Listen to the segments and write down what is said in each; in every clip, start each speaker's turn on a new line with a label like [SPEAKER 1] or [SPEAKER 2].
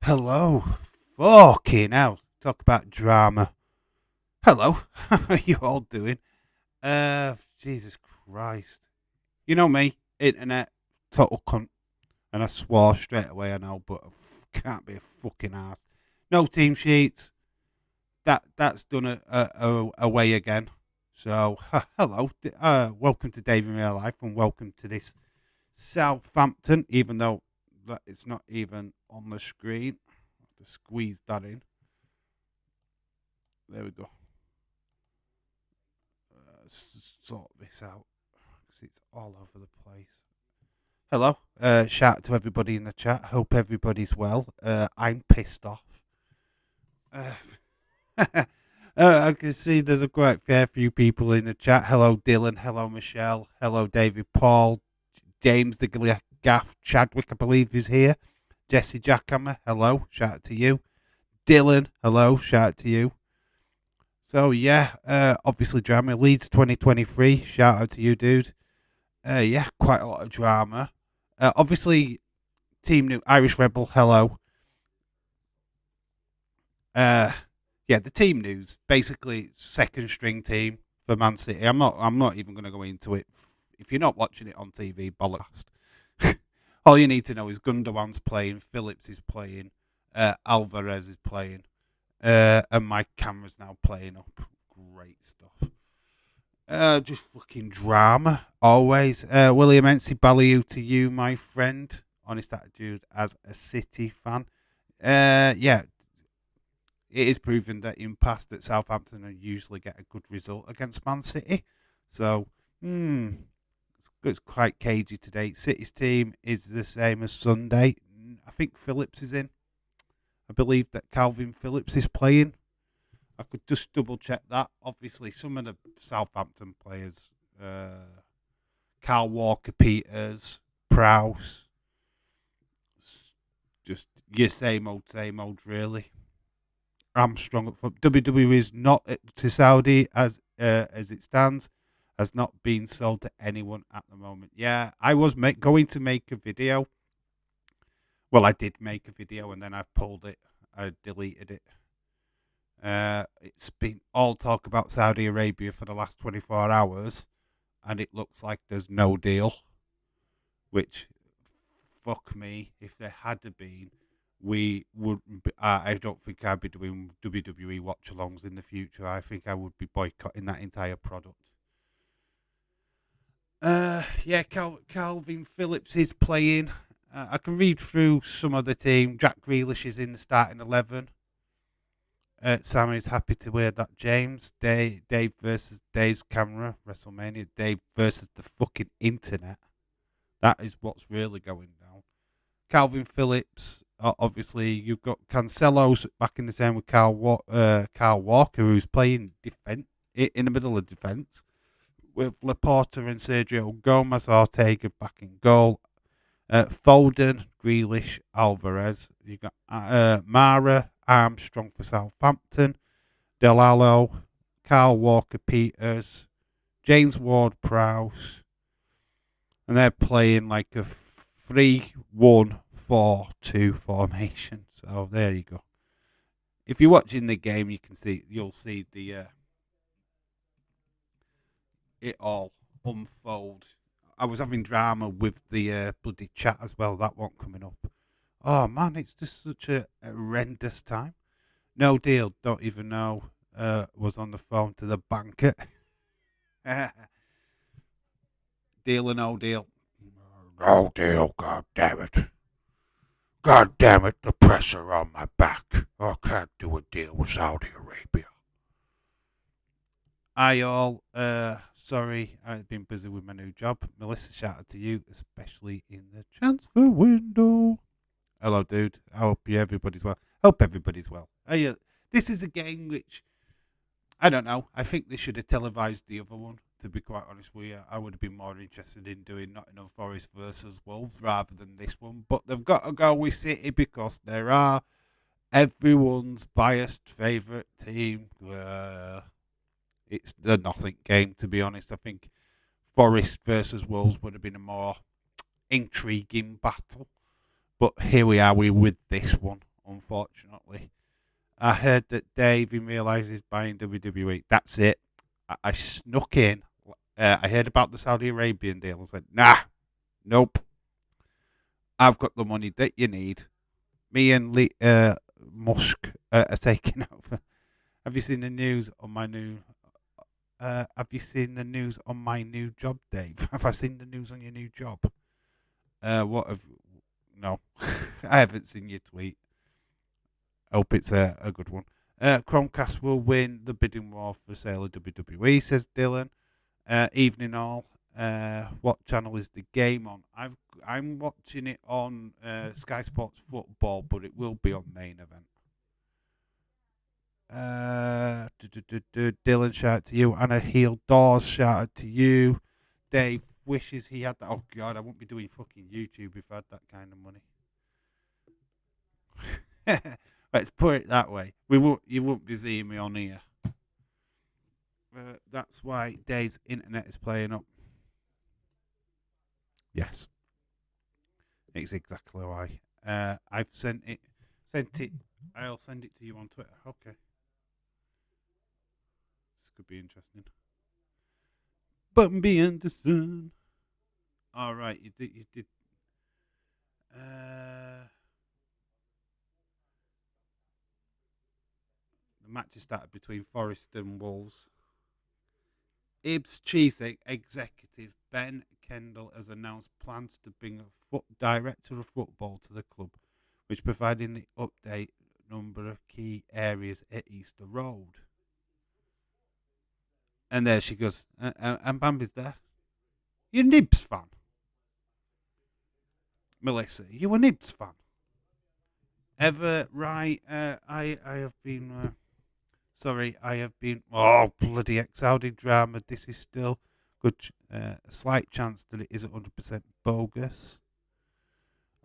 [SPEAKER 1] Hello. Fucking hell. Talk about drama. Hello. How are you all doing? Jesus Christ. You know me, internet, total cunt. And I swore straight away, I know, but can't be a fucking ass. No team sheets. That's done away again. So, hello. Welcome to Dave in Real Life and welcome to this Southampton, even though it's not even on the screen. I have to squeeze that in. There we go. Sort this out because it's all over the place. Hello. Shout out to everybody in the chat. Hope everybody's well. I'm pissed off. I can see there's a quite fair few people in the chat. Hello, Dylan. Hello, Michelle. Hello, David Paul. James the Gaff Chadwick, I believe, is here. Jesse Jackhammer. Hello. Shout out to you. Dylan. Hello. Shout out to you. So yeah, obviously drama. Leeds 2023. Shout out to you, dude. Yeah, quite a lot of drama. Obviously, Team New Irish Rebel. Hello. Yeah, the team news. Basically, second string team for Man City. I'm not even going to go into it. If you're not watching it on TV, bollocks. All you need to know is Gundogan's playing, Phillips is playing, Alvarez is playing. And my camera's now playing up. Great stuff. Just fucking drama, always. William Ency Ballyhoo to you, my friend. Honest attitude as a City fan. Yeah, it is proven that in past that Southampton usually get a good result against Man City. So, it's quite cagey today. City's team is the same as Sunday. I think Phillips is in. I believe that Calvin Phillips is playing. I could just double check that. Obviously, some of the Southampton players, Carl Walker-Peters, Prowse, just your same old, really. Armstrong up front. WWE is not to Saudi as it stands. Has not been sold to anyone at the moment. Yeah, I was going to make a video. Well, I did make a video and then I pulled it. I deleted it. It's been all talk about Saudi Arabia for the last 24 hours, and it looks like there's no deal. Which, fuck me, if there had been, we wouldn't. I don't think I'd be doing WWE watch-alongs in the future. I think I would be boycotting that entire product. Yeah, Calvin Phillips is playing. I can read through some of the team. Jack Grealish is in the starting 11. Sam is happy to wear that. James, Dave versus Dave's camera, WrestleMania. Dave versus the fucking internet. That is what's really going down. Calvin Phillips, obviously, you've got Cancelo's back in the same with Carl Walker, who's playing defense in the middle of defense, with Laporta and Sergio Gomez, Ortega back in goal. Foden, Grealish, Alvarez. You got Mara, Armstrong for Southampton, Delalo, Carl Walker-Peters, James Ward-Prowse, and they're playing like a 3-1-4-2 formation. So there you go. If you're watching the game, you'll see the it all unfold. I was having drama with the bloody chat as well. That one coming up. Oh man, it's just such a horrendous time. No deal. Don't even know. Was on the phone to the banker. Deal or no deal? No deal. God damn it. God damn it. The pressure on my back. I can't do a deal with Saudi Arabia. Hi all, sorry, I've been busy with my new job. Melissa, shout out to you, especially in the transfer window. Hello, dude. I hope everybody's well. This is a game which, I don't know, I think they should have televised the other one, to be quite honest with you. I would have been more interested in doing Nottingham Forest versus Wolves rather than this one. But they've got to go with City because there are everyone's biased favourite team. It's a nothing game, to be honest. I think Forest versus Wolves would have been a more intriguing battle. But here we are with this one. unfortunately. I heard that Dave realises buying WWE. That's it. I snuck in. I heard about the Saudi Arabian deal and said, nah, nope. I've got the money that you need. Me and Musk are taking over. Have you seen the news on my new? Have you seen the news on my new job, Dave? Have I seen the news on your new job? What have? No, I haven't seen your tweet. Hope it's a good one. Chromecast will win the bidding war for sale of WWE, says Dylan. Evening all. What channel is the game on? I'm watching it on Sky Sports Football, but it will be on main event. Dylan, shout out to you. Anna Heel Dawes, shout out to you. Dave wishes he had that. Oh God, I wouldn't be doing fucking YouTube if I had that kind of money. Let's put it that way. You won't be seeing me on here. That's why Dave's internet is playing up. Yes, it's exactly why. I've sent it. I'll send it to you on Twitter. Okay. This could be interesting. Bumby Anderson. All right, you did. The match started between Forest and Wolves. Ibs chief executive Ben Kendall has announced plans to bring a director of football to the club, which providing the update number of key areas at Easter Road. And there she goes. And Bambi's there. You're a Nibs fan? Melissa, you a Nibs fan? Ever right? I have been... Sorry, I have been. Oh, bloody Saudi drama. This is still good. A slight chance that it isn't 100% bogus.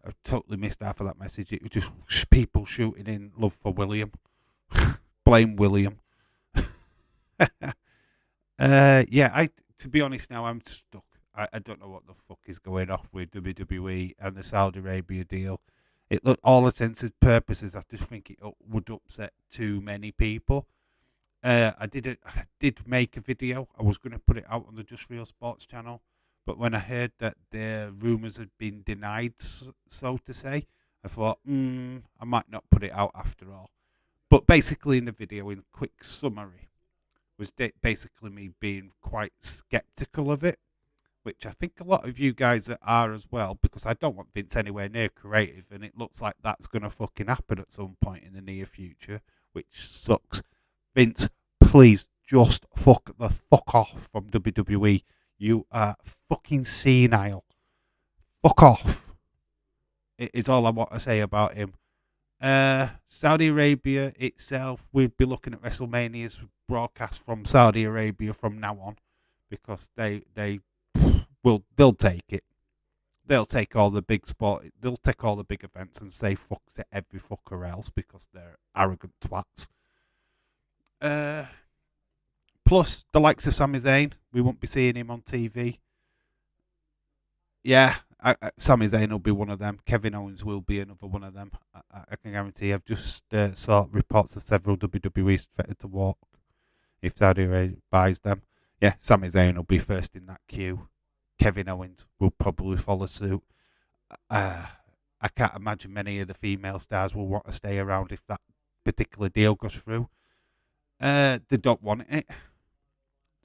[SPEAKER 1] I've totally missed half of that message. It was just people shooting in love for William. Blame William. Yeah, to be honest now, I'm stuck. I don't know what the fuck is going off with WWE and the Saudi Arabia deal. It look all intents and purposes. I just think it would upset too many people. I did make a video. I was going to put it out on the Just Real Sports channel, but when I heard that the rumours had been denied, so to say, I thought, I might not put it out after all. But basically, in the video, in quick summary, was basically me being quite skeptical of it, which I think a lot of you guys are as well, because I don't want Vince anywhere near creative, and it looks like that's going to fucking happen at some point in the near future, which sucks. Vince, please just fuck off from WWE. You are fucking senile. Fuck off. It is all I want to say about him. Saudi Arabia itself, we'll be looking at WrestleMania's broadcast from Saudi Arabia from now on, because they'll take it. They'll take all the big they'll take all the big events and say fuck to every fucker else because they're arrogant twats. Plus, the likes of Sami Zayn, we won't be seeing him on TV. Yeah, Sami Zayn will be one of them. Kevin Owens will be another one of them. I can guarantee. I've just saw reports of several WWE threatened to walk if Saudi Arabia buys them. Yeah, Sami Zayn will be first in that queue. Kevin Owens will probably follow suit. I can't imagine many of the female stars will want to stay around if that particular deal goes through. They don't want it.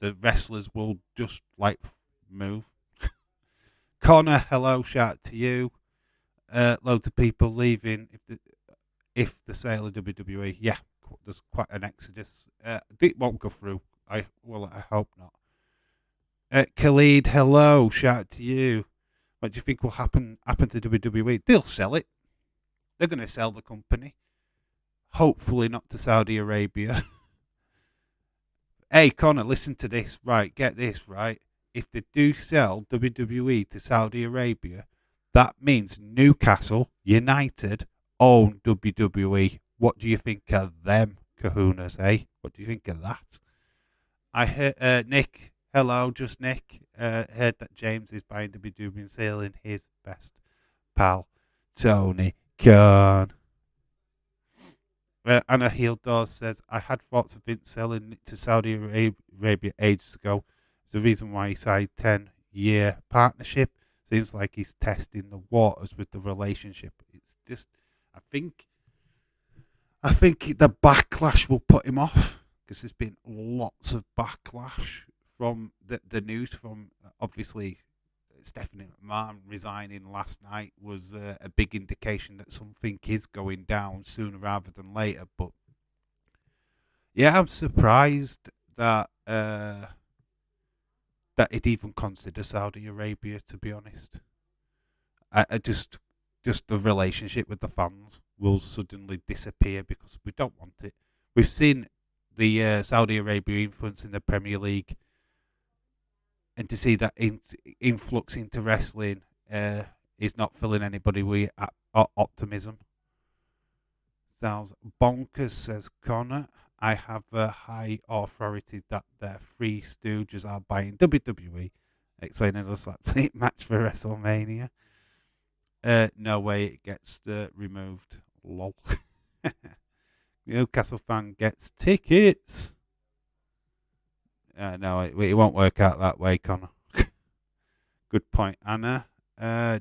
[SPEAKER 1] The wrestlers will just move. Connor, hello, shout out to you. Loads of people leaving if the sale of WWE. Yeah, there's quite an exodus. It won't go through. I hope not. Khalid, hello, shout out to you. What do you think will happen to WWE? They'll sell it. They're going to sell the company. Hopefully not to Saudi Arabia. Hey, Connor, listen to this. Right, get this, right. If they do sell WWE to Saudi Arabia, that means Newcastle United own WWE. What do you think of them kahunas, eh? What do you think of that? I heard, Nick, hello, just Nick. Heard that James is buying WWE and selling his best pal, Tony Khan. Anna Hildor says, I had thoughts of Vince selling it to Saudi Arabia ages ago. The reason why he signed 10-year partnership. Seems like he's testing the waters with the relationship. It's just, I think, I think the backlash will put him off because there's been lots of backlash from the news from obviously Stephanie McMahon resigning last night was a big indication that something is going down sooner rather than later. But yeah, I'm surprised that that he'd even consider Saudi Arabia. To be honest, I just the relationship with the fans will suddenly disappear because we don't want it. We've seen the Saudi Arabia influence in the Premier League, and to see that influx into wrestling is not filling anybody with optimism. Sounds bonkers, says Connor. I have a high authority that their three stooges are buying WWE, explaining the slapstick match for WrestleMania. No way it gets removed. Lol. Newcastle fan gets tickets. No, it won't work out that way, Connor. Good point, Anna.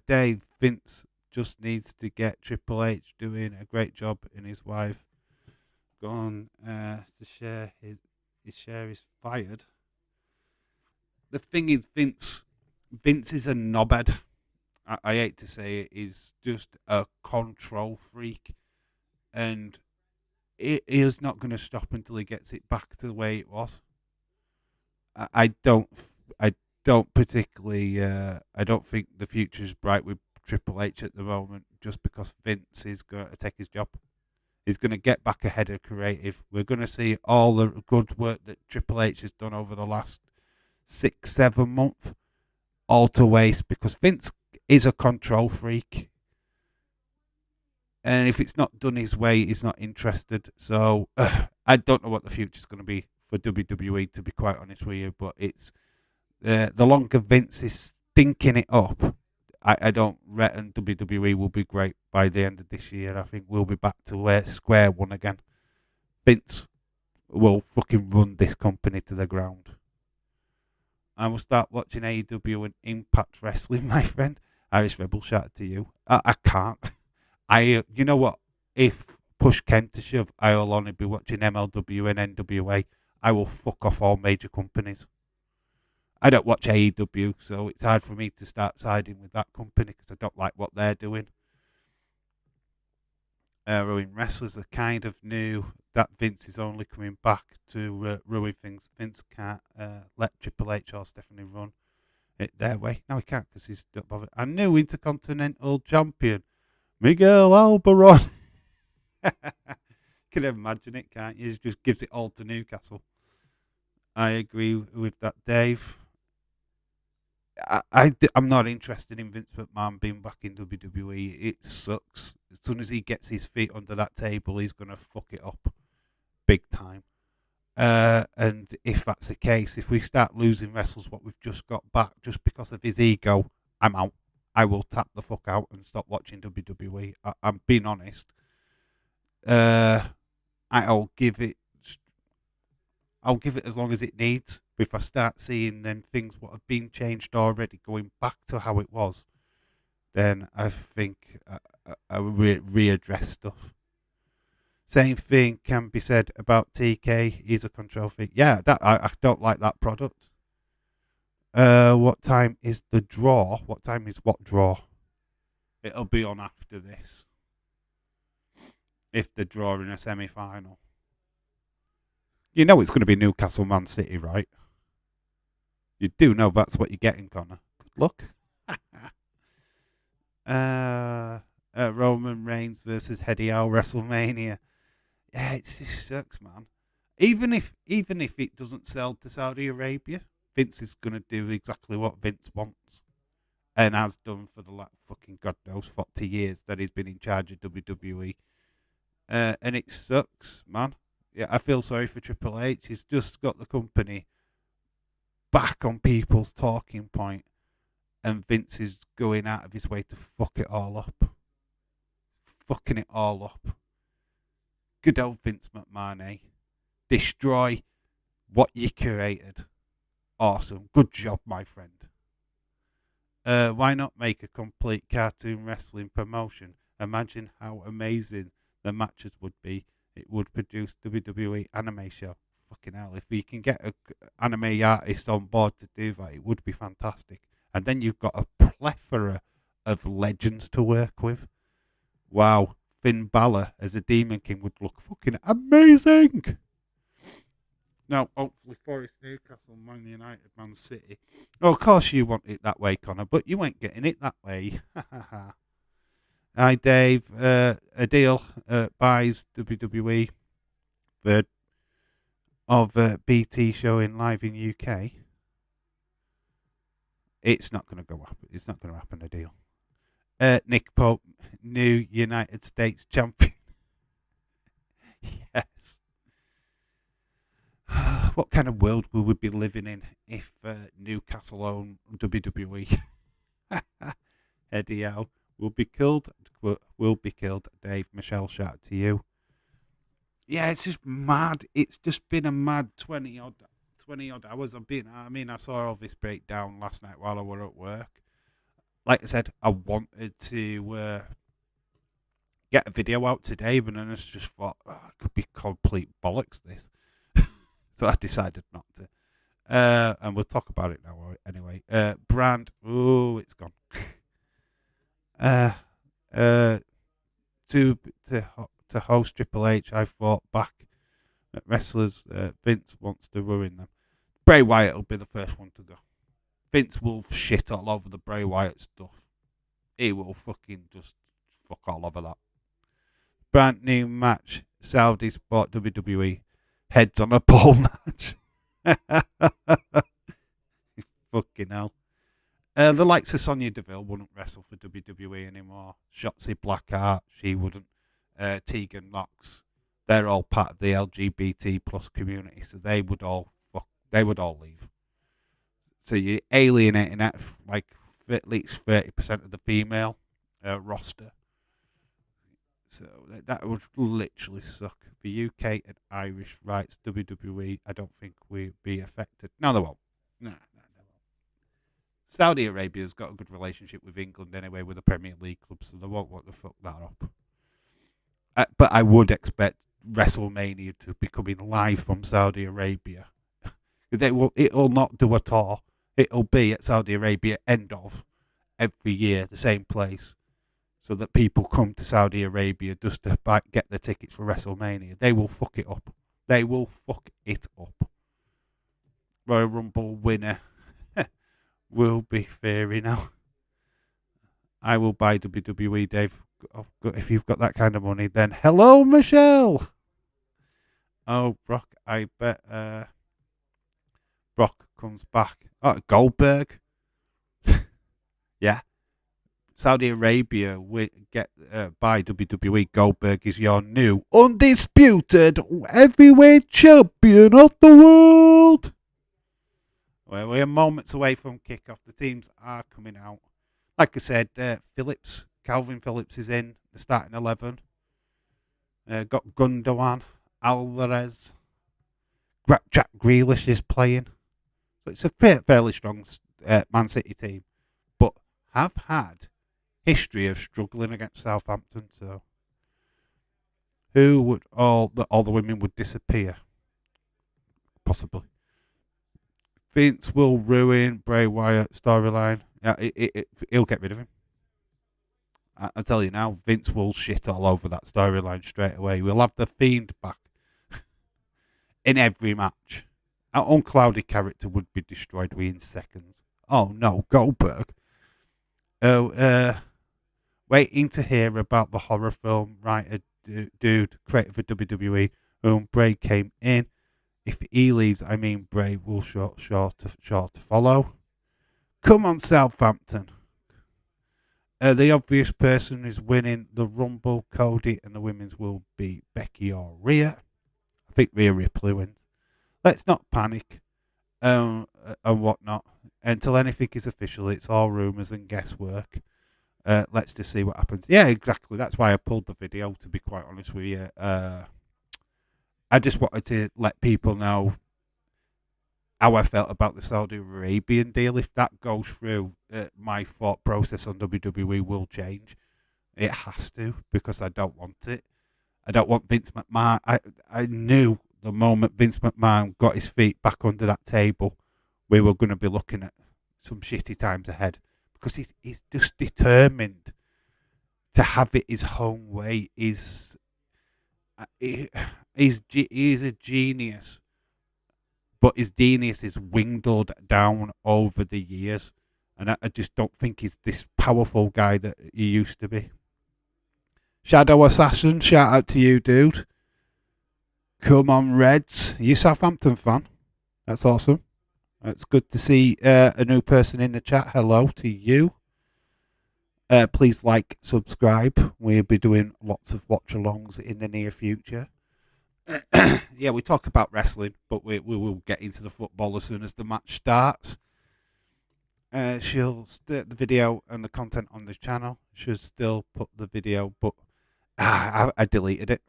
[SPEAKER 1] Dave, Vince just needs to get Triple H doing a great job, and his wife gone to share his share is fired. The thing is, Vince is a knobhead. I hate to say it, he's just a control freak, and he is not going to stop until he gets it back to the way it was. I don't particularly. I don't think the future is bright with Triple H at the moment, just because Vince is going to take his job. He's going to get back ahead of creative. We're going to see all the good work that Triple H has done over the last 6-7 months all to waste because Vince is a control freak. And if it's not done his way, he's not interested. So I don't know what the future is going to be for WWE, to be quite honest with you. But it's the longer Vince is stinking it up, I don't reckon WWE will be great by the end of this year. I think we'll be back to square one again. Vince will fucking run this company to the ground. I will start watching AEW and Impact Wrestling, my friend. Irish Rebel, shout out to you. I can't. You know what? If push came to shove, I'll only be watching MLW and NWA. I will fuck off all major companies. I don't watch AEW, so it's hard for me to start siding with that company because I don't like what they're doing. Ruin wrestlers are kind of new that Vince is only coming back to ruin things. Vince can't let Triple H or Stephanie run it their way. No, he can't because he's not bothered. A new Intercontinental Champion, Miguel Albaron. Can imagine it, can't you? He just gives it all to Newcastle. I agree with that, Dave. I'm not interested in Vince McMahon being back in WWE. It sucks. As soon as he gets his feet under that table, he's going to fuck it up big time. And if that's the case, if we start losing wrestlers what we've just got back just because of his ego, I'm out. I will tap the fuck out and stop watching WWE. I'm being honest. I'll give it as long as it needs. But if I start seeing then things what have been changed already going back to how it was, then I think I will readdress stuff. Same thing can be said about TK. He's a control freak. Yeah, I don't like that product. What time is the draw? What time is what draw? It'll be on after this. If they're drawing a semi-final. You know it's going to be Newcastle Man City, right? You do know that's what you're getting, Connor. Good luck. Roman Reigns versus Eddie Howe WrestleMania. Yeah, it just sucks, man. Even if it doesn't sell to Saudi Arabia, Vince is going to do exactly what Vince wants. And has done for the last fucking God knows 40 years that he's been in charge of WWE. And it sucks, man. Yeah, I feel sorry for Triple H. He's just got the company back on people's talking point, and Vince is going out of his way to fuck it all up. Fucking it all up. Good old Vince McMahon, eh? Destroy what you created. Awesome. Good job, my friend. Why not make a complete cartoon wrestling promotion? Imagine how amazing the matches would be. It would produce WWE anime show. Fucking hell, if we can get an anime artist on board to do that, it would be fantastic. And then you've got a plethora of legends to work with. Wow, Finn Balor as a Demon King would look fucking amazing. Now, hopefully Forest, Newcastle, Man United, Man City. Oh, of course you want it that way, Connor, but you ain't getting it that way. Hi, Dave. A deal buys WWE third of BT showing live in UK. It's not going to go up. It's not going to happen, a deal. Nick Pope, new United States champion. Yes. What kind of world will we be living in if Newcastle owned WWE? Eddie Howe will be killed. Will be killed. Dave, Michelle, shout out to you. Yeah, it's just mad. It's just been a mad 20 odd hours. I saw all this breakdown last night while I were at work. Like I said, I wanted to get a video out today, but then I just thought, it could be complete bollocks, this. So I decided not to. And we'll talk about it now anyway. Brand, it's gone. To host Triple H, I fought back at wrestlers. Vince wants to ruin them. Bray Wyatt will be the first one to go. Vince will shit all over the Bray Wyatt stuff. He will fucking just fuck all over that. Brand new match. Saudi Sport WWE. Heads on a pole match. Fucking hell. The likes of Sonya Deville wouldn't wrestle for WWE anymore. Shotzi Blackheart, she wouldn't. Tegan Knox, they're all part of the LGBT plus community, so they would all leave. So you're alienating like at least 30% of the female roster. So that would literally suck. The UK and Irish rights, WWE, I don't think we'd be affected. No, they won't. No, they won't. Saudi Arabia's got a good relationship with England anyway, with the Premier League club, so they won't want to fuck that up. But I would expect WrestleMania to be coming live from Saudi Arabia. It'll not do a tour. It'll be at Saudi Arabia end of every year, the same place, so that people come to Saudi Arabia just to get the tickets for WrestleMania. They will fuck it up. They will fuck it up. Royal Rumble winner will be Theory now. I will buy WWE, Dave. If you've got that kind of money, then hello, Michelle. Oh, Brock, I bet Brock comes back. Oh, Goldberg. Yeah. Saudi Arabia get by WWE. Goldberg is your new undisputed heavyweight champion of the world. Well, we're moments away from kickoff. The teams are coming out. Like I said, Calvin Phillips is in the starting 11. Got Gundogan, Alvarez, Jack Grealish is playing. So it's a fairly strong Man City team, but have had history of struggling against Southampton. So who would all the women would disappear? Possibly. Vince will ruin Bray Wyatt storyline. Yeah, he'll get rid of him. I tell you now, Vince will shit all over that storyline straight away. We'll have the Fiend back in every match. Our unclouded character would be destroyed within seconds. Oh no, Goldberg. Waiting to hear about the horror film writer dude created for WWE, whom Bray came in. If he leaves, Bray will sure to follow. Come on, Southampton. The obvious person who's winning the Rumble, Cody, and the women's will be Becky or Rhea. I think Rhea Ripley wins. Let's not panic and whatnot. Until anything is official, it's all rumours and guesswork. Let's just see what happens. Yeah, exactly. That's why I pulled the video, to be quite honest with you. I just wanted to let people know how I felt about the Saudi Arabian deal. If that goes through, my thought process on WWE will change. It has to, because I don't want it. I don't want Vince McMahon. I knew the moment Vince McMahon got his feet back under that table, we were going to be looking at some shitty times ahead, because he's just determined to have it his own way. He's a genius, but his genius is dwindled down over the years, and I just don't think he's this powerful guy that he used to be. Shadow Assassin, shout out to you, dude. Come on, Reds. Are you a Southampton fan? That's awesome. It's good to see a new person in the chat. Hello to you. Please like, subscribe. We'll be doing lots of watch-alongs in the near future. Yeah, we talk about wrestling, but we will get into the football as soon as the match starts. She'll start the video and the content on the channel. She'll still put the video, but I deleted it.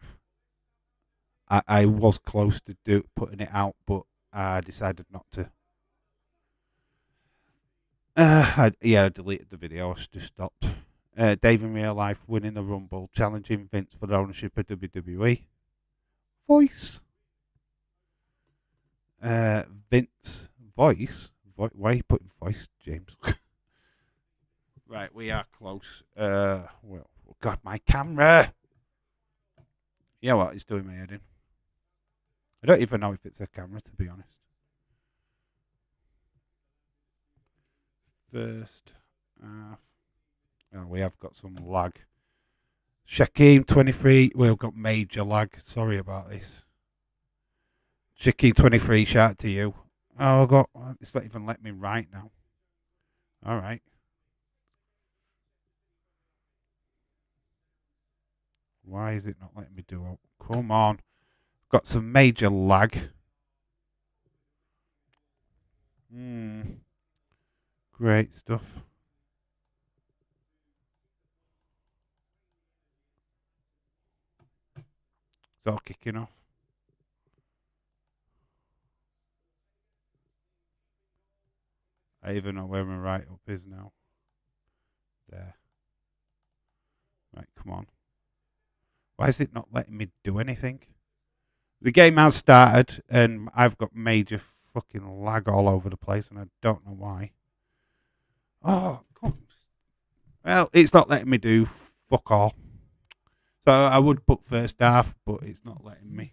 [SPEAKER 1] I was close to putting it out, but I decided not to. I deleted the video. I just stopped. Dave in real life winning the Rumble, challenging Vince for the ownership of WWE. Voice. Vince voice. Why are you putting voice, James? Right, we are close. Well, oh God, my camera. Yeah, what? It's doing my head in. I don't even know if it's a camera, to be honest. First half. Oh, we have got some lag. Shaquem 23. We've got major lag. Sorry about this. Shaquem 23. Shout out to you. Oh, it's not even letting me write now. All right. Why is it not letting me do it? Come on. Got some major lag. Great stuff. It's all kicking off. I even know where my write up is now. There. Right, come on. Why is it not letting me do anything? The game has started, and I've got major fucking lag all over the place, and I don't know why. Oh, come on. Well, it's not letting me do fuck all. So I would put first half, but it's not letting me.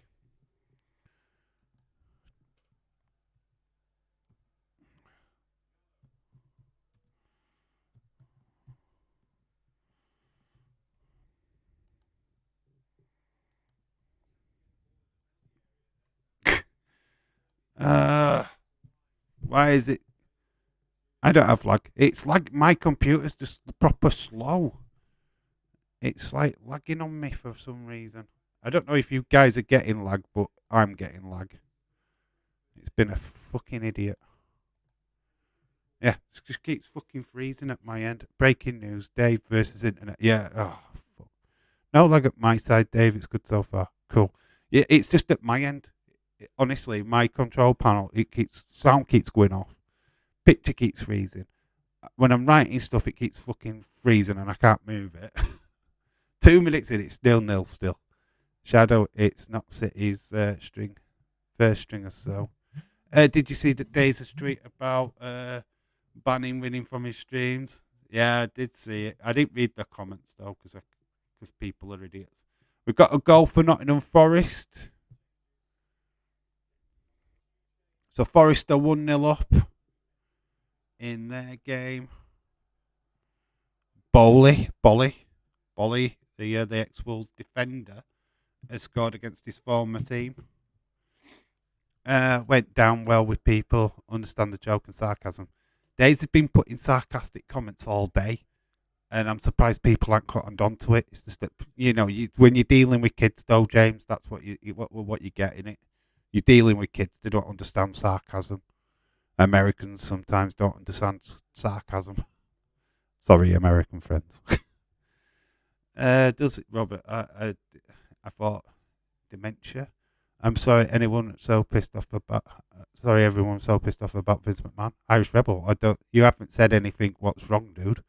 [SPEAKER 1] Why is it? I don't have lag. It's like my computer's just proper slow. It's like lagging on me for some reason. I don't know if you guys are getting lag, but I'm getting lag. It's been a fucking idiot. Yeah, it just keeps fucking freezing at my end. Breaking news, Dave versus internet. Yeah, oh, fuck. No lag at my side, Dave. It's good so far. Cool. Yeah, it's just at my end. Honestly, my control panel, sound keeps going off. Picture keeps freezing. When I'm writing stuff, it keeps fucking freezing and I can't move it. 2 minutes in, it's 0-0 still. Shadow, it's not City's string. First string or so. Did you see that Days of Street about banning winning from his streams? Yeah, I did see it. I didn't read the comments though, because people are idiots. We've got a goal for Nottingham Forest. So Forest are 1-0 up in their game. Bolly, the ex-Wolves defender, has scored against his former team. Went down well with people. Understand the joke and sarcasm. Days has been putting sarcastic comments all day, and I'm surprised people aren't caught on to it. It's just that when you're dealing with kids, though, James, that's what you get in it. You're dealing with kids; they don't understand sarcasm. Americans sometimes don't understand sarcasm. Sorry, American friends. Does it, Robert? I thought dementia. I'm sorry anyone so pissed off about. Sorry, everyone so pissed off about Vince McMahon. Irish Rebel. I don't. You haven't said anything. What's wrong, dude?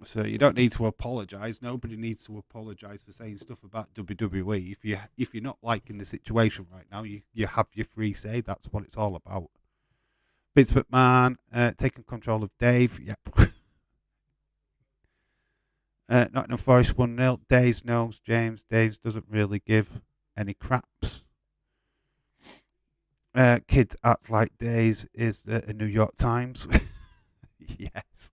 [SPEAKER 1] So you don't need to apologise. Nobody needs to apologise for saying stuff about WWE. If you're not liking the situation right now, you have your free say. That's what it's all about. Vince McMahon taking control of Dave. Yep. Nottingham Forest 1-0. Days knows James. Days doesn't really give any craps. Kids act like Days is a New York Times. Yes.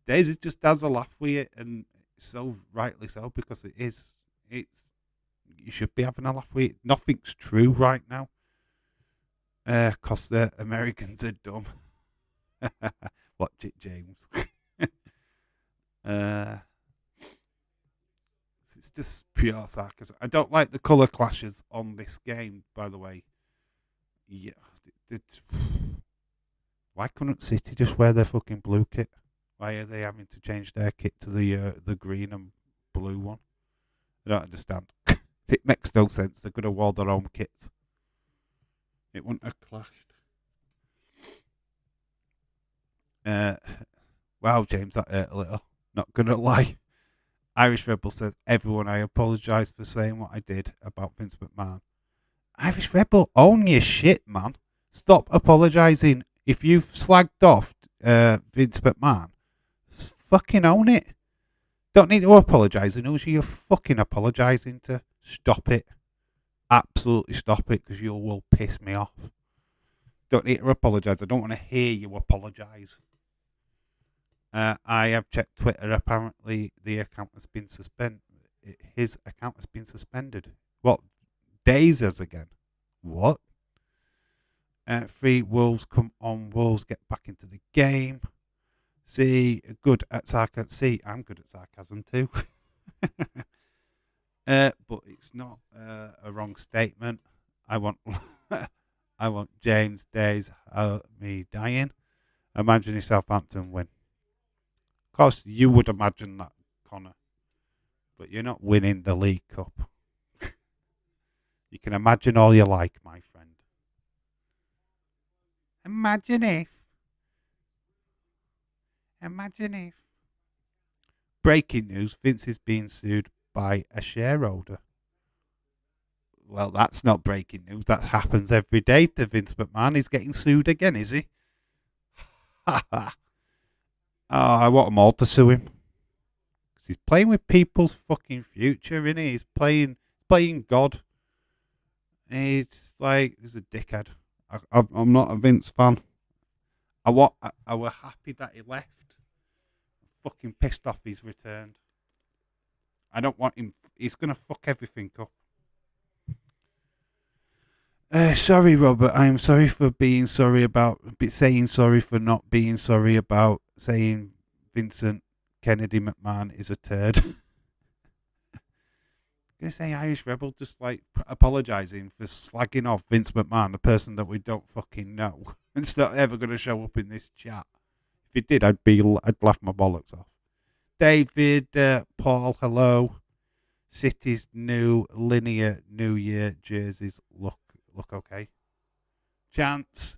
[SPEAKER 1] Days just has a laugh with it, and so rightly so, because it's you should be having a laugh with it. Nothing's true right now. 'Cause the Americans are dumb. Watch it, James. It's just pure sarcasm. I don't like the colour clashes on this game, by the way. Yeah, why couldn't City just wear their fucking blue kit? Why are they having to change their kit to the green and blue one? I don't understand. It makes no sense. They could have worn their own kits. It wouldn't have clashed. Wow, James, that hurt a little. Not gonna lie. Irish Rebel says, everyone, I apologise for saying what I did about Vince McMahon. Irish Rebel, own your shit, man. Stop apologising. If you've slagged off Vince McMahon, fucking own it. Don't need to apologise. And who's you fucking apologising to? Stop it. Absolutely stop it, because you will piss me off. Don't need to apologise. I don't want to hear you apologise. I have checked Twitter. Apparently, the account has been suspended. His account has been suspended. What? Dazers again? What? 3 Wolves come on. Wolves get back into the game. See, good at sarcasm. See, I'm good at sarcasm too. But it's not a wrong statement. I want James Days me dying. Imagine if Southampton win. Of course, you would imagine that, Connor. But you're not winning the League Cup. You can imagine all you like, my friend. Imagine if. Breaking news, Vince is being sued by a shareholder. Well, that's not breaking news. That happens every day to Vince McMahon. He's getting sued again, is he? Oh, I want them all to sue him. Because he's playing with people's fucking future, isn't he? He's playing God. He's like, he's a dickhead. I'm not a Vince fan. I were happy that he left. Fucking pissed off he's returned. I don't want him. He's going to fuck everything up. Sorry, Robert. I am sorry for being sorry about saying sorry for not being sorry about saying Vincent Kennedy McMahon is a turd. Gonna say Irish Rebel just like apologising for slagging off Vince McMahon, a person that we don't fucking know. It's not ever gonna show up in this chat. If it did, I'd laugh my bollocks off. David, Paul, hello. City's new linear New Year jerseys look okay. Chance.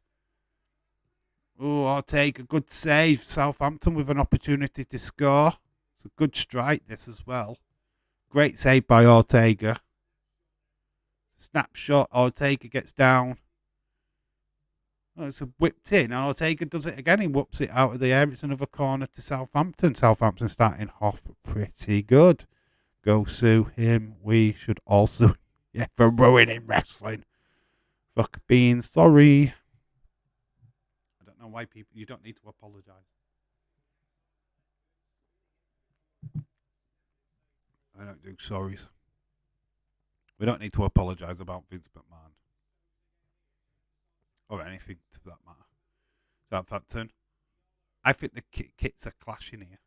[SPEAKER 1] Oh, I'll take a good save. Southampton with an opportunity to score. It's a good strike, this as well. Great save by Ortega. Snapshot. Ortega gets down. Oh, it's whipped in. And Ortega does it again. He whoops it out of the air. It's another corner to Southampton. Southampton starting off pretty good. Go sue him. We should all sue him. Yeah, for ruining wrestling. Fuck being sorry. I don't know why people... You don't need to apologise. I don't do sorries. We don't need to apologise about Vince McMahon. Or anything to that matter. Southampton. I think the kits are clashing here.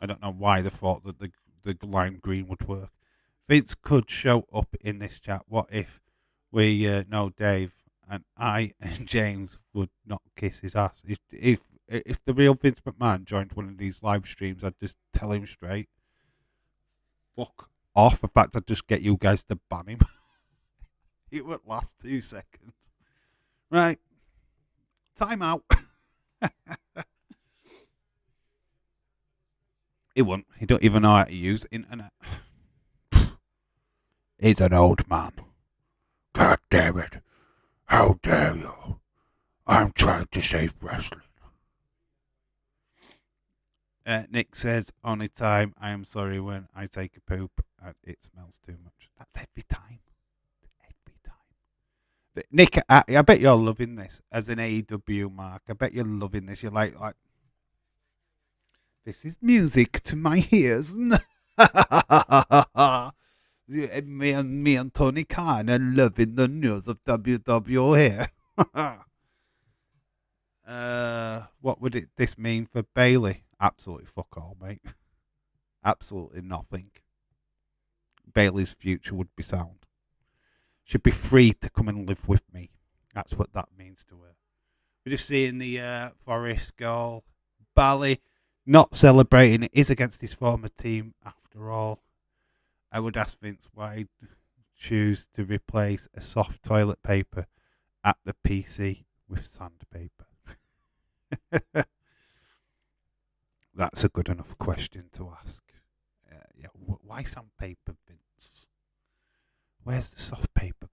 [SPEAKER 1] I don't know why they thought that the lime green would work. Vince could show up in this chat. What if we know Dave and I and James would not kiss his ass? If the real Vince McMahon joined one of these live streams, I'd just tell him straight, fuck off. In fact, I'd just get you guys to ban him. It would last 2 seconds. Right. Time out. He won't. He don't even know how to use the internet. He's an old man. God damn it. How dare you? I'm trying to save wrestling. Nick says, only time I am sorry when I take a poop and it smells too much. That's every time. Every time. But Nick, I bet you're loving this as an AEW mark. I bet you're loving this. You're like, this is music to my ears. Me and Tony Khan are loving the news of WWE. What would this mean for Bailey? Absolutely fuck all, mate. Absolutely nothing. Bailey's future would be sound. She'd be free to come and live with me. That's what that means to her. We're just seeing the Forest goal. Bally not celebrating. It is against his former team after all. I would ask Vince why he'd choose to replace a soft toilet paper at the PC with sandpaper. That's a good enough question to ask. Yeah, why sandpaper, Vince? Where's the soft paper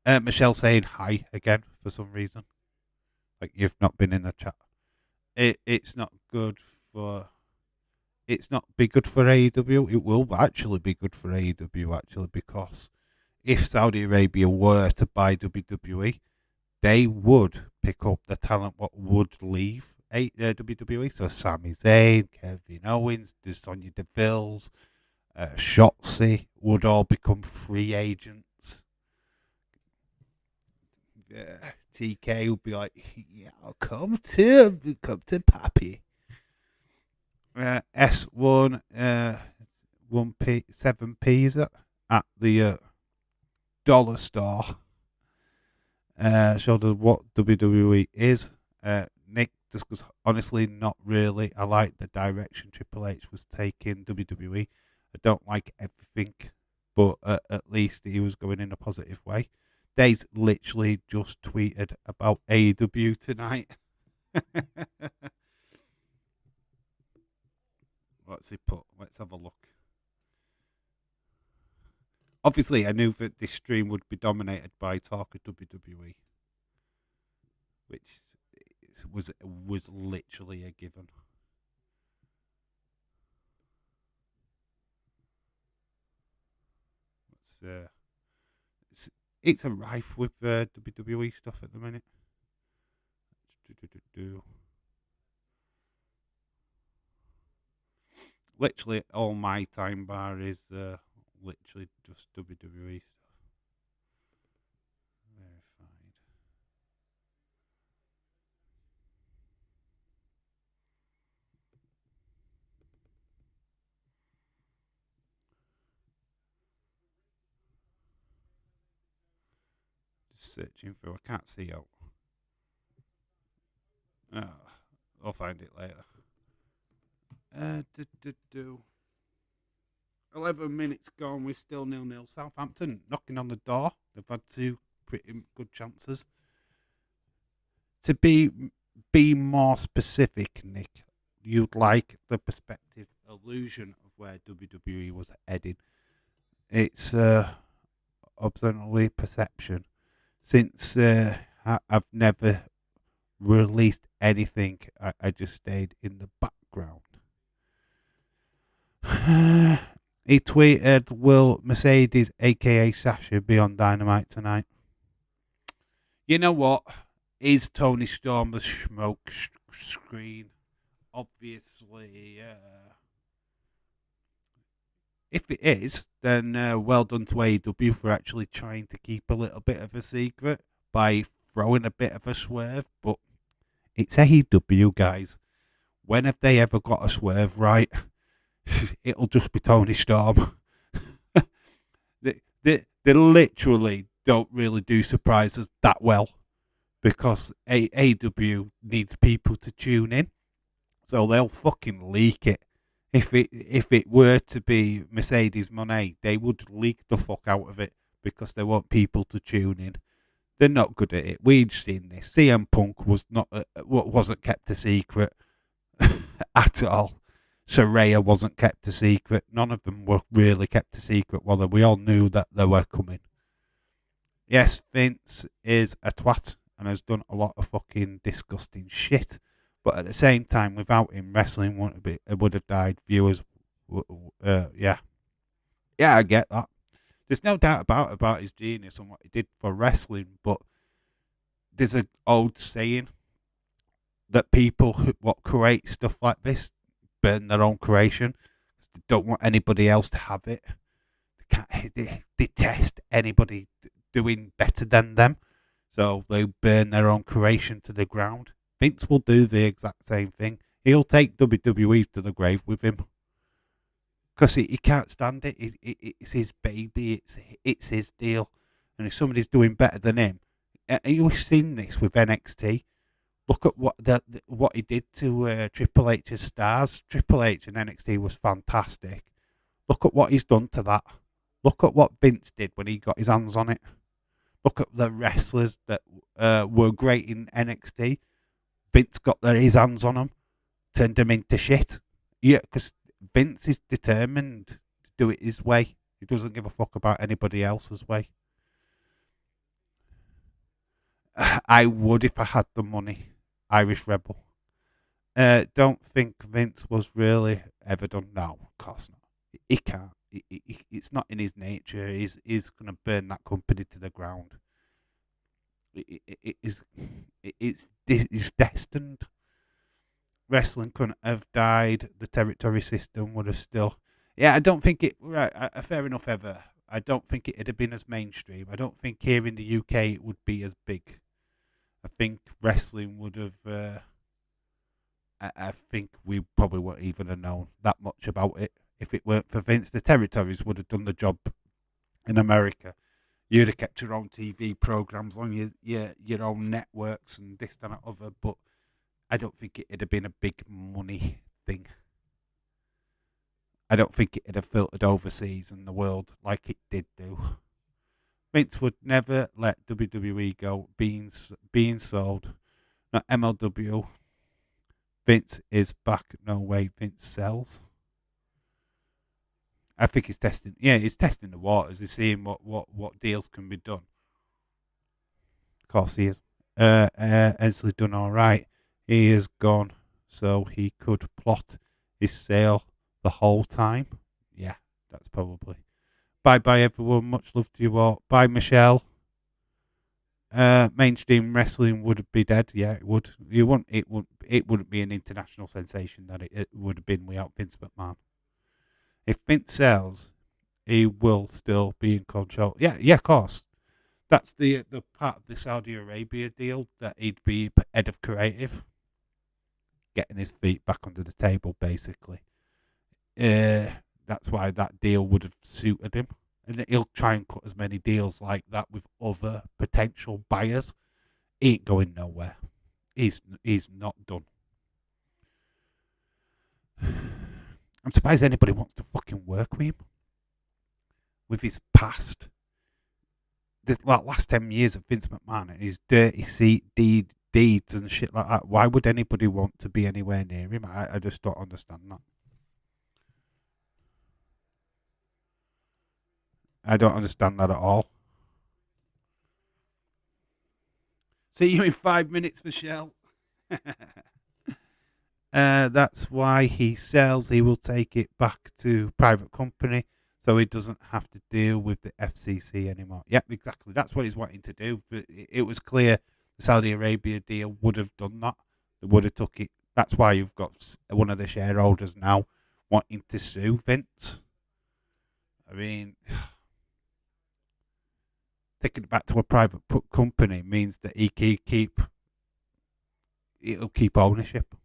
[SPEAKER 1] gone? Michelle saying hi again for some reason. Like you've not been in the chat. It's not good for. It's not be good for AEW. It will actually be good for AEW actually because if Saudi Arabia were to buy WWE, they would pick up the talent what would leave WWE. So Sami Zayn, Kevin Owens, the Sonya Deville's, Shotzi would all become free agents. TK would be like, yeah, I'll come to Pappy. S1 1p 7p's at the dollar store. Showed us what WWE is. Nick just goes, honestly, not really. I like the direction Triple H was taking WWE. I don't like everything, but at least he was going in a positive way. Days literally just tweeted about AEW tonight. What's he put? Let's have a look. Obviously, I knew that this stream would be dominated by talk of WWE, which was literally a given. It's a rife with WWE stuff at the minute. Literally, all my time bar is literally just WWE stuff. Verified. Just searching for. I can't see out. I'll find it later. 11 minutes gone. We're still 0-0. Southampton knocking on the door. They've had 2 pretty good chances. To be more specific, Nick, you'd like the perspective illusion of where WWE was heading. It's obviously perception. Since I've never released anything, I just stayed in the background. He tweeted, will Mercedes, a.k.a. Sasha, be on Dynamite tonight? You know what? Is Tony Storm the smoke screen? Obviously, if it is, then well done to AEW for actually trying to keep a little bit of a secret by throwing a bit of a swerve. But it's AEW, guys. When have they ever got a swerve right? It'll just be Tony Storm. they literally don't really do surprises that well because AEW needs people to tune in. So they'll fucking leak it If it were to be Mercedes Moné, they would leak the fuck out of it because they want people to tune in. They're not good at it. We've seen this. CM Punk wasn't kept a secret at all. Saraya wasn't kept a secret. None of them were really kept a secret. Well, we all knew that they were coming. Yes, Vince is a twat and has done a lot of fucking disgusting shit. But at the same time, without him, wrestling would have died. Viewers, yeah, yeah, I get that. There's no doubt about his genius and what he did for wrestling. But there's an old saying that people what create stuff like this burn their own creation. They don't want anybody else to have it. They detest anybody doing better than them, so they burn their own creation to the ground. Vince will do the exact same thing. He'll take WWE to the grave with him because he can't stand it. It's his baby. It's his deal. And if somebody's doing better than him, you've seen this with NXT. Look at what he did to Triple H's stars. Triple H and NXT was fantastic. Look at what he's done to that. Look at what Vince did when he got his hands on it. Look at the wrestlers that were great in NXT. Vince got his hands on them, turned them into shit. Yeah, because Vince is determined to do it his way. He doesn't give a fuck about anybody else's way. I would if I had the money. Irish Rebel. Don't think Vince was really ever done. No, of course not. He can't. It's not in his nature. He's going to burn that company to the ground. It's destined. Wrestling couldn't have died. The territory system would have still. Yeah, I don't think it. Right, fair enough. Ever. I don't think it'd have been as mainstream. I don't think here in the UK it would be as big. I think wrestling would have. I think we probably wouldn't even have known that much about it if it weren't for Vince. The territories would have done the job in America. You'd have kept your own TV programs on your own networks and this and that other. But I don't think it'd have been a big money thing. I don't think it'd have filtered overseas in the world like it did do. Vince would never let WWE go being sold. Not MLW. Vince is back. No way. Vince sells. I think he's testing. Yeah, he's testing the waters. He's seeing what deals can be done. Of course, he is. Ensley done all right. He is gone, so he could plot his sale the whole time. Yeah, that's probably. Bye bye everyone. Much love to you all. Bye Michelle. Mainstream wrestling would be dead. Yeah, it would. It wouldn't be an international sensation that it would have been without Vince McMahon. If Vince sells, he will still be in control. Yeah, of course. That's the part of the Saudi Arabia deal that he'd be head of creative, getting his feet back under the table, basically. That's why that deal would have suited him. And he'll try and cut as many deals like that with other potential buyers. He ain't going nowhere. He's not done. I'm surprised anybody wants to fucking work with him. With his past. The last 10 years of Vince McMahon and his dirty deeds and shit like that. Why would anybody want to be anywhere near him? I just don't understand that. I don't understand that at all. See you in 5 minutes, Michelle. That's why he sells. He will take it back to private company so he doesn't have to deal with the FCC anymore. Yep, exactly. That's what he's wanting to do. It was clear the Saudi Arabia deal would have done that. They would have took it. That's why you've got one of the shareholders now wanting to sue Vince. I mean, taking it back to a private company means that it'll keep ownership.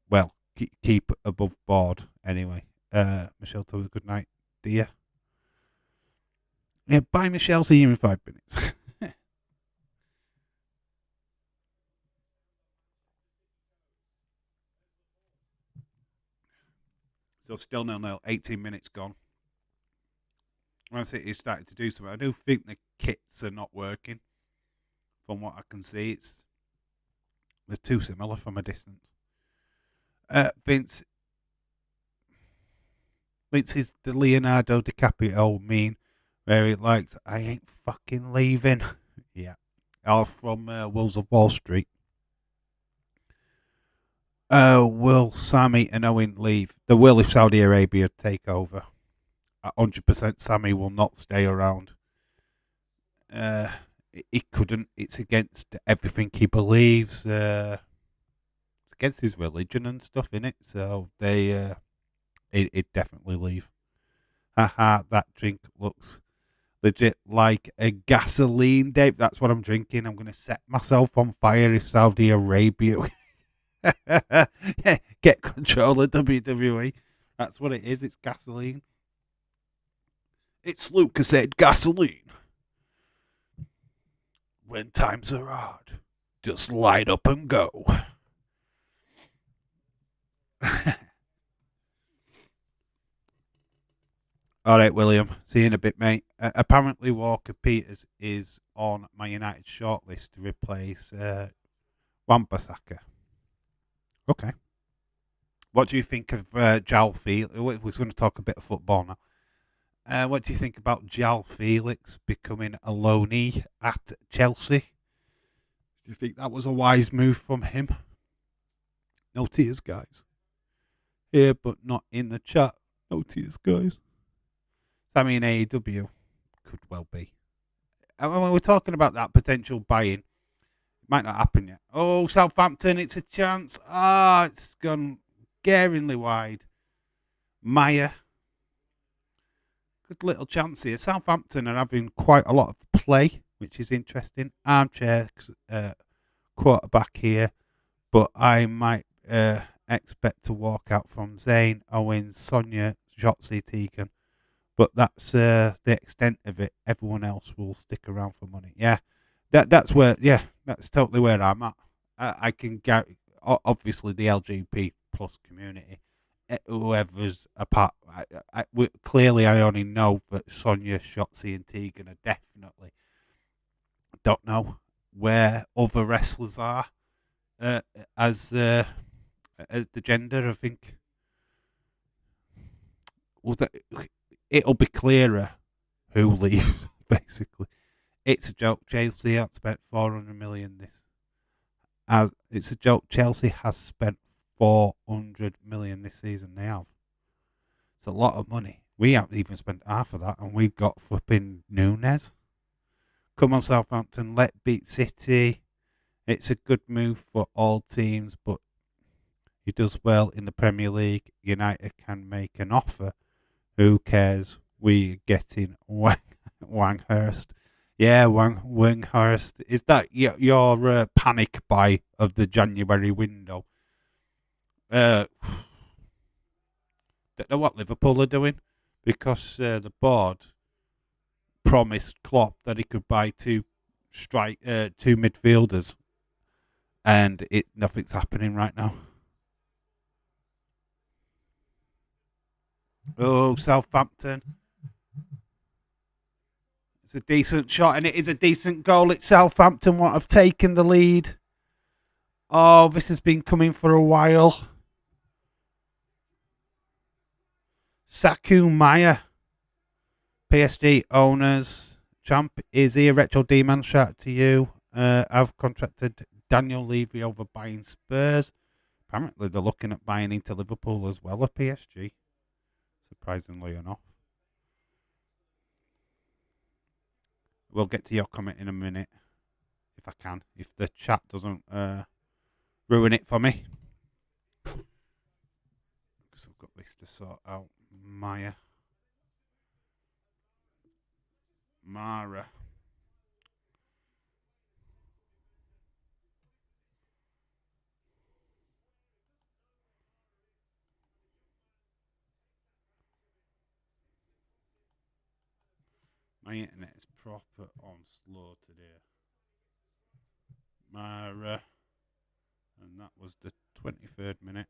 [SPEAKER 1] Well, keep above board anyway. Michelle, tell us good night, dear. Yeah, bye, Michelle. See you in 5 minutes. So still 0-0, 18 minutes gone. I think he's starting to do something. I do think the kits are not working. From what I can see, they're too similar from a distance. Vince is the Leonardo DiCaprio meme where he likes, I ain't fucking leaving. Yeah. Or from Wolves of Wall Street. Will Sammy and Owen leave? They will if Saudi Arabia take over. 100% Sammy will not stay around. He couldn't. It's against everything he believes. It's against his religion and stuff in it. So he'd definitely leave. Haha, that drink looks legit like a gasoline, Dave. That's what I'm drinking. I'm going to set myself on fire if Saudi Arabia get control of WWE. That's what it is. It's gasoline. It's Lucasade gasoline. When times are hard, just light up and go. All right, William. See you in a bit, mate. Apparently, Walker Peters is on my United shortlist to replace Wan-Bissaka. Okay. What do you think of João Felix? We're going to talk a bit of football now. What do you think about João Felix becoming a loanee at Chelsea? Do you think that was a wise move from him? No tears, guys. Here, but not in the chat. No tears, guys. Sammy in AEW could well be. And when we're talking about that potential buy-in, it might not happen yet. Oh, Southampton, it's a chance. It's gone glaringly wide. Maya. Good little chance here. Southampton are having quite a lot of play, which is interesting. Armchair quarterback here, but I might expect to walk out from Zane, Owens, Sonia, Shotzi, Tegan. But that's the extent of it. Everyone else will stick around for money. Yeah, that's totally where I'm at. I can get obviously the LGBT plus community. Whoever's a part, clearly I only know that Sonia, Shotzi, and Tegan are definitely. I don't know where other wrestlers are as the gender. I think it'll be clearer who leaves. Basically, it's a joke. Chelsea has spent 400 million it's a joke. Chelsea has spent 400 million this season. They have. It's a lot of money. We haven't even spent half of that, and we've got flipping Nunes. Come on, Southampton, let's beat City. It's a good move for all teams, but he does well in the Premier League. United can make an offer. Who cares? We're getting Wanghurst. Yeah, Wanghurst. Is that your panic buy of the January window? Don't know what Liverpool are doing because the board promised Klopp that he could buy two midfielders, and nothing's happening right now. Oh, Southampton. It's a decent shot, and it is a decent goal. It's Southampton what have taken the lead. Oh, this has been coming for a while. Saku Maya, PSG owners. Champ is here. Retro D-Man, shout out to you. I've contracted Daniel Levy over buying Spurs. Apparently, they're looking at buying into Liverpool as well, a PSG. Surprisingly enough. We'll get to your comment in a minute, if I can. If the chat doesn't ruin it for me. Because I've got this to sort out. Mara. My internet is proper on slow today. Mara. And that was the 23rd minute.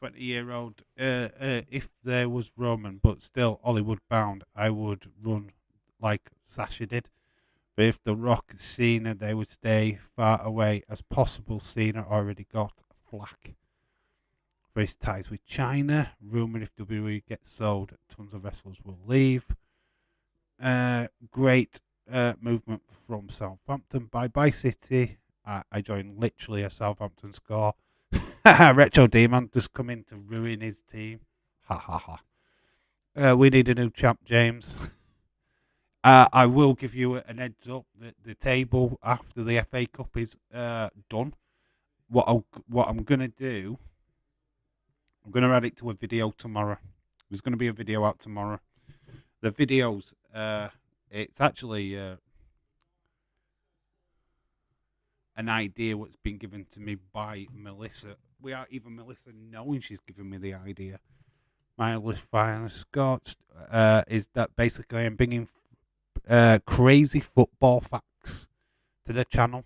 [SPEAKER 1] 20-year-old. If there was Roman, but still Hollywood bound, I would run like Sasha did. But if The Rock, Cena, they would stay far away as possible. Cena already got flack for his ties with China. Rumored if WWE gets sold, tons of wrestlers will leave. Great movement from Southampton. Bye bye City. I joined literally a Southampton score. Retro Demon just come in to ruin his team. Ha ha ha. We need a new champ, James. I will give you an heads up that the table after the FA Cup is done. What I'm gonna do, I'm gonna add it to a video tomorrow. There's gonna be a video out tomorrow. The videos, it's actually an idea what's been given to me by Melissa. Without even Melissa knowing she's given me the idea. My list final Scots is that basically I'm bringing crazy football facts to the channel.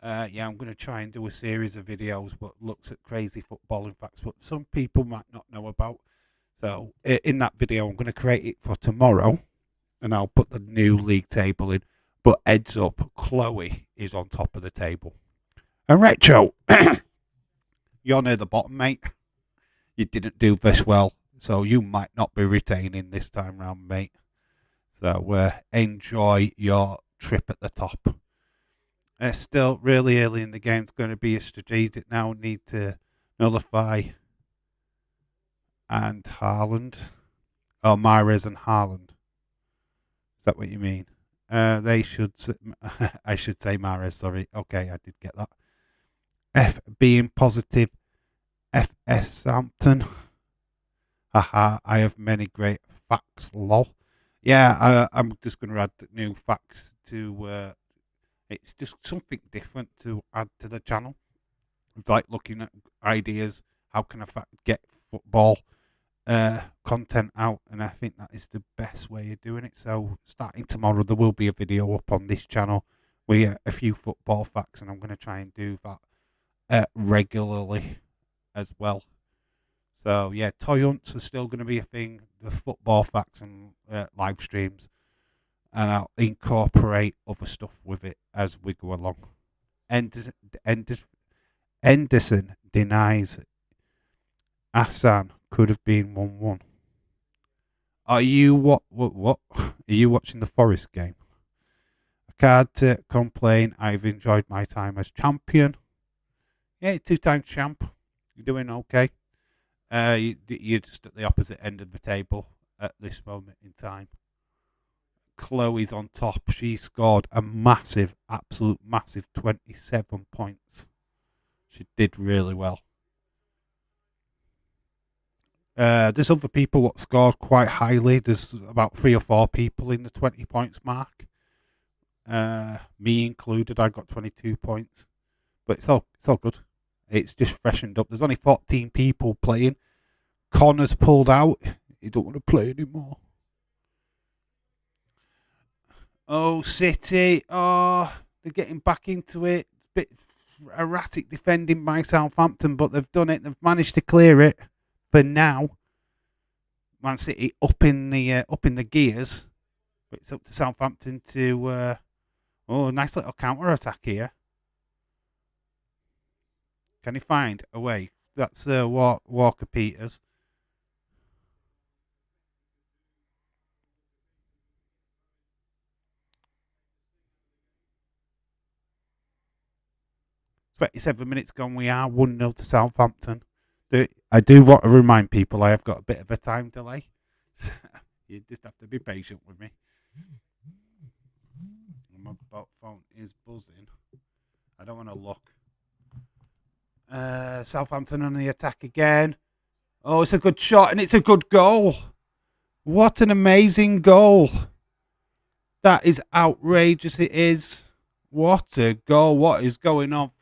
[SPEAKER 1] Yeah, I'm going to try and do a series of videos what looks at crazy footballing facts, what some people might not know about. So in that video, I'm going to create it for tomorrow, and I'll put the new league table in. But heads up, Chloe is on top of the table. And Retro, you're near the bottom, mate. You didn't do this well, so you might not be retaining this time round, mate. So enjoy your trip at the top. Still really early in the game. It's going to be a strategic now. Need to nullify and Haaland. Oh, Mahrez and Haaland. Is that what you mean? They should. I should say Mahrez. Sorry. Okay, I did get that. F being positive. FS Southampton. Haha. I have many great facts. Lol. Yeah, I'm just going to add new facts to. It's just something different to add to the channel. It's like looking at ideas. How can I get football content out? And I think that is the best way of doing it. So starting tomorrow, there will be a video up on this channel with a few football facts, and I'm going to try and do that regularly as well. So yeah, toy hunts are still going to be a thing. The football facts and live streams. And I'll incorporate other stuff with it as we go along. Henderson denies Hassan could have been 1-1. Are you what? Are you watching the Forest game? I can't complain. I've enjoyed my time as champion. Yeah, 2-time champ. You're doing okay. You're just at the opposite end of the table at this moment in time. Chloe's on top. She scored a massive, absolute massive 27 points. She did really well. There's other people that scored quite highly. There's about 3 or 4 people in the 20 points mark. Me included. I got 22 points. But it's all good. It's just freshened up. There's only 14 people playing. Connor's pulled out. He don't want to play anymore. Oh, City. Oh, they're getting back into it. It's a bit erratic defending by Southampton, but they've done it. They've managed to clear it for now. Man City up in the gears. But it's up to Southampton to... nice little counter-attack here. Can he find a way? That's Walker Peters. "27 minutes gone. We are 1-0 to Southampton." I do want to remind people I have got a bit of a time delay. You just have to be patient with me. My phone is buzzing. I don't want to look. Southampton on the attack again. Oh, it's a good shot and it's a good goal. What an amazing goal. That is outrageous. It is. What a goal. What is going on?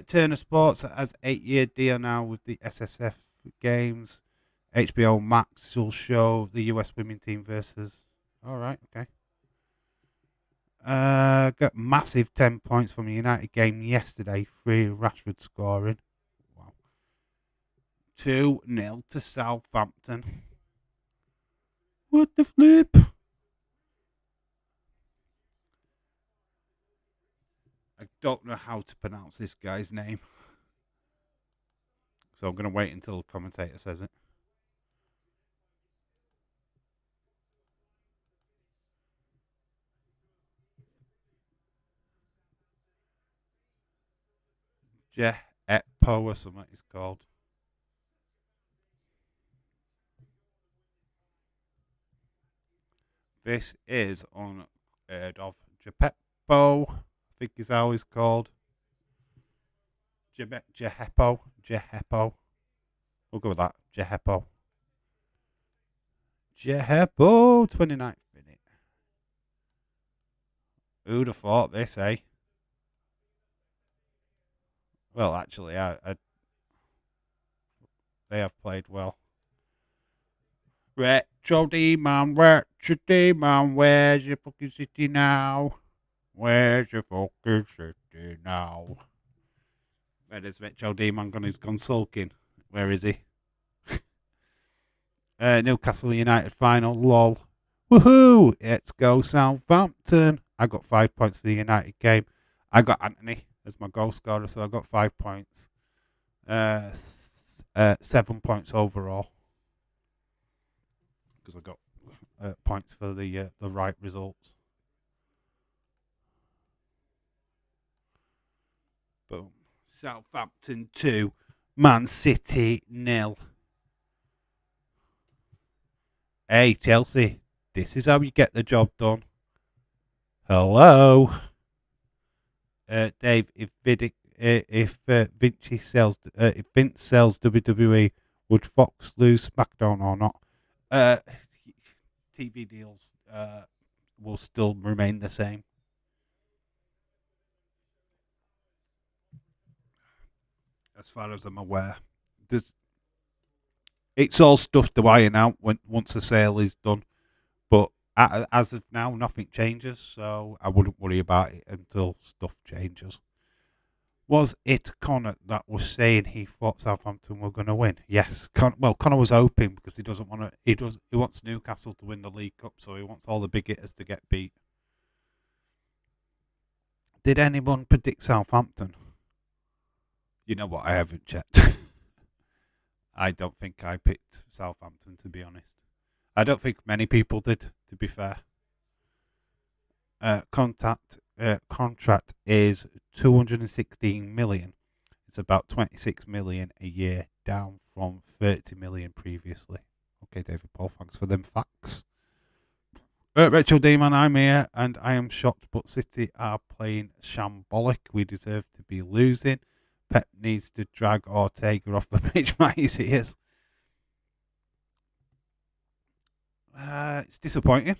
[SPEAKER 1] Turner Sports has 8-year deal now with the SSF games. HBO Max will show the US women team versus. All right, okay. Got massive 10 points from the United game yesterday. 3 Rashford scoring. Wow. 2-0 to Southampton. What the flip? I don't know how to pronounce this guy's name. So I'm going to wait until the commentator says it. Jehepo or something it's called. This is unheard of. Jehepo, I think is how he's called. Jehepo. We'll go with that. Jehepo. 29th minute. Who'd have thought this, eh? Well, actually, they have played well. Retro D-Man, where's your fucking city now? Where's your fucking city now? Where is Retro D-Man gone? He's gone sulking. Where is he? Newcastle United final, lol. Woohoo! Let's go Southampton. I got 5 points for the United game. I got Anthony as my goal scorer, so I got 5 points. 7 points overall. Because I got points for the right results. Boom. Southampton 2, Man City 0. Hey, Chelsea, this is how you get the job done. Hello. Dave, if Vince sells WWE, would Fox lose SmackDown or not? TV deals will still remain the same. As far as I'm aware, it's all stuff to iron out once the sale is done. But as of now, nothing changes, so I wouldn't worry about it until stuff changes. Was it Connor that was saying he thought Southampton were going to win? Yes. Connor was hoping because he doesn't want to. He wants Newcastle to win the League Cup, so he wants all the big hitters to get beat. Did anyone predict Southampton? You know what? I haven't checked. I don't think I picked Southampton, to be honest. I don't think many people did, to be fair. Contract is 216 million. It's about 26 million a year, down from 30 million previously. Okay, David Paul, thanks for them facts. Rachel Damon, I'm here, and I am shocked, but City are playing shambolic. We deserve to be losing. Pep needs to drag Ortega off the pitch by his ears. It's disappointing.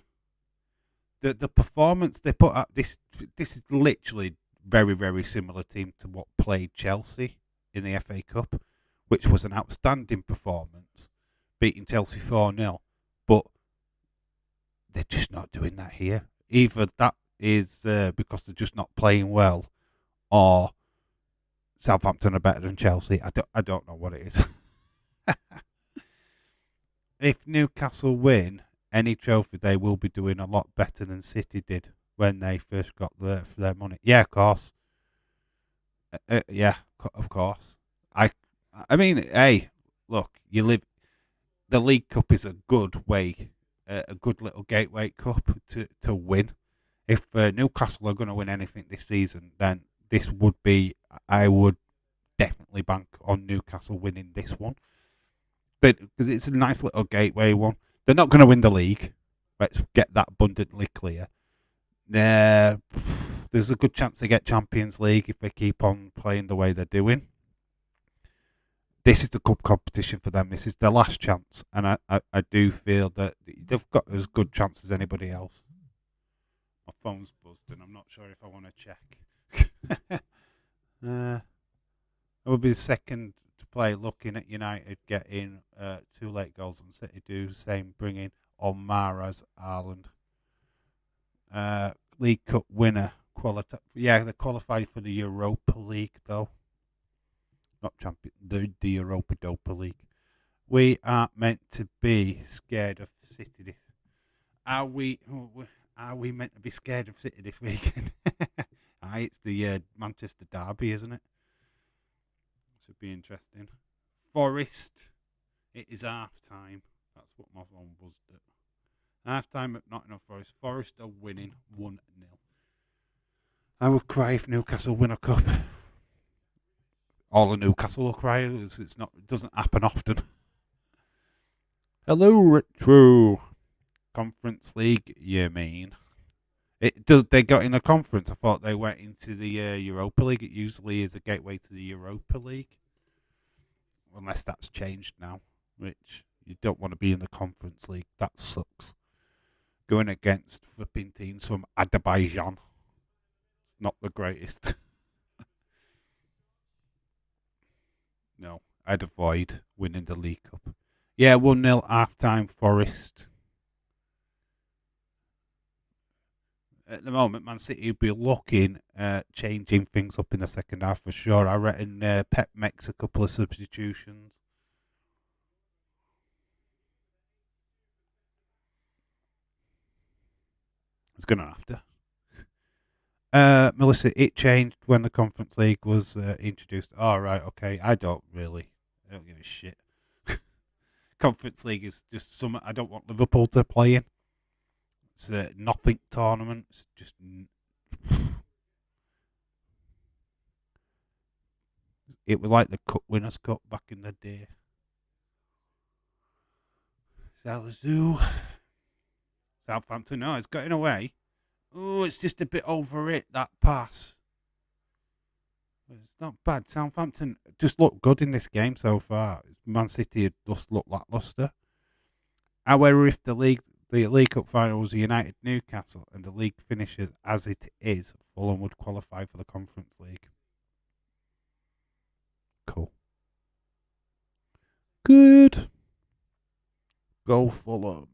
[SPEAKER 1] The performance they put up, this is literally very, very similar team to what played Chelsea in the FA Cup, which was an outstanding performance, beating Chelsea 4-0. But they're just not doing that here. Either that is because they're just not playing well, or Southampton are better than Chelsea. I don't know what it is. If Newcastle win any trophy, they will be doing a lot better than City did when they first got their money. Yeah, of course. Yeah, of course. I mean, hey, look, the League Cup is a good way, a good little gateway cup to win. If Newcastle are going to win anything this season, then this would be. I would definitely bank on Newcastle winning this one, but because it's a nice little gateway one. They're not going to win the league. Let's get that abundantly clear. There's a good chance they get Champions League if they keep on playing the way they're doing. This is the cup competition for them. This is their last chance, and I do feel that they've got as good chance as anybody else. My phone's buzzed, and I'm not sure if I want to check. I will be the second to play, looking at United getting 2 late goals and City do the same, bringing on Mahrez, Ireland. League Cup winner. They qualified for the Europa League, though. Not champion, the Europa League. We are meant to be scared of City. Are we? Are we meant to be scared of City this weekend? It's the Manchester derby, isn't it? Should be interesting. Forest. It is half time. That's what my phone buzzed at. Half time at Nottingham Forest. Forest are winning 1-0. I would cry if Newcastle win a cup. All of Newcastle will cry. It's not. It doesn't happen often. Hello, Retro. Conference League, you mean? It does. They got in a conference. I thought they went into the Europa League. It usually is a gateway to the Europa League, unless that's changed now. Which you don't want to be in the Conference League. That sucks. Going against flipping teams from Azerbaijan, not the greatest. No, I'd avoid winning the League Cup. Yeah, 1-0 half-time Forest. At the moment, Man City will be looking at changing things up in the second half for sure. I reckon Pep makes a couple of substitutions. He's going to have to. Melissa, it changed when the Conference League was introduced. Oh, right, okay. I don't give a shit. Conference League is just something I don't want Liverpool to play in. It's a nothing tournament. It's just. It was like the Cup Winners' Cup back in the day. Salazoo. Southampton, no, it's getting away. Oh, it's just a bit over it, that pass. It's not bad. Southampton just looked good in this game so far. Man City just looked lacklustre. However, if the League Cup final was United Newcastle and the league finishes as it is, Fulham would qualify for the Conference League. Cool. Good. Go Fulham.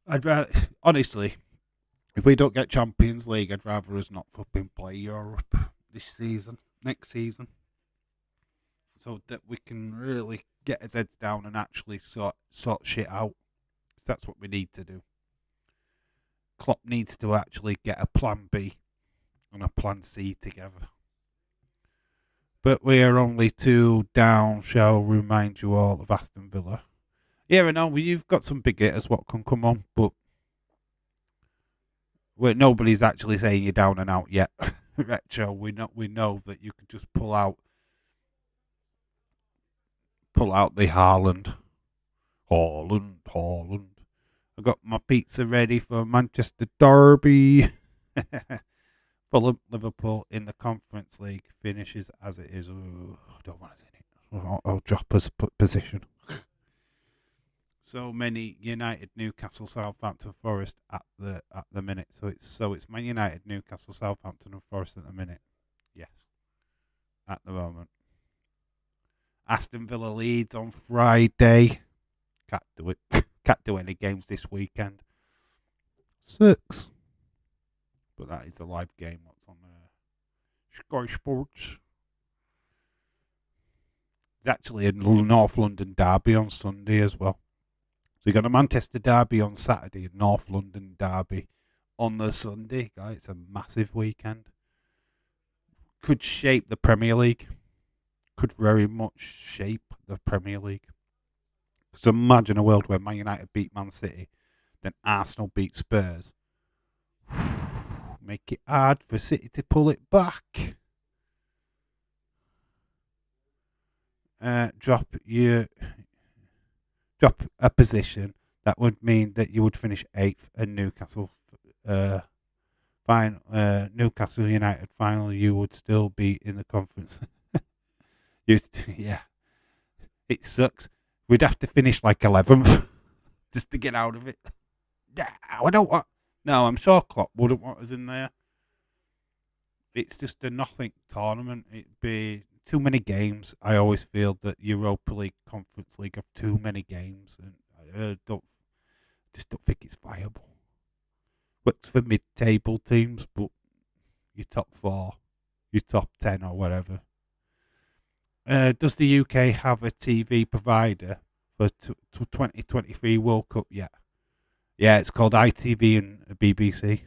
[SPEAKER 1] I'd rather, honestly, if we don't get Champions League, I'd rather us not fucking play Europe next season, so that we can really get his heads down and actually sort shit out. That's what we need to do. Klopp needs to actually get a plan B and a plan C together. But we are only 2 down, shall remind you all of Aston Villa. Yeah, I know, you've got some big hitters what can come on, but nobody's actually saying you're down and out yet. Retro, we know that you could just pull out the Haaland. I got my pizza ready for Manchester derby. Fulham Liverpool in the Conference League finishes as it is. Ooh, I don't want to say it. I'll drop us position. So many United, Newcastle, Southampton, Forest at the minute. So it's Man United, Newcastle, Southampton, and Forest at the minute. Yes, at the moment. Aston Villa Leeds on Friday. Can't do it. Can't do any games this weekend. 6. But that is the live game. What's on Sky Sports? There's actually a North London derby on Sunday as well. So you got a Manchester derby on Saturday, a North London derby on the Sunday. Guys, it's a massive weekend. Could shape the Premier League. Could very much shape the Premier League. Because imagine a world where Man United beat Man City, then Arsenal beat Spurs. Make it hard for City to pull it back. Drop a position, that would mean that you would finish 8th and Newcastle Newcastle United final, you would still be in the conference. Yeah, it sucks. We'd have to finish like 11th just to get out of it. Yeah, I don't want. No, I'm sure Klopp wouldn't want us in there. It's just a nothing tournament. It'd be too many games. I always feel that Europa League, Conference League have too many games, and I don't think it's viable. Works for mid-table teams, but your top 4, your top 10, or whatever. Does the UK have a TV provider for 2023 World Cup yet? Yeah, it's called ITV and BBC.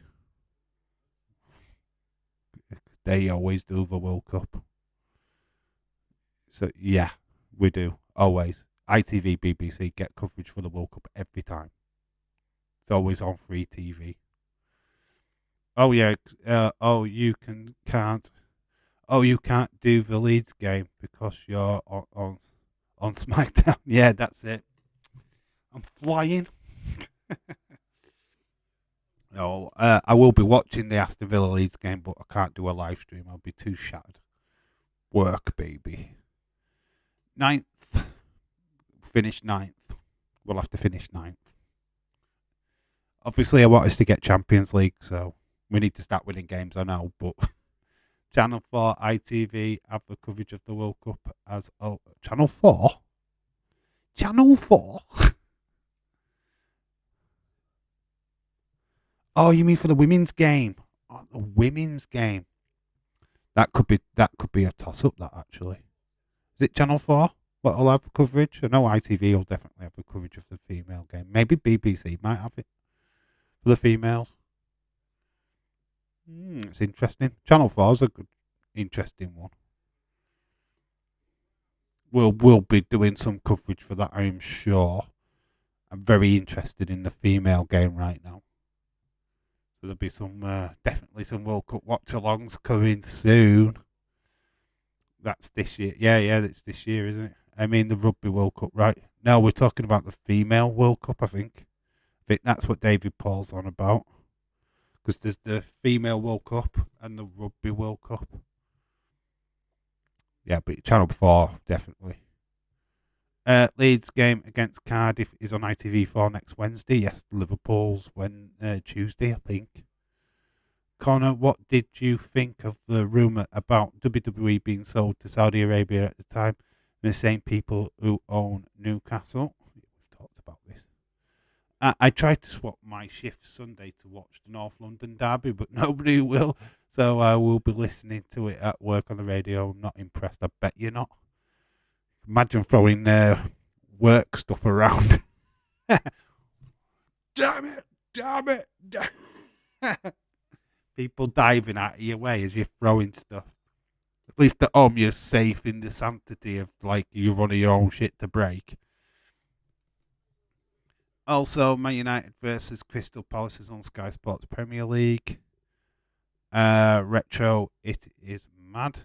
[SPEAKER 1] They always do the World Cup. So, yeah, we do. Always. ITV, BBC get coverage for the World Cup every time. It's always on free TV. Oh, yeah. Can't. Oh, you can't do the Leeds game because you're on SmackDown. Yeah, that's it. I'm flying. No, I will be watching the Aston Villa Leeds game, but I can't do a live stream. I'll be too shattered. Work, baby. Ninth. Finish ninth. We'll have to finish ninth. Obviously, I want us to get Champions League, so we need to start winning games, I know, but Channel 4, ITV have the coverage of the World Cup as... Oh, Channel 4? Channel 4? Oh, you mean for the women's game? Oh, the women's game. That could be a toss-up, that, actually. Is it Channel 4? What'll have coverage? I know ITV will definitely have the coverage of the female game. Maybe BBC might have it for the females. It's interesting. Channel 4 is a good, interesting one. We'll be doing some coverage for that, I'm sure. I'm very interested in the female game right now. So there'll be some definitely some World Cup watch-alongs coming soon. That's this year. Yeah, that's this year, isn't it? I mean the Rugby World Cup, right? No, we're talking about the female World Cup, I think. That's what David Paul's on about. Because there's the female World Cup and the Rugby World Cup. Yeah, but Channel 4, definitely. Leeds game against Cardiff is on ITV4 next Wednesday. Yes, Liverpool's Tuesday, I think. Connor, what did you think of the rumour about WWE being sold to Saudi Arabia at the time? The same people who own Newcastle. We've talked about this. I tried to swap my shift Sunday to watch the North London derby, but nobody will. So I will be listening to it at work on the radio. I'm not impressed. I bet you're not. Imagine throwing work stuff around. Damn it. People diving out of your way as you're throwing stuff. At least at home you're safe in the sanctity of like you running your own shit to break. Also, Man United versus Crystal Palace is on Sky Sports Premier League. Retro, it is mad.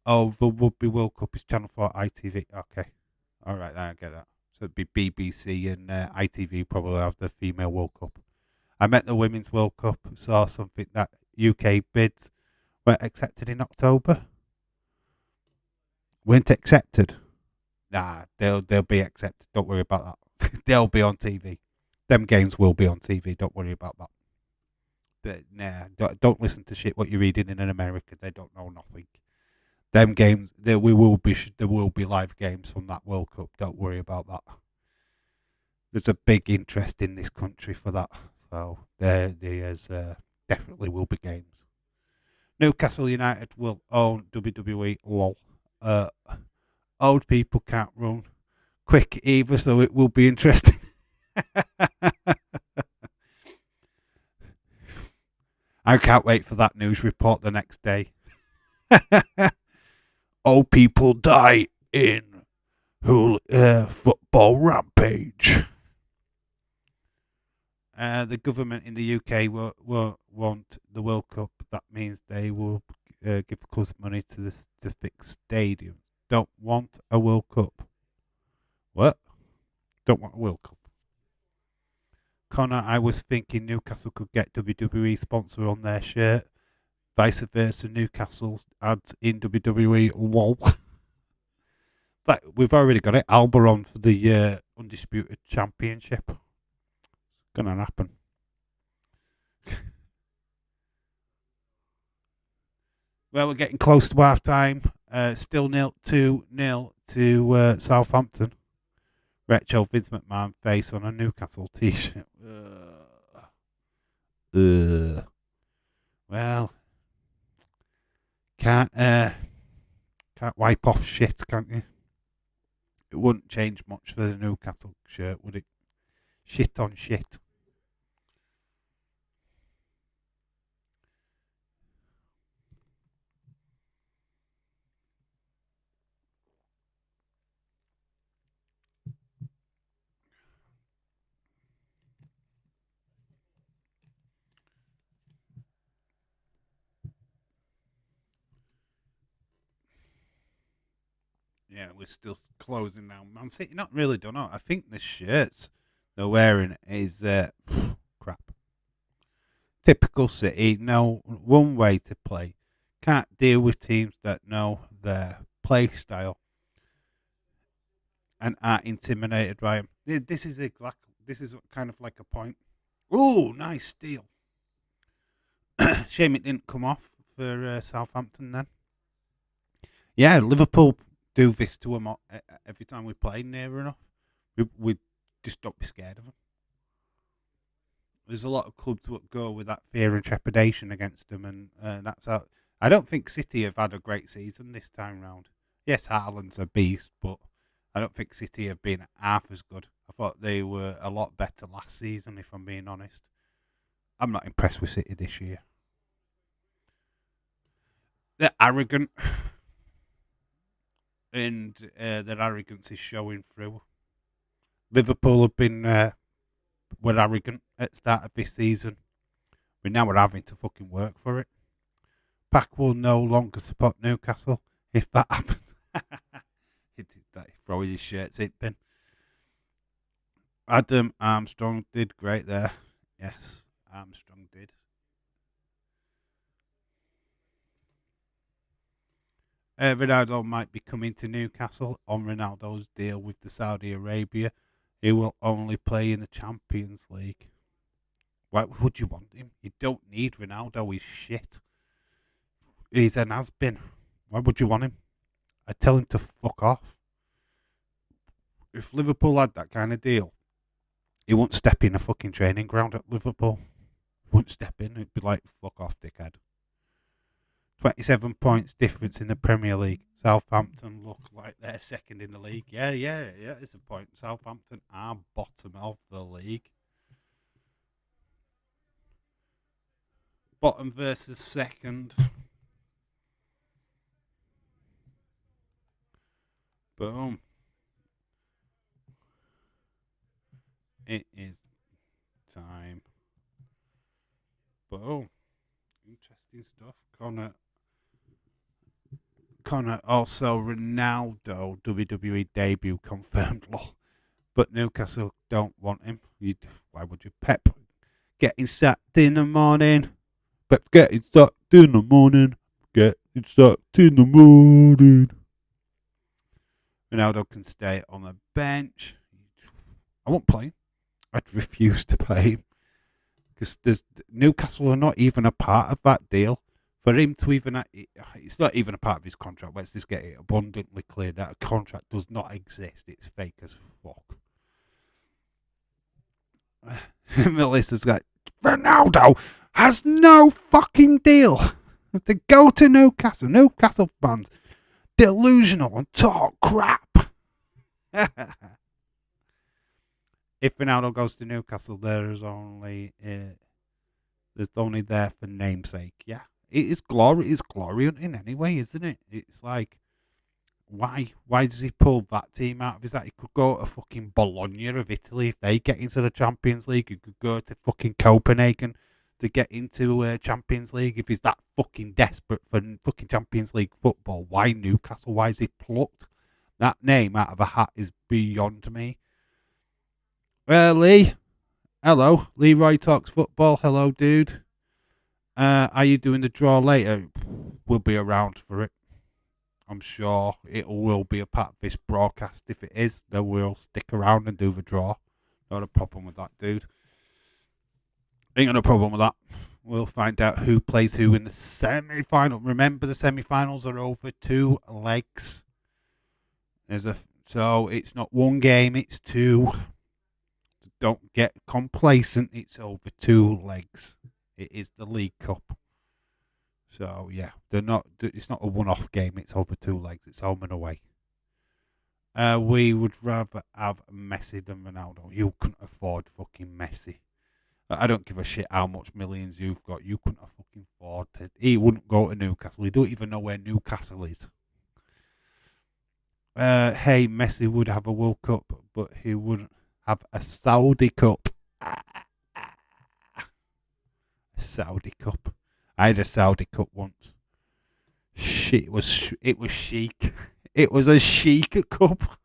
[SPEAKER 1] Oh, the Rugby World Cup is Channel 4 ITV. Okay. All right, I get that. So it'd be BBC and ITV probably have the female World Cup. I met the Women's World Cup, saw something that UK bids were accepted in October. Weren't accepted. Nah, they'll be accepted. Don't worry about that. They'll be on TV. Them games will be on TV. Don't worry about that. Don't listen to shit what you're reading in America. They don't know nothing. Them games, there will be live games from that World Cup. Don't worry about that. There's a big interest in this country for that. So there's definitely will be games. Newcastle United will own WWE. Lol. Old people can't run quick either, so it will be interesting. I can't wait for that news report the next day. Old people die in football rampage. The government in the UK will want the World Cup. That means they will give clubs money to fix stadiums. Don't want a World Cup. What? Don't want a World Cup. Connor, I was thinking Newcastle could get WWE sponsor on their shirt. Vice versa, Newcastle adds in WWE. Lol. Like, we've already got it. Alba on for the Undisputed Championship. It's gonna happen. Well, we're getting close to half time. Still 2-0 to Southampton. Retro Vince McMahon face on a Newcastle t-shirt. Well, can't Can't wipe off shit, can't you? It wouldn't change much for the Newcastle shirt, would it? Shit on shit. Yeah, we're still closing down. Man City not really done it. I think the shirts they're wearing is crap. Typical City. No one way to play. Can't deal with teams that know their play style and are intimidated by him. This is exactly. This is kind of like a point. Oh, nice steal. Shame it didn't come off for Southampton then. Yeah, Liverpool do this to them every time we play near enough. We just don't be scared of them. There's a lot of clubs that go with that fear and trepidation against them, and that's how. I don't think City have had a great season this time round. Yes, Haaland's a beast, but I don't think City have been half as good. I thought they were a lot better last season, if I'm being honest. I'm not impressed with City this year. They're arrogant, and their arrogance is showing through. Liverpool have been were arrogant at the start of this season. We now are having to fucking work for it. Pack will no longer support Newcastle if that happens. He did that, throwing his shirts in bin. Adam Armstrong did great there. Yes, Armstrong did. Ronaldo might be coming to Newcastle on Ronaldo's deal with the Saudi Arabia. He will only play in the Champions League. Why would you want him? You don't need Ronaldo. He's shit. He's an has-been. Why would you want him? I'd tell him to fuck off. If Liverpool had that kind of deal, he wouldn't step in a fucking training ground at Liverpool. He wouldn't step in. It'd be like, fuck off, dickhead. 27 points difference in the Premier League. Southampton look like they're second in the league. Yeah, it's a point. Southampton are bottom of the league. Bottom versus second. Boom. It is time. Boom. Interesting stuff. Connor also Ronaldo WWE debut confirmed. Lol. But Newcastle don't want him. Why would you? Pep getting sacked in the morning. Pep getting sacked in the morning. Getting sacked in the morning. Ronaldo can stay on the bench. I won't play him. I'd refuse to play him because Newcastle are not even a part of that deal. For him to even, it's not even a part of his contract. Let's just get it abundantly clear that a contract does not exist. It's fake as fuck. Melissa's like, Ronaldo has no fucking deal to go to Newcastle. Newcastle fans, delusional and talk crap. If Ronaldo goes to Newcastle, there's only there for namesake. Yeah, it is glory. It's glory hunting anyway, isn't it? It's like, why does he pull that team out of his hat? He could go to fucking Bologna of Italy if they get into the Champions League. He could go to fucking Copenhagen to get into Champions League if he's that fucking desperate for fucking Champions League football. Why Newcastle? Why is he plucked that name out of a hat is beyond me. Lee, hello. Leroy Talks Football. Hello, dude. Are you doing the draw later? We'll be around for it. I'm sure it will be a part of this broadcast. If it is, then we'll stick around and do the draw. Not a problem with that, dude. Ain't got no problem with that. We'll find out who plays who in the semi-final. Remember, the semi-finals are over 2 legs. So it's not one game, it's 2. Don't get complacent. It's over 2 legs. It is the League Cup. So yeah, they're not. It's not a one-off game. It's over 2 legs. It's home and away. We would rather have Messi than Ronaldo. You couldn't afford fucking Messi. I don't give a shit how much millions you've got. You couldn't fucking afford it. He wouldn't go to Newcastle. He don't even know where Newcastle is. Hey, Messi would have a World Cup, but he wouldn't have a Saudi Cup. A Saudi Cup. I had a Saudi Cup once. Shit, it was chic. It was a chic cup.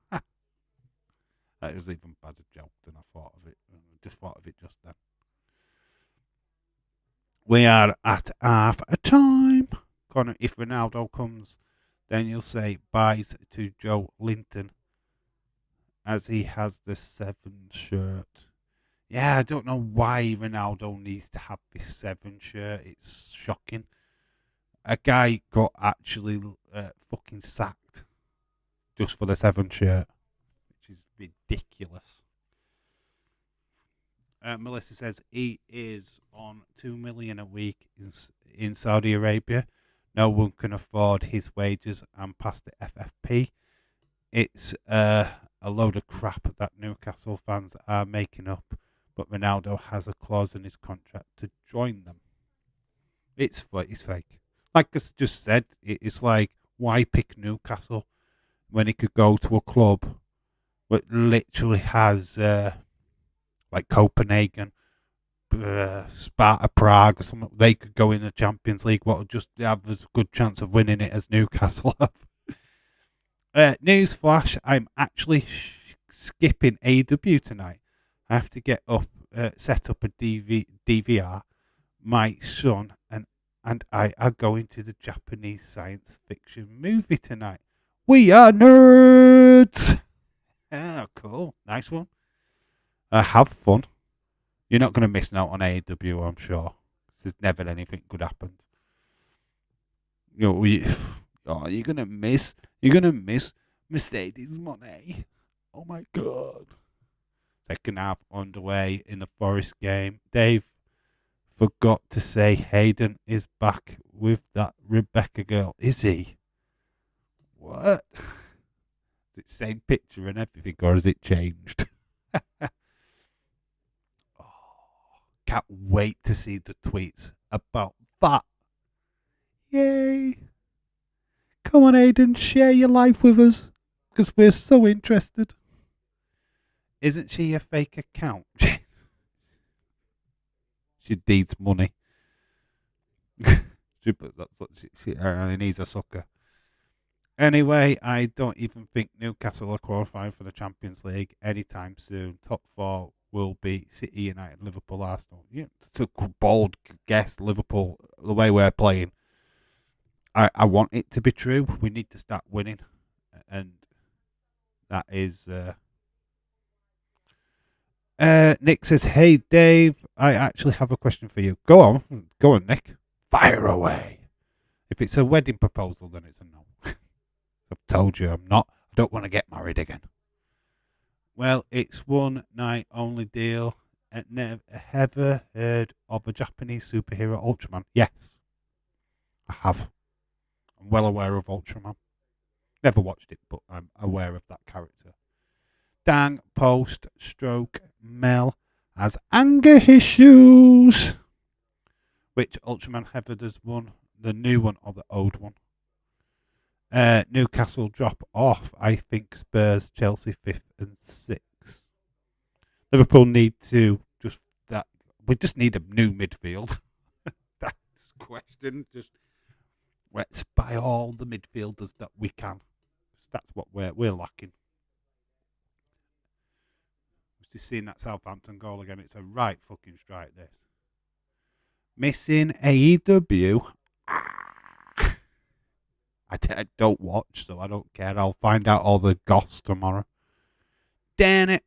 [SPEAKER 1] That was even better joke than I thought of it. I just thought of it just then. We are at half a time. Connor, if Ronaldo comes, then you'll say byes to Joe Linton as he has the 7 shirt. Yeah, I don't know why Ronaldo needs to have this 7 shirt. It's shocking. A guy got actually fucking sacked just for the 7 shirt, which is ridiculous. Melissa says he is on 2 million a week in Saudi Arabia. No one can afford his wages and pass the FFP. It's a load of crap that Newcastle fans are making up, but Ronaldo has a clause in his contract to join them. It's fake. Like I just said, it's like, why pick Newcastle when he could go to a club that literally has like Copenhagen, Sparta Prague or something? They could go in the Champions League. What would just have as good chance of winning it as Newcastle have? Newsflash, I'm actually skipping AW tonight. I have to get up, set up a DVR. My son and I are going to the Japanese science fiction movie tonight. We are nerds! Oh, cool. Nice one. Have fun. You're not going to miss out on AW, I'm sure. There's never anything good happens. You're going to miss. You're going to miss Mercedes Monet. Oh my God. Second half underway in the Forest game. Dave forgot to say Hayden is back with that Rebecca girl. Is he? What? Is it the same picture and everything, or has it changed? Can't wait to see the tweets about that. Yay. Come on, Hayden, share your life with us, because we're so interested. Isn't she a fake account? She needs money. That's what he's a sucker. Anyway, I don't even think Newcastle are qualifying for the Champions League anytime soon. Top 4 will be City, United, Liverpool, Arsenal. Yeah, it's a bold guess, Liverpool, the way we're playing. I want it to be true. We need to start winning. And that is... Nick says, hey, Dave, I actually have a question for you. Go on, Nick. Fire away. If it's a wedding proposal, then it's a no. I've told you I don't want to get married again. Well, it's one night only deal. Never ever heard of a Japanese superhero, Ultraman? Yes, I have. I'm well aware of Ultraman. Never watched it, but I'm aware of that character. Dan Post Stroke Mel has anger issues. Which Ultraman ever does one? The new one or the old one? Newcastle drop off. I think Spurs, Chelsea 5th and 6th. Liverpool need to we just need a new midfield. That's the question. Just let's buy all the midfielders that we can. That's what we're lacking. Just seeing that Southampton goal again. It's a right fucking strike, this. Missing AEW. I don't watch, so I don't care. I'll find out all the goss tomorrow. Damn it.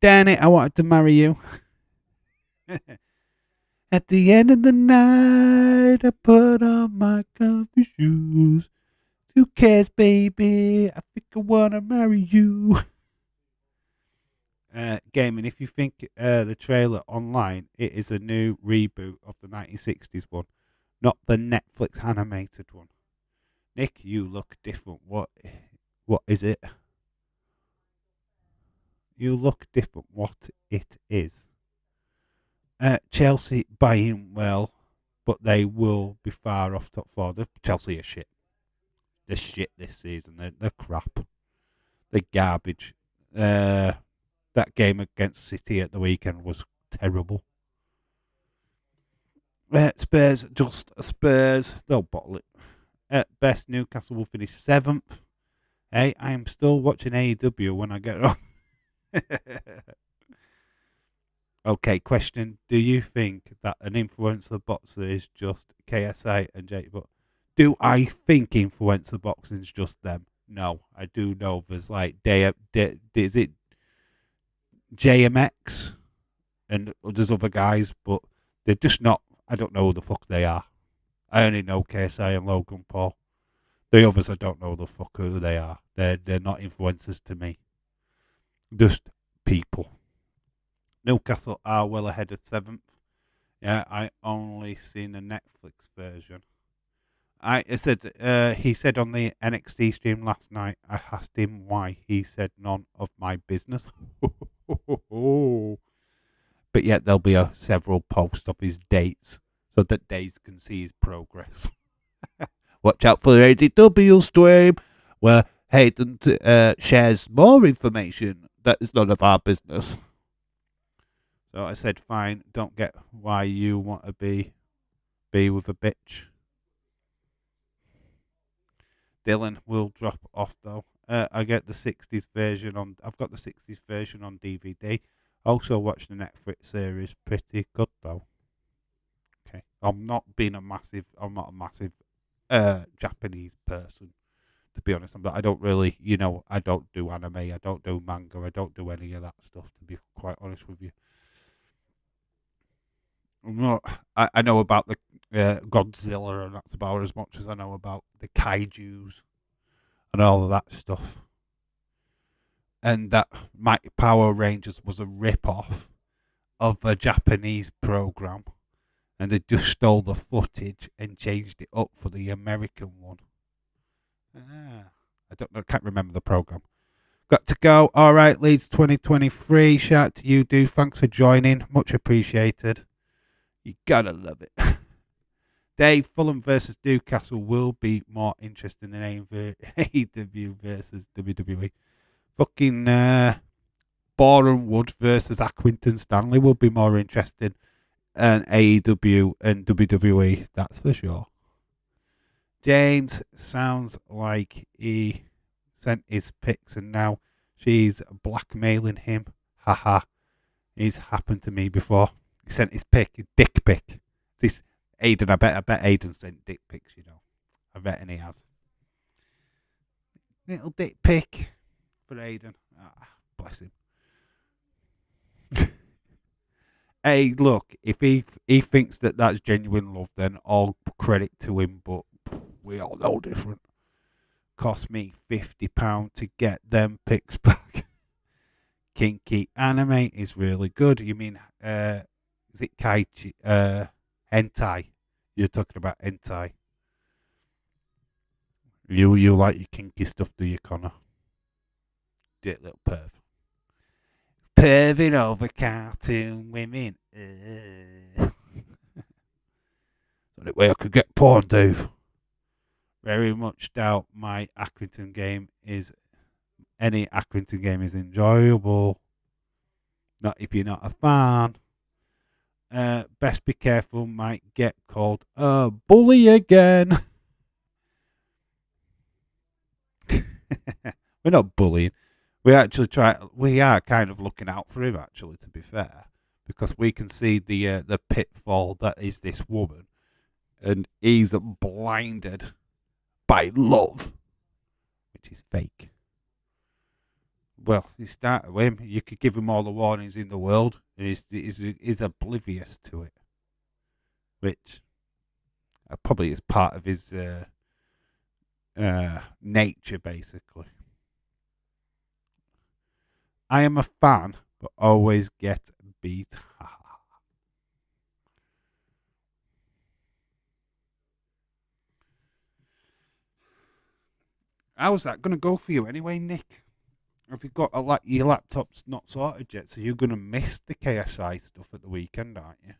[SPEAKER 1] I wanted to marry you. At the end of the night, I put on my comfy shoes. Who cares, baby? I think I want to marry you. Gaming, if you think the trailer online, it is a new reboot of the 1960s one. not the Netflix animated one. Nick, you look different. What is it? You look different. What it is? Chelsea buying well, but they will be far off top four. Chelsea are shit. They're shit this season. They're crap. They're garbage. That game against City at the weekend was terrible. Spurs, just Spurs. They'll bottle it. At best, Newcastle will finish 7th. Hey, I am still watching AEW when I get on. Okay, question. Do you think that an influencer boxer is just KSI and Jake? But do I think influencer boxing is just them? No, I do know there's like is it JMX and there's other guys, but they're just not. I don't know who the fuck they are. I only know KSI and Logan Paul. The others, I don't know the fuck who they are. They're not influencers to me. Just people. Newcastle are well ahead of 7th. Yeah, I only seen the Netflix version. He said on the NXT stream last night, I asked him why. He said none of my business. But yet there'll be several posts of his dates so that Days can see his progress. Watch out for the ADW stream where Hayden shares more information that is none of our business. So I said, fine, don't get why you want to be with a bitch. Dylan will drop off though. I get the 60s version on. I've got the 60s version on DVD. Also watched the Netflix series. Pretty good though. Okay, I'm not a massive Japanese person, to be honest. I don't really, I don't do anime. I don't do manga. I don't do any of that stuff. To be quite honest with you. I know about the Godzilla, and that's about as much as I know about the kaijus and all of that stuff. And that Mighty Power Rangers was a rip-off of a Japanese program, and they just stole the footage and changed it up for the American one. I don't know, I can't remember the program. Got to go. All right, Leeds 2023. Shout out to you, dude. Thanks for joining. Much appreciated. You gotta love it. Dave, Fulham versus Newcastle will be more interesting than AEW versus WWE. Fucking Boreham Wood versus Accrington Stanley will be more interesting than AEW and WWE, that's for sure. James sounds like he sent his pics and now she's blackmailing him. Haha. It's happened to me before. He sent his dick pic. This Aiden, I bet Aiden sent dick pics, I reckon he has. Little dick pic for Aiden. Bless him. Hey, look, if he thinks that that's genuine love, then all credit to him, but we all know different. Cost me £50 to get them pics back. Kinky anime is really good. You mean, is it Kaichi? Hentai. You're talking about hentai. You like your kinky stuff, do you, Connor? Do it, little perv. Perving over cartoon women. The only way I could get porn, Dave. Very much doubt my Accrington game is. Any Accrington game is enjoyable. Not if you're not a fan. Best be careful, might get called a bully again. We're not bullying. We are kind of looking out for him, actually, to be fair, because we can see the pitfall that is this woman, and he's blinded by love, which is fake. Well, you start with him. You could give him all the warnings in the world, and he's oblivious to it, which probably is part of his nature, basically. I am a fan, but always get beat. How's that going to go for you anyway, Nick? Have you got your laptop's not sorted yet, so you're going to miss the KSI stuff at the weekend, aren't you?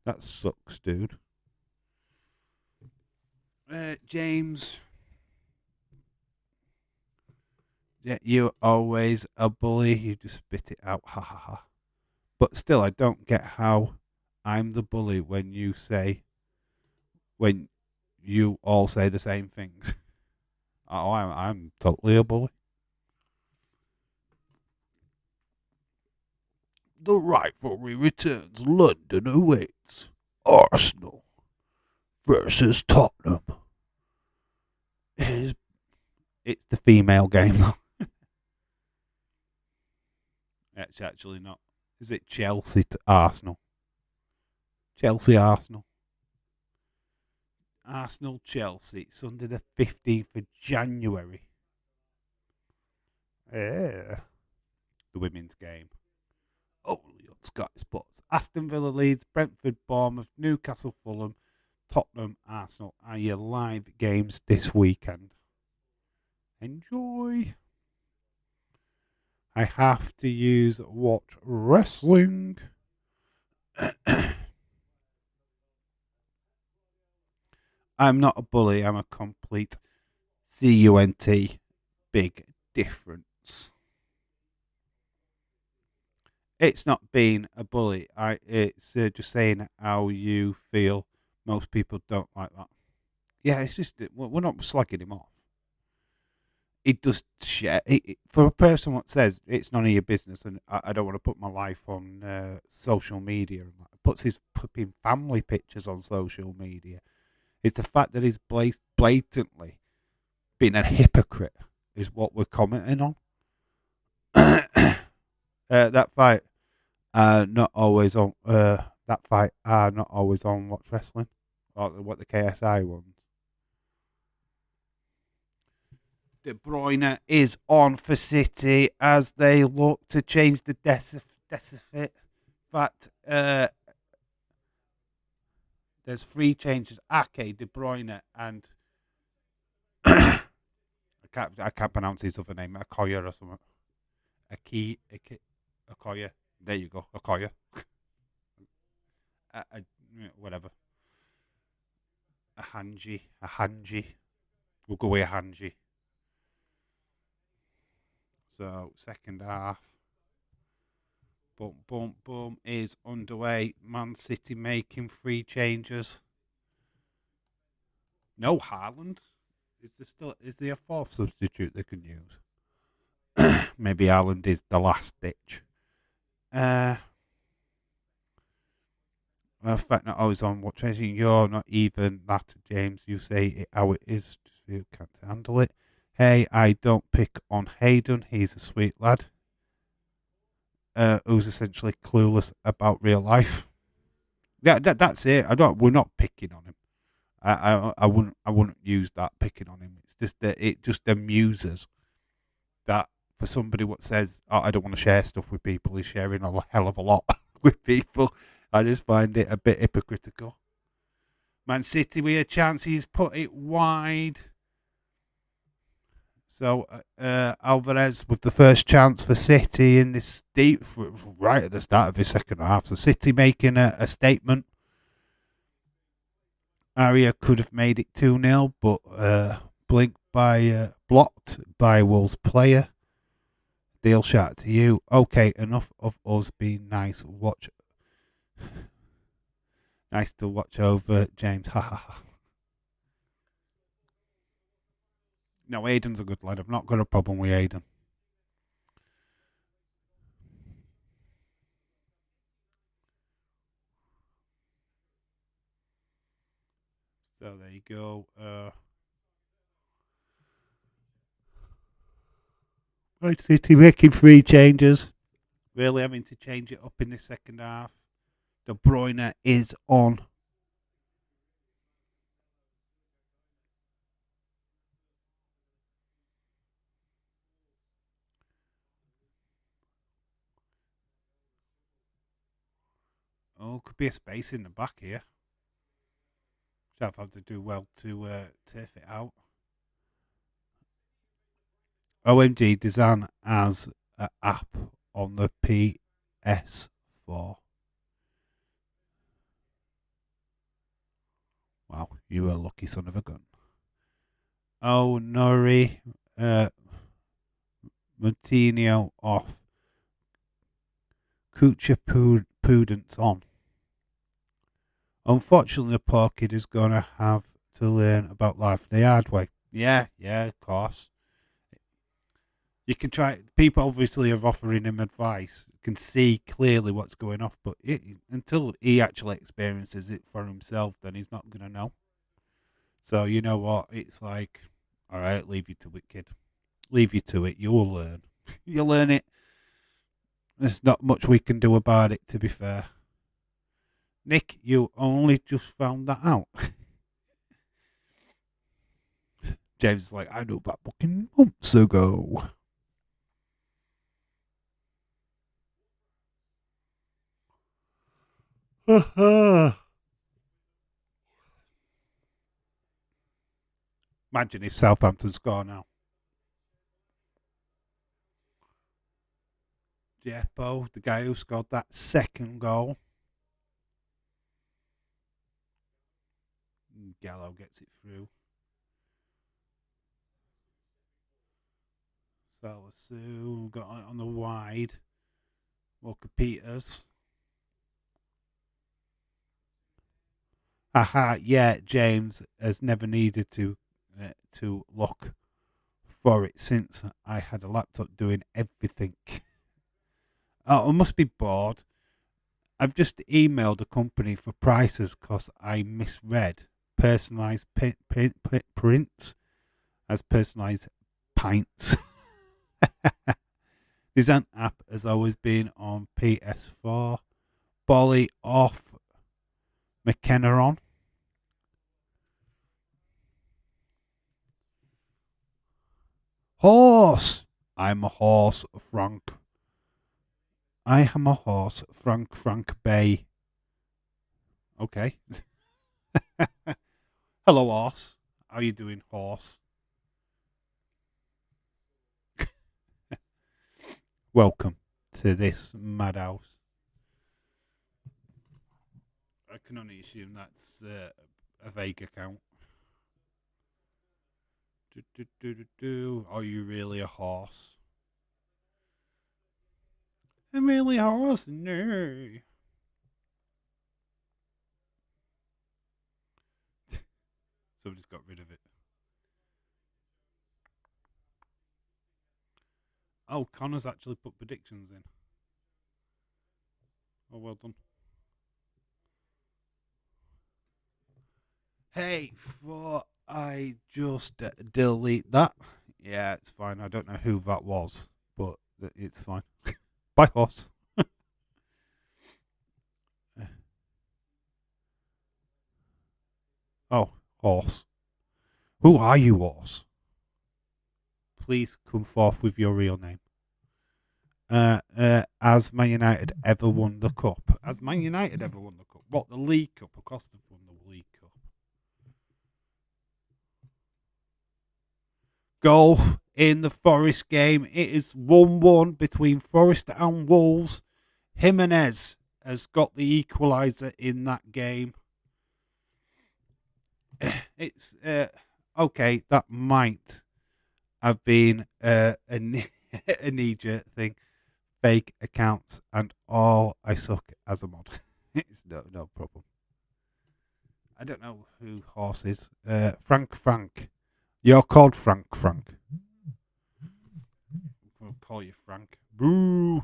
[SPEAKER 1] That sucks, dude. James, yeah, you're always a bully. You just spit it out, ha ha ha. But still, I don't get how I'm the bully when you all say the same things. Oh, I'm totally a bully. The rivalry returns. London awaits. Arsenal versus Tottenham. It's the female game, though. It's actually not. Is it Chelsea to Arsenal? Chelsea Arsenal. Arsenal Chelsea. Sunday the 15th of January. Yeah. The women's game. Only on Sky Sports. Aston Villa Leeds, Brentford, Bournemouth, Newcastle, Fulham, Tottenham, Arsenal are your live games this weekend. Enjoy. I have to use Watch Wrestling. I'm not a bully, I'm a complete CUNT. Big difference. It's not being a bully. It's just saying how you feel. Most people don't like that. Yeah, it's just we're not slagging him off. It does share for a person what says it's none of your business, and I don't want to put my life on social media. And puts his flipping family pictures on social media. It's the fact that he's blatantly being a hypocrite is what we're commenting on. That fight, not always on. That fight are not always on Watch Wrestling, or what the KSI ones. De Bruyne is on for City as they look to change the deficit. But there's three changes: Ake, De Bruyne, and I can't pronounce his other name, Akoya or something. Akoya. There you go, Akoya. Whatever. A Hanji. We'll go with a Hanji. So second half, boom, boom, boom, is underway. Man City making three changes. No Haaland. Is there a fourth substitute they can use? Maybe Haaland is the last ditch. In fact, not always on what changing. You're not even that, James. You say it how it is. Just you can't handle it. Hey, I don't pick on Hayden. He's a sweet lad. Who's essentially clueless about real life. Yeah, that's it. We're not picking on him. I wouldn't use that picking on him. It's just that it just amuses that for somebody what says, oh, I don't want to share stuff with people, he's sharing a hell of a lot with people. I just find it a bit hypocritical. Man City with a chance, he's put it wide. So Alvarez with the first chance for City in this deep, right at the start of his second half. So City making a statement. Aria could have made it 2-0, but blocked by Wolves player. Deal shot to you. Okay, enough of us being nice. Nice to watch over, James. Ha ha ha. No, Aiden's a good lad. I've not got a problem with Aiden. So there you go. Right City making three changes. Really having to change it up in the second half. De Bruyne is on. Oh, could be a space in the back here. Southampton do well to turf it out. OMG design as an app on the PS4. Wow, you a lucky son of a gun. Oh, Nori Martino off. Kucha Prudence on. Unfortunately, the poor kid is going to have to learn about life the hard way. Yeah, of course. You can try. People obviously are offering him advice. Can see clearly what's going off, but until he actually experiences it for himself, then he's not going to know. So you know what? It's like, all right, leave you to it, kid. Leave you to it. You'll learn. You'll learn it. There's not much we can do about it, to be fair. Nick, you only just found that out. James is like, I knew that fucking months ago. Imagine if Southampton score now. Jeppo, the guy who scored that second goal. Gallo gets it through. Salisu got it on the wide. Walker Peters. Haha, yeah, James has never needed to look for it since I had a laptop doing everything. Oh, I must be bored. I've just emailed a company for prices because I misread personalised prints as personalised pints. Design app has always been on PS4. Bolly off. McKenna on. Horse! I'm a horse, Frank. I am a horse, Frank Bay. Okay. Hello, horse. How you doing, horse? Welcome to this madhouse. I can only assume that's a vague account. Are you really a horse? I'm really a horse? No. Somebody's got rid of it. Oh, Connor's actually put predictions in. Oh, well done. Hey, thought I just delete that. Yeah, it's fine. I don't know who that was, but it's fine. Bye, horse. Oh, horse. Who are you, horse? Please come forth with your real name. Has Man United ever won the cup? Has Man United ever won the cup? What, the League Cup? Of course they've won the League Cup. Golf in the Forest game. It is 1-1 between Forest and Wolves. Jimenez has got the equaliser in that game. It's okay. That might have been a knee-jerk thing. Fake accounts and all. I suck as a mod. It's no problem. I don't know who horse is. Frank. You're called Frank. We'll call you Frank. Boo.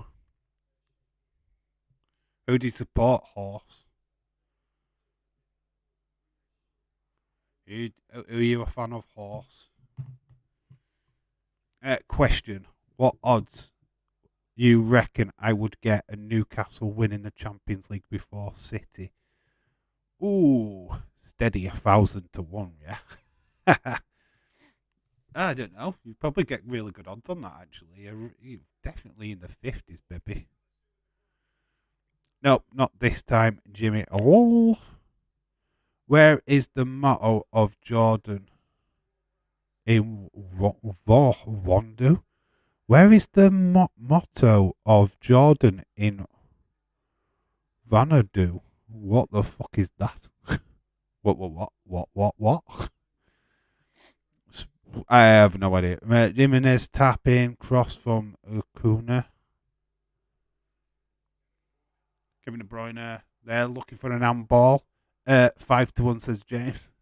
[SPEAKER 1] Who do you support, horse? Are you a fan of horse? Question. What odds you reckon I would get a Newcastle winning the Champions League before City? Ooh, steady 1,000 to 1, yeah. I don't know. You probably get really good odds on that, actually. You're definitely in the 50s, baby. Nope, not this time, Jimmy. Oh, where is the motto of Jordan in Wandu? Where is the motto of Jordan in Vanadu? What the fuck is that? What? I have no idea. Jimenez tap in, cross from Acuna. Kevin De Bruyne, they're looking for an handball. 5-1 says James.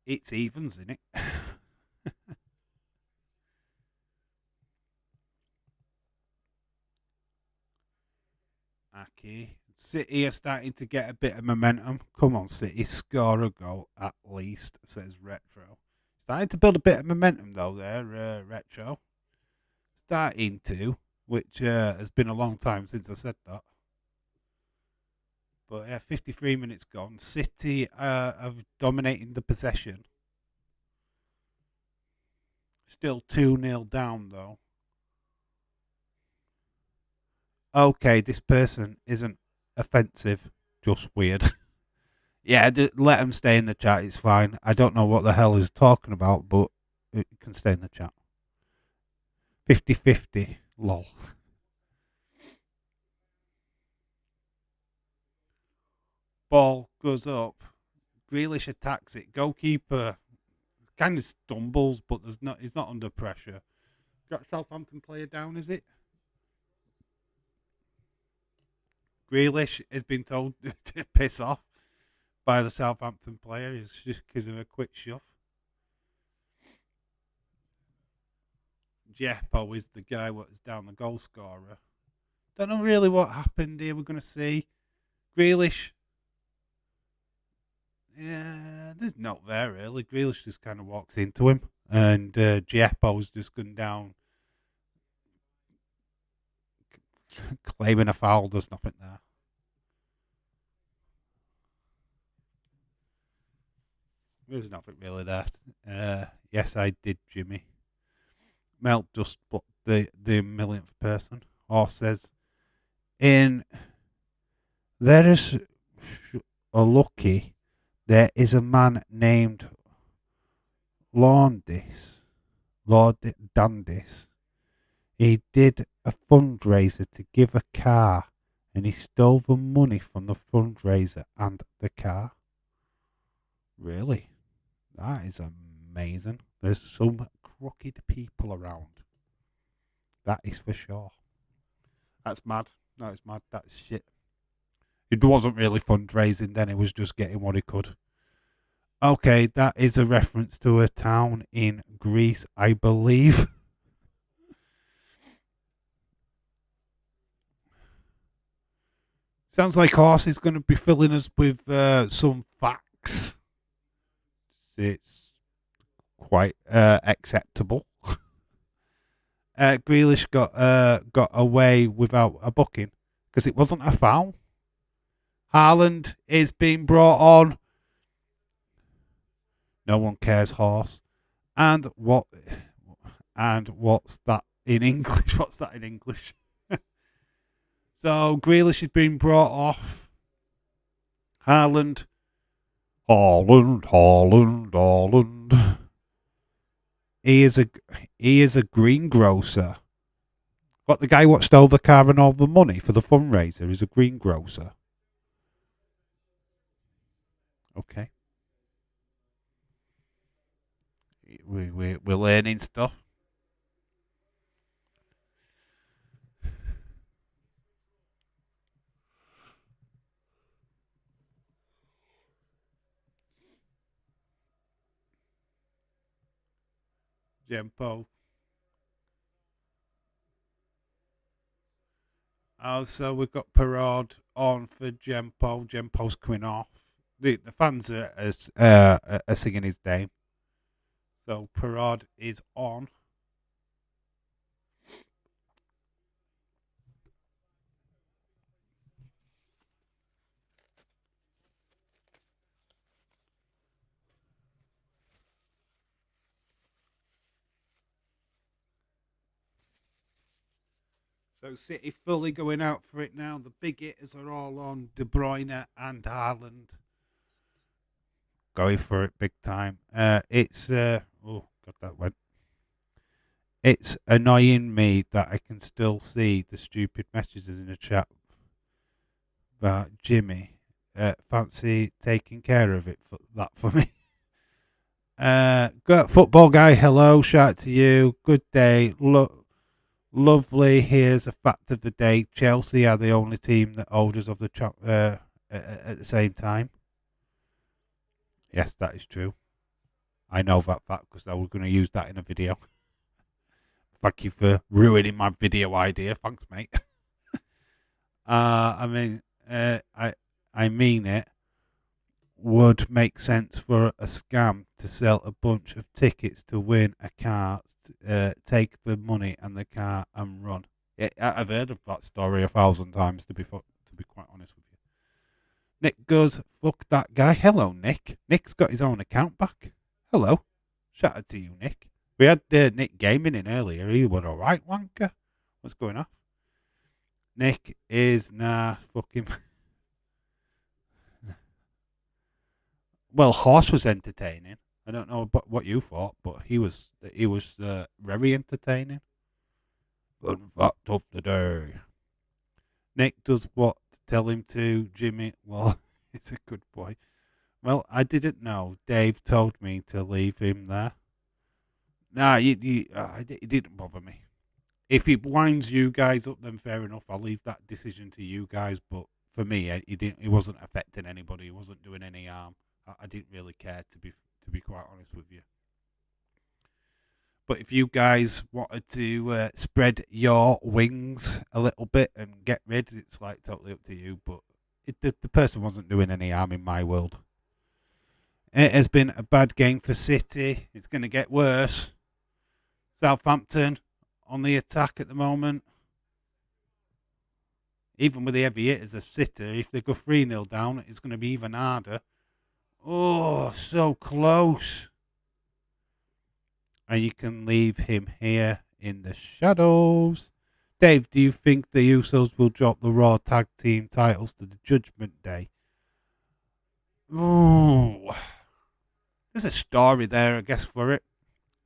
[SPEAKER 1] It's evens, isn't it? Aki. City are starting to get a bit of momentum. Come on, City, score a goal at least, says Retro. Starting to build a bit of momentum, though, there, Retro. Starting to, which has been a long time since I said that. But 53 minutes gone. City are dominating the possession. Still 2-0 down, though. Okay, this person isn't offensive, just weird. Yeah, let him stay in the chat. It's fine. I don't know what the hell he's talking about, but it can stay in the chat. 50-50. Lol. Ball goes up. Grealish attacks it. Goalkeeper kind of stumbles, but he's not under pressure. Got Southampton player down, is it? Grealish has been told to piss off by the Southampton player. He's just giving him a quick shove. Jeppo is the guy what's down the goal scorer. Don't know really what happened here. We're going to see Grealish. Yeah, there's not there really. Grealish just kind of walks into him, and Jeppo's just gone down, claiming a foul. There's nothing there. There's nothing really there. Yes, I did, Jimmy. Mel just put the millionth person. Or says, in there is a lucky, there is a man named Lord Dandis. He did a fundraiser to give a car, and he stole the money from the fundraiser and the car. Really? That is amazing. There's some crooked people around. That is for sure. That's mad. That is mad. That's shit. It wasn't really fundraising then, it was just getting what he could. Okay, that is a reference to a town in Greece, I believe. Sounds like Horse is going to be filling us with some facts. It's quite acceptable. Grealish got away without a booking because it wasn't a foul. Haaland is being brought on. No one cares, Horse. And what's that in English? What's that in English? So Grealish is being brought off. Haaland. He is a greengrocer. What, the guy what stole the car and all the money for the fundraiser is a greengrocer. Okay. We're learning stuff. Jempo. So we've got Parade on for Jempo. Jempo's coming off. The fans are singing his name. So Parade is on. So City fully going out for it now. The big hitters are all on. De Bruyne and Haaland. going for it big time. It's oh god, that went. It's annoying me that I can still see the stupid messages in the chat about Jimmy. Fancy taking care of it for me. Football guy, hello, shout out to you. Good day. Lovely. Here's a fact of the day. Chelsea are the only team that holders of the at the same time. Yes, that is true. I know that fact because I was going to use that in a video. Thank you for ruining my video idea. Thanks, mate. I mean it. Would make sense for a scam to sell a bunch of tickets to win a car, take the money and the car and run. I've heard of that story 1,000 times, to be quite honest with you. Nick goes, fuck that guy. Hello, Nick. Nick's got his own account back. Hello. Shout out to you, Nick. We had Nick Gaming in earlier. He was alright, wanker. What's going on? Nick is fucking. Well, Horse was entertaining. I don't know what you thought, but he was very entertaining. Fun fact of the day. Nick does what to tell him to, Jimmy. Well, he's a good boy. Well, I didn't know. Dave told me to leave him there. Nah, it didn't bother me. If he winds you guys up, then fair enough. I'll leave that decision to you guys. But for me, he wasn't affecting anybody. He wasn't doing any harm. I didn't really care, to be quite honest with you. But if you guys wanted to spread your wings a little bit and get rid, it's like totally up to you. But the person wasn't doing any harm in my world. It has been a bad game for City. It's going to get worse. Southampton on the attack at the moment. Even with the heavy hitters of City, if they go 3-0 down, it's going to be even harder. Oh, so close. And you can leave him here in the shadows. Dave, do you think the Usos will drop the Raw Tag Team titles to the Judgment Day? Oh, there's a story there, I guess, for it.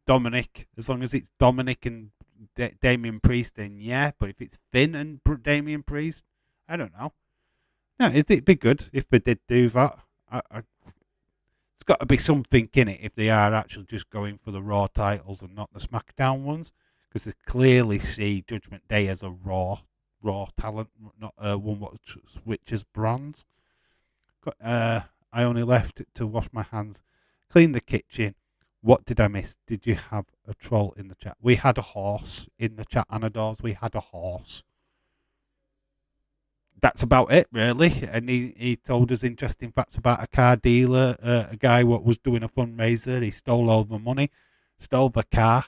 [SPEAKER 1] Dominic, as long as it's Dominic and Damian Priest, then yeah. But if it's Finn and Damian Priest, I don't know. No, it'd be good if they did do that. It's got to be something in it if they are actually just going for the Raw titles and not the SmackDown ones, because they clearly see Judgment Day as a Raw talent, not one what switches brands. I only left to wash my hands, clean the kitchen. What did I miss? Did you have a troll in the chat? We had a horse in the chat, Anadors. We had a horse. That's about it, really. And he told us interesting facts about a car dealer, a guy what was doing a fundraiser. He stole all the money, stole the car,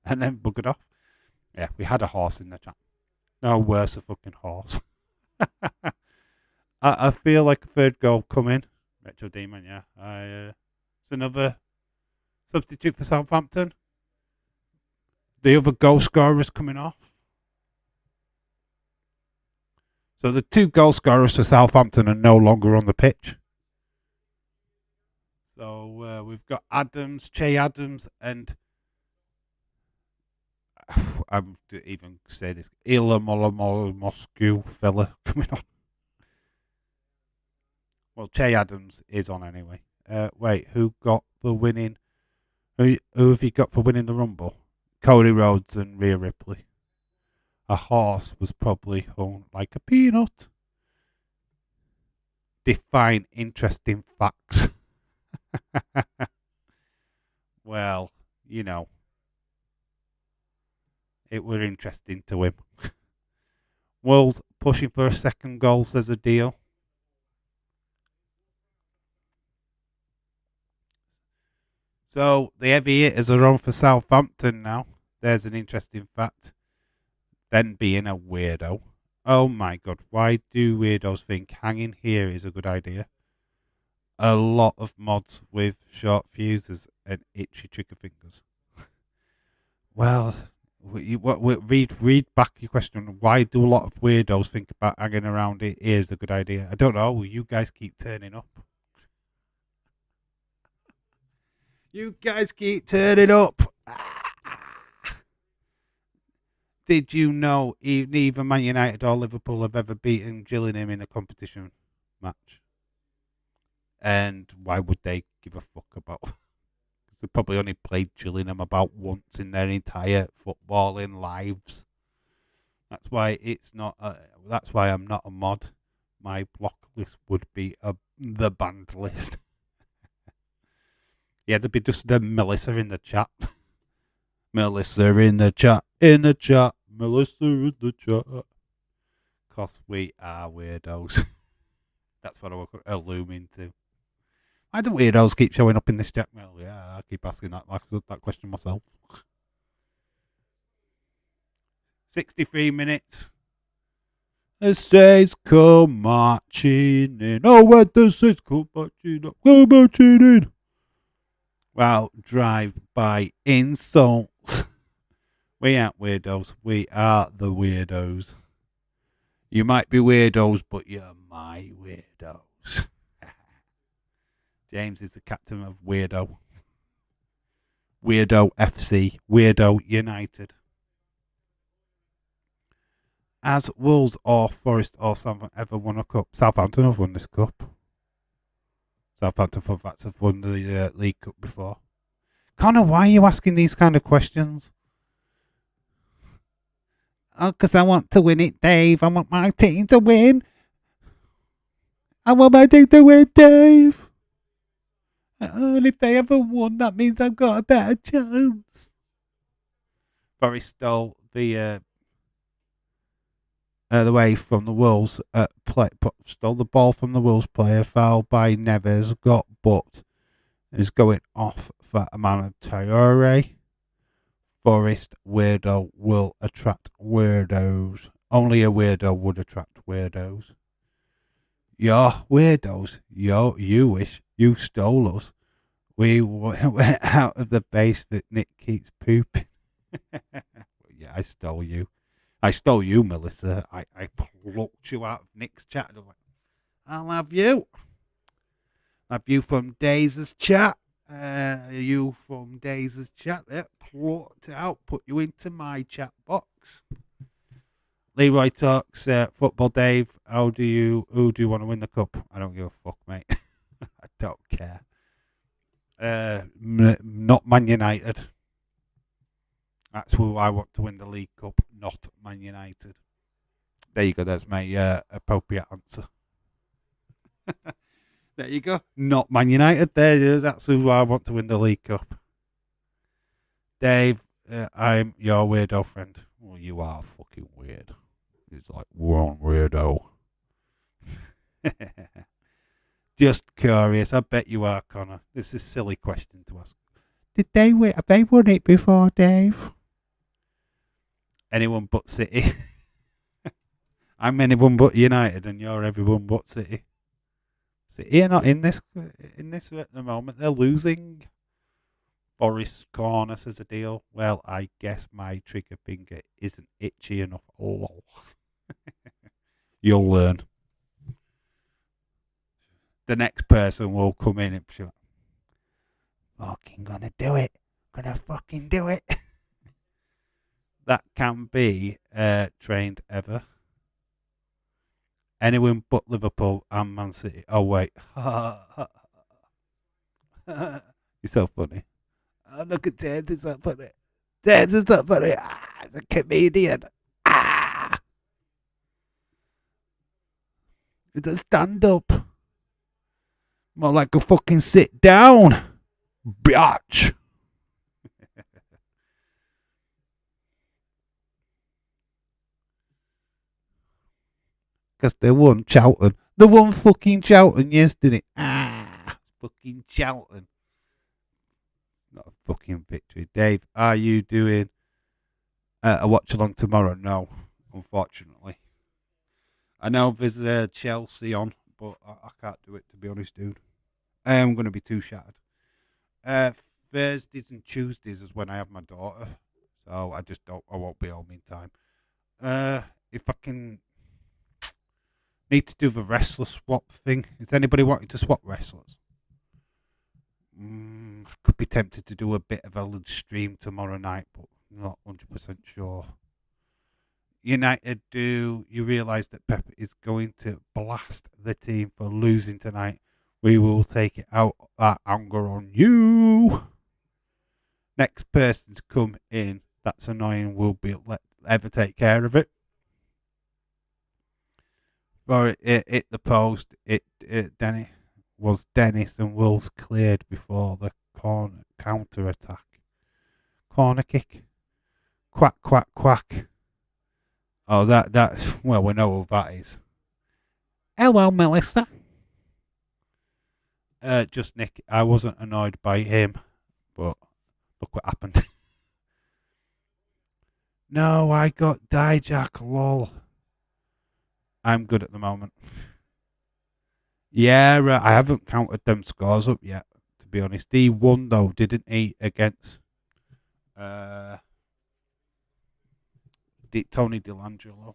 [SPEAKER 1] and then buggered off. Yeah, we had a horse in the chat. No worse, a fucking horse. I feel like a third goal coming. Retro Demon, yeah. It's another substitute for Southampton. The other goal scorers coming off. So the two goal scorers for Southampton are no longer on the pitch. So we've got Che Adams, and I'm even say this Ilamola Moscow fella coming on. Well, Che Adams is on anyway. Wait, who got the winning? Who have you got for winning the Rumble? Cody Rhodes and Rhea Ripley. A horse was probably hung like a peanut. Define interesting facts. Well, you know, it were interesting to him. Wolves pushing for a second goal, says a deal. So the heavy hitters are on for Southampton now. There's an interesting fact. Then being a weirdo. Oh my god, why do weirdos think hanging here is a good idea? A lot of mods with short fuses and itchy trigger fingers. Well, read back your question. Why do a lot of weirdos think about hanging around here is a good idea? I don't know. You guys keep turning up. You guys keep turning up. Did you know neither Man United or Liverpool have ever beaten Gillingham in a competition match? And why would they give a fuck about? Because they probably only played Gillingham about once in their entire footballing lives. That's why it's not. That's why I'm not a mod. My block list would be the banned list. Yeah, there'd be just the Melissa in the chat. Melissa in the chat. Melissa in the chat. Because we are weirdos. That's what I was alluding to. Why do weirdos keep showing up in this chat? Well, yeah, I keep asking that question myself. 63 minutes. The Saints come marching in. Oh, where the Saints come marching up. Come marching in. Well, drive-by insults. We aren't weirdos. We are the weirdos. You might be weirdos, but you're my weirdos. James is the captain of Weirdo. Weirdo FC. Weirdo United. Has Wolves or Forest or Southampton ever won a cup? Southampton have won this cup. Southampton, for facts, have won the League Cup before. Connor, why are you asking these kind of questions? Oh, because I want to win it, Dave. I want my team to win. I want my team to win, Dave. And if they ever won, that means I've got a better chance. Forest stole the way from the Wolves. Stole the ball from the Wolves player. Foul by Neves. Got booked. Is going off for Amana Traore. Forest weirdo will attract weirdos. Only a weirdo would attract weirdos. You're weirdos. You wish you stole us. We went out of the base that Nick keeps pooping. Yeah, I stole you. I stole you, Melissa. I plucked you out of Nick's chat. I'll have you. Have you from Daze's chat. You from Daze's chat there. Plucked it out. Put you into my chat box. Leroy talks football. Dave, who do you want to win the cup? I don't give a fuck, mate. I don't care. Not Man United. That's who I want to win the League Cup, not Man United. There you go. That's my appropriate answer. There you go. Not Man United. That's who I want to win the League Cup. Dave, I'm your weirdo friend. Well, you are fucking weird. It's like one weirdo. Just curious. I bet you are, Connor. This is a silly question to ask. Did they win? Have they won it before, Dave? Anyone but City. I'm anyone but United, and you're everyone but City. City are not in this at the moment. They're losing. Forest corner says a deal. Well, I guess my trigger finger isn't itchy enough. Lol. You'll learn. The next person will come in and be fucking gonna do it. Gonna fucking do it. That can be trained ever. Anyone but Liverpool and Man City. Oh, wait. You're so funny. Oh, look at James. He's so funny. James is so funny. He's a comedian. It's a stand-up. More like a fucking sit down. Biatch. Because they won Charlton. They won fucking Charlton yesterday. Fucking Charlton. Not a fucking victory. Dave, are you doing a watch along tomorrow? No, unfortunately. I know there's Chelsea on, but I can't do it, to be honest, dude. I am going to be too shattered. Thursdays and Tuesdays is when I have my daughter, so I won't be home in time. If I can, need to do the wrestler swap thing. Is anybody wanting to swap wrestlers? Could be tempted to do a bit of a stream tomorrow night, but not 100% sure. United do you realise that Pep is going to blast the team for losing tonight? We will take it out that anger on you. Next person to come in that's annoying will be let ever take care of it. Or it hit the post. Dennis and Wills cleared before the counter attack. Corner kick. Quack quack quack. Oh, well, we know who that is. Hello, Melissa. Just Nick. I wasn't annoyed by him, but look what happened. No, I got Dijak, lol. I'm good at the moment. Yeah, I haven't counted them scores up yet, to be honest. He won, though, didn't he, against Tony Delangelo.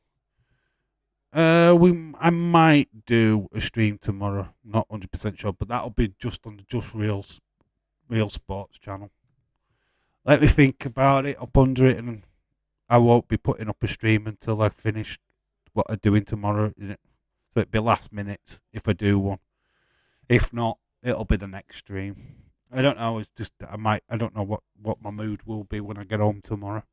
[SPEAKER 1] I might do a stream tomorrow. Not 100% sure, but that'll be just on the Just Real Sports channel. Let me think about it. I'll ponder it, and I won't be putting up a stream until I've finished what I'm doing tomorrow. So it'll be last minute if I do one. If not, it'll be the next stream. I don't know. It's just I don't know what my mood will be when I get home tomorrow.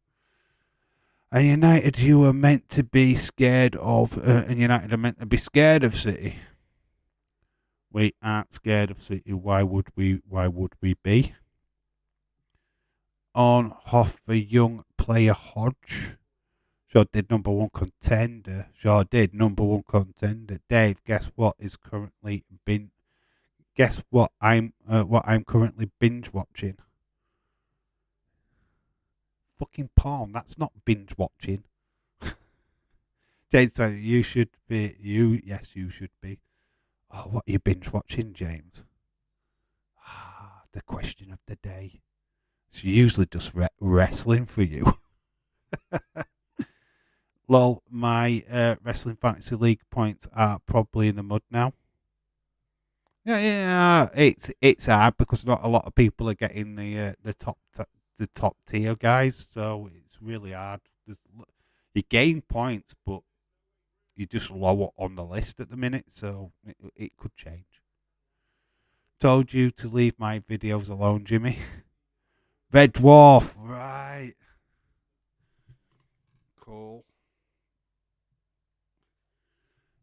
[SPEAKER 1] And United, you are meant to be scared of, and United are meant to be scared of City. We aren't scared of City. Why would we? Why would we be? On Hoff, a young player Hodge. Sure did number one contender. Sure did number one contender. Dave, guess what is currently been? Guess what I'm currently binge watching. Fucking porn. That's not binge watching. James said you should be. Yes, you should be. Oh, what are you binge watching, James? The question of the day. It's usually just wrestling for you. Lol, my Wrestling Fantasy League points are probably in the mud now. Yeah, it's hard because not a lot of people are getting the top tier guys, so it's really hard. You gain points, but you're just lower on the list at the minute, so it could change. Told you to leave my videos alone, Jimmy. Red Dwarf, right. Cool.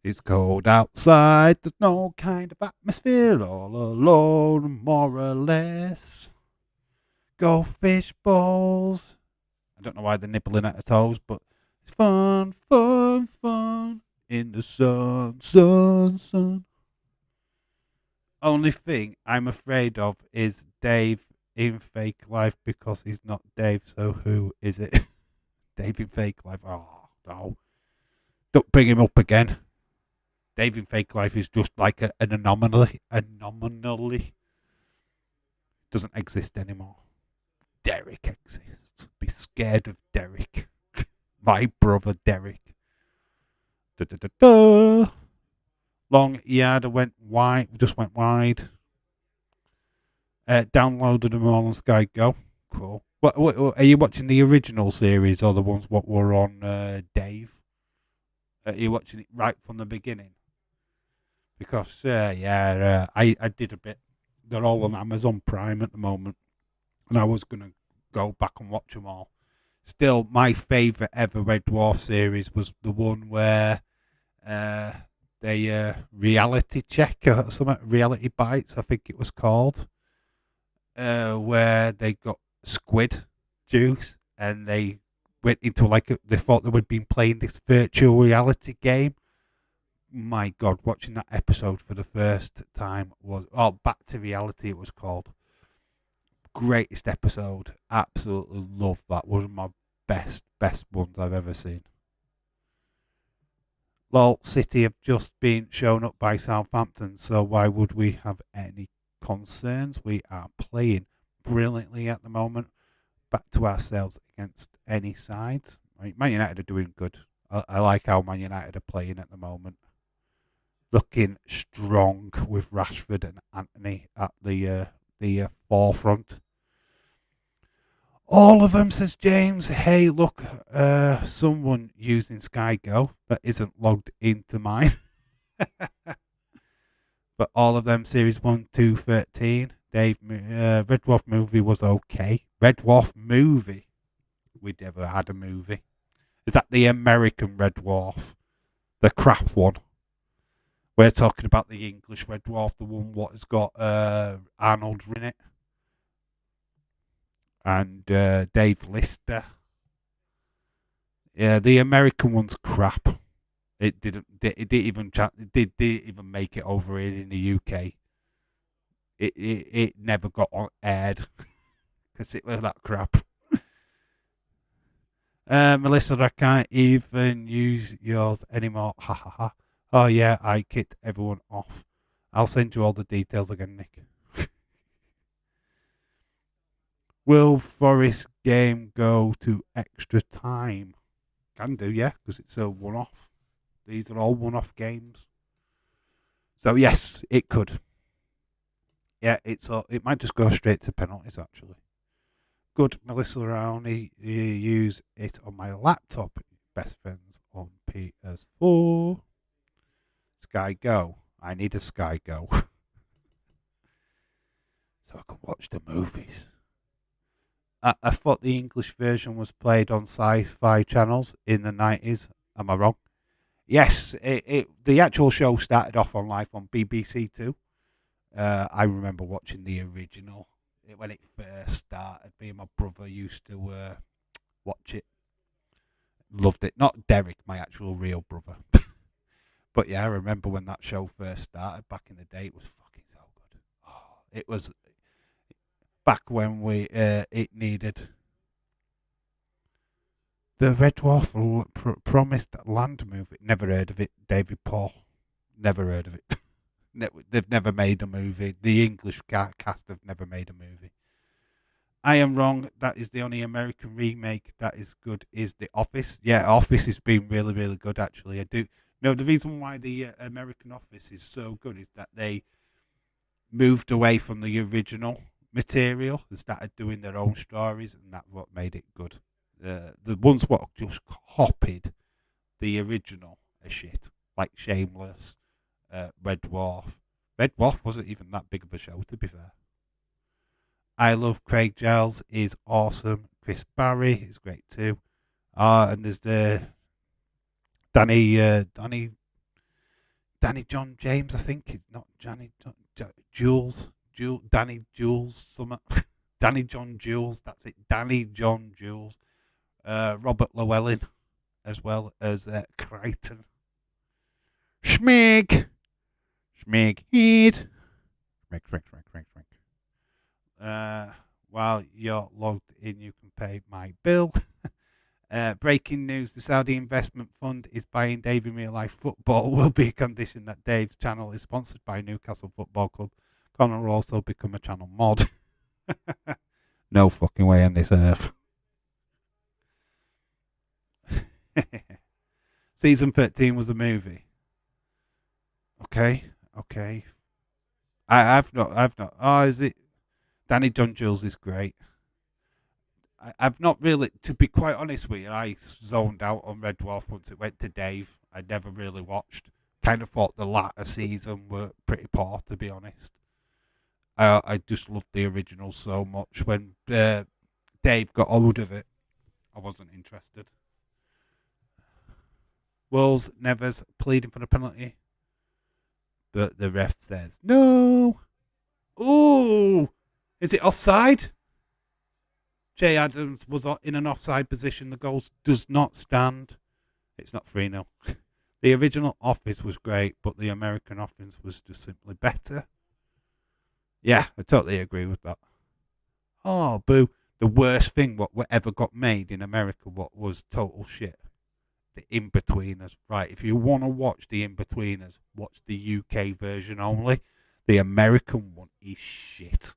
[SPEAKER 1] It's cold outside, there's no kind of atmosphere, all alone, more or less. Go fish balls. I don't know why they're nibbling at her toes, but it's fun, fun, fun. In the sun, sun, sun. Only thing I'm afraid of is Dave in Fake Life because he's not Dave, so who is it? Dave in Fake Life. Oh, no. Don't bring him up again. Dave in Fake Life is just like an anomaly. Anomaly. Doesn't exist anymore. Derek exists. Be scared of Derek. My brother Derek. Da, da, da, da. Long Yard went wide. Just went wide. Downloaded them all on Sky Go. Cool. What are you watching the original series or the ones what were on Dave? Are you watching it right from the beginning? Because I did a bit. They're all on Amazon Prime at the moment, and I was gonna go back and watch them all. Still, my favourite ever Red Dwarf series was the one where they reality check or something, reality bites, I think it was called, where they got squid juice and they went into they thought they would been playing this virtual reality game. My God, watching that episode for the first time was Back to Reality it was called. Greatest episode. Absolutely love that. One of my best ones I've ever seen. Lol, City have just been shown up by Southampton, so why would we have any concerns? We are playing brilliantly at the moment. Back to ourselves against any sides. Man United are doing good. I like how Man United are playing at the moment. Looking strong with Rashford and Anthony at the forefront. All of them, says James. Hey, look, someone using Sky Go that isn't logged into mine. But all of them, series 1 to 13. Dave, Red Dwarf movie was okay. Red Dwarf movie? We never had a movie. Is that the American Red Dwarf? The crap one? We're talking about the English Red Dwarf, the one what has got Arnold in it. And Dave Lister. Yeah, the American one's crap. It didn't even make it over here in the UK. It never got aired because it was that crap. Melissa, I can't even use yours anymore. Ha ha ha. Oh yeah, I kicked everyone off. I'll send you all the details again, Nick. Will Forest game go to extra time? Can do, yeah, because it's a one-off. These are all one-off games. So yes, it could. Yeah, it might just go straight to penalties actually. Good, Melissa. I only use it on my laptop. Best friends on PS4. Sky Go. I need a Sky Go so I can watch the movies. I thought the English version was played on sci-fi channels in the 90s. Am I wrong? Yes, the actual show started off on live on BBC Two. I remember watching the original when it first started. Me and my brother used to watch it. Loved it. Not Derek, my actual real brother. But yeah, I remember when that show first started back in the day. It was fucking so good. Oh, it was back when it needed. The Red Dwarf Promised Land movie. Never heard of it. David Paul. Never heard of it. They've never made a movie. The English cast have never made a movie. I am wrong. That is the only American remake that is good. Is The Office? Yeah, Office has been really, really good. Actually, I do. No, the reason why the American Office is so good is that they moved away from the original material and started doing their own stories, and that's what made it good. The ones what just copied the original are shit, like Shameless, Red Dwarf. Red Dwarf wasn't even that big of a show, to be fair. I love Craig Giles is awesome. Chris Barry is great too. And there's the Danny John James, I think. It's not Jules. Danny Jules, something. Danny John Jules, that's it. Danny John Jules. Robert Llewellyn, as well as Crichton. Schmig. Heed. While you're logged in, you can pay my bill. Breaking news, the Saudi investment fund is buying Dave in real life football. Will be a condition that Dave's channel is sponsored by Newcastle Football Club. Connor will also become a channel mod. No fucking way on this earth. Season 13 was a movie. Okay. I've not. Oh, is it? Danny John Jules is great. I've not really, to be quite honest with you, I zoned out on Red Dwarf once it went to Dave. I never really watched. Kind of thought the latter season were pretty poor, to be honest. I just loved the original so much. When Dave got hold of it, I wasn't interested. Wolves Nevers pleading for the penalty, but the ref says no. Ooh, is it offside? Jay Adams was in an offside position. The goal does not stand. It's not 3-0. The original Office was great, but the American Office was just simply better. Yeah, I totally agree with that. Oh, boo. The worst thing what ever got made in America what was total shit. The In-Betweeners. Right, if you want to watch The In-Betweeners, watch the UK version only. The American one is shit.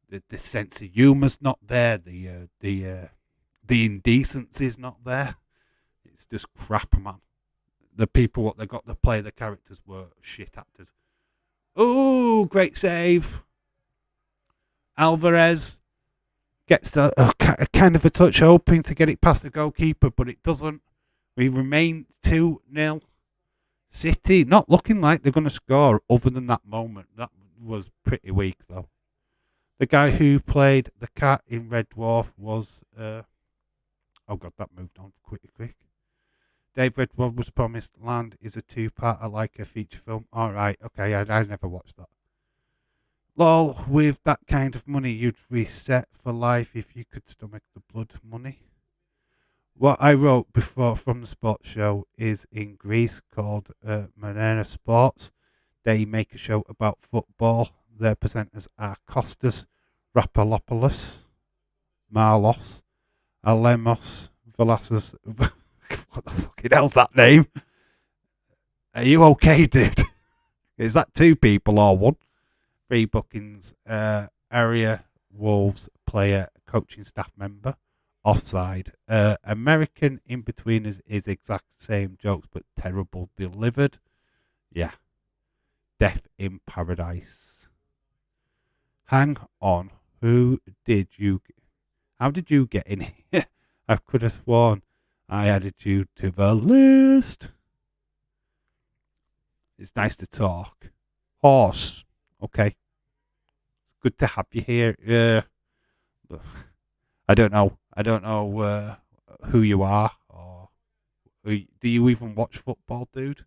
[SPEAKER 1] The sense of humour's not there. The indecency's not there. It's just crap, man. The people what they got to play the characters were shit actors. Oh, great save. Alvarez. Gets a kind of a touch, hoping to get it past the goalkeeper, but it doesn't. We remain 2-0. City not looking like they're going to score other than that moment. That was pretty weak, though. The guy who played the cat in Red Dwarf was... oh, God, that moved on quick. Dave Redwood was promised Land is a two-parter like a feature film. All right, okay, I never watched that. Lol, with that kind of money, you'd reset for life if you could stomach the blood money. What I wrote before from the sports show is in Greece called Marina Sports. They make a show about football. Their presenters are Kostas Rapalopoulos, Marlos, Alemos, Velasquez. What the fucking hell's that name? Are you okay, dude? Is that two people or one? 3 bookings, area Wolves player, coaching staff member, offside. American in between is exact same jokes but terrible delivered. Yeah. Death in Paradise. Hang on. How did you get in here? I could have sworn I added you to the list. It's nice to talk. Horse. Okay. Good to have you here. I don't know. Who you are, or do you even watch football, dude?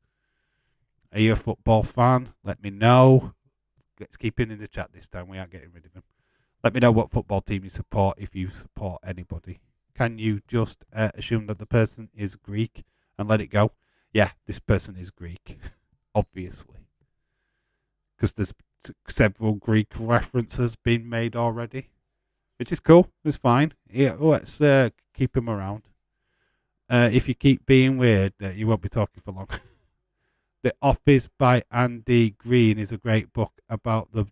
[SPEAKER 1] Are you a football fan? Let me know. Let's keep him in the chat this time. We aren't getting rid of him. Let me know what football team you support, if you support anybody. Can you just assume that the person is Greek and let it go? Yeah, this person is Greek, obviously. Because there's several Greek references being made already, which is cool. It's fine. Yeah, let's keep him around. If you keep being weird, you won't be talking for long. The Office by Andy Green is a great book about the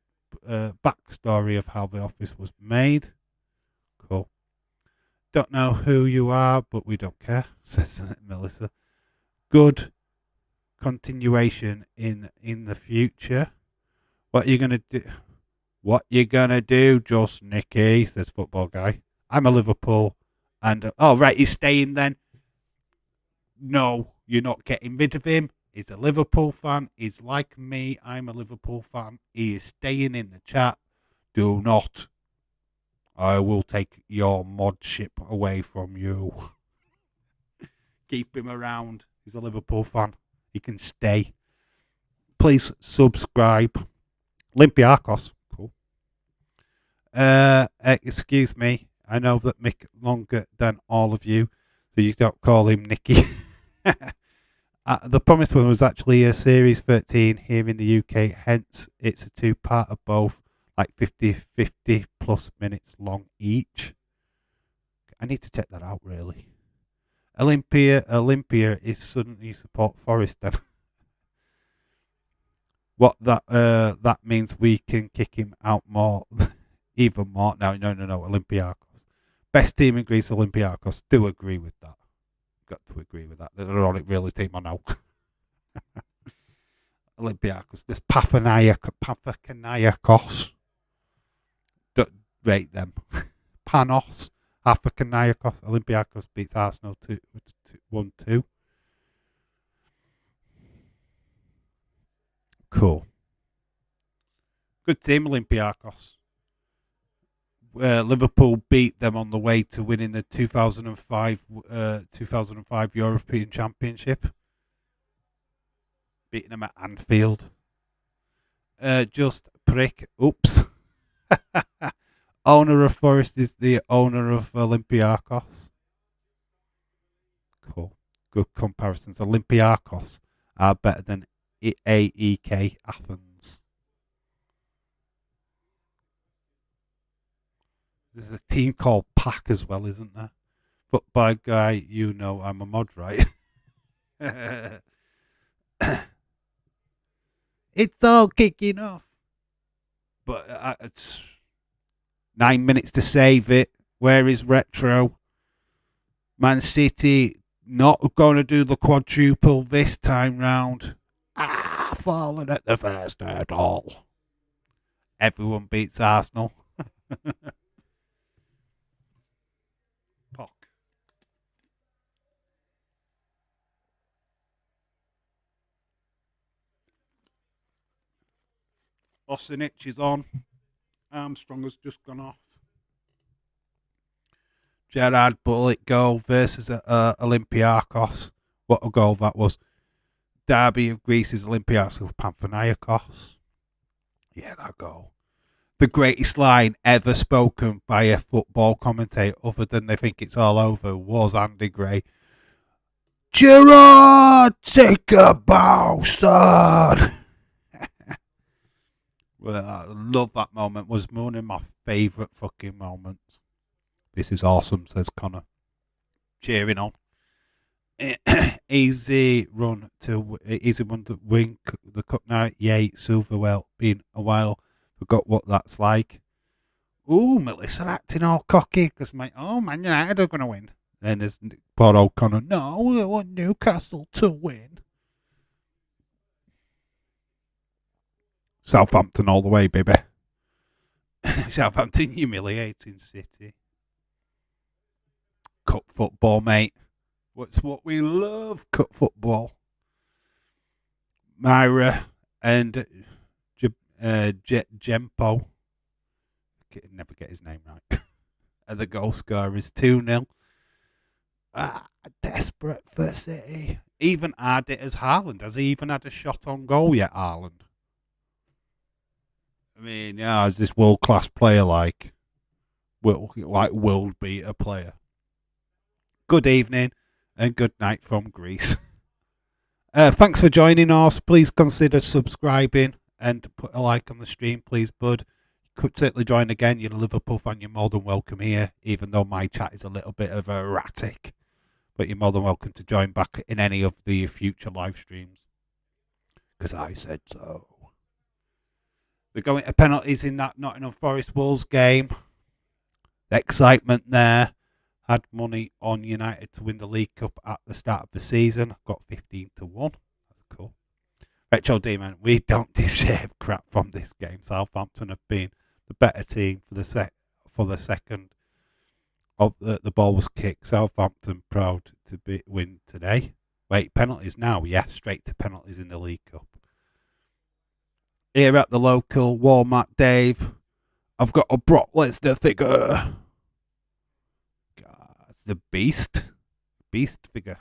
[SPEAKER 1] backstory of how The Office was made. Cool. Don't know who you are, but we don't care, says Melissa. Good continuation in the future. What you gonna do? What you gonna do, just Nicky? Says football guy. I'm a Liverpool, and oh right, he's staying then. No, you're not getting rid of him. He's a Liverpool fan. He's like me. I'm a Liverpool fan. He is staying in the chat. Do not. I will take your modship away from you. Keep him around. He's a Liverpool fan. He can stay. Please subscribe. Olympiacos. Cool. Excuse me. I know that Mick longer than all of you, so you don't call him Nicky. The Promised One was actually a Series 13 here in the UK, hence it's a two-part of both, like 50 plus minutes long each. I need to check that out, really. Olympia is suddenly support Forest then. What that means we can kick him out more, even more. No, Olympiacos. Best team in Greece, Olympiacos. Do agree with that. Got to agree with that. They're the only really team I know. Olympiacos. There's Panathinaikos. Don't rate them. Panos. Panathinaikos. Olympiacos beats Arsenal 1-2. Cool. Good team, Olympiacos. Liverpool beat them on the way to winning the 2005 European Championship. Beating them at Anfield. Just prick. Oops. Owner of Forest is the owner of Olympiacos. Cool. Good comparisons. Olympiacos are better than AEK Athens. There's a team called Pack as well, isn't there? But by guy, you know I'm a mod, right? It's all kicking off. But it's 9 minutes to save it. Where is Retro? Man City not going to do the quadruple this time round. Fallen at the first hurdle. Everyone beats Arsenal. Osinic is on. Armstrong has just gone off. Gerard Bullock goal versus Olympiakos. What a goal that was. Derby of Greece's Olympiakos with Panathinaikos. Yeah, that goal. The greatest line ever spoken by a football commentator, other than they think it's all over, was Andy Gray. Gerard, take a bow, son. Well, I love that moment. It was one of my favourite fucking moments. This is awesome, says Connor. Cheering on. Easy run to win the cup now. Yay, Silverwell. Been a while. Forgot what that's like. Ooh, Melissa acting all cocky because Man United are going to win. Then there's poor old Connor. No, I want Newcastle to win. Southampton all the way, baby. Southampton humiliating City. Cup football, mate. What's what we love? Cup football. Myra and Jempo. Never get his name right. And the goal scorer is 2-0. Desperate for City. Even had it as Haaland. Has he even had a shot on goal yet, Haaland? I mean, yeah, is this world-class player like world beater player? Good evening and good night from Greece. Thanks for joining us. Please consider subscribing and put a like on the stream, please, bud. You could certainly join again. You're a Liverpool fan. You're more than welcome here, even though my chat is a little bit of erratic. But you're more than welcome to join back in any of the future live streams. Because I said so. They're going to penalties in that Nottingham Forest Wolves game. The excitement there. Had money on United to win the League Cup at the start of the season. Got 15-1. That's cool. Retro Demon, we don't deserve crap from this game. Southampton have been the better team for the second of the ball was kicked. Southampton proud to win today. Wait, penalties now? Yeah, straight to penalties in the League Cup. Here at the local Walmart, Dave, I've got a Brock Lesnar figure. God, it's the Beast figure.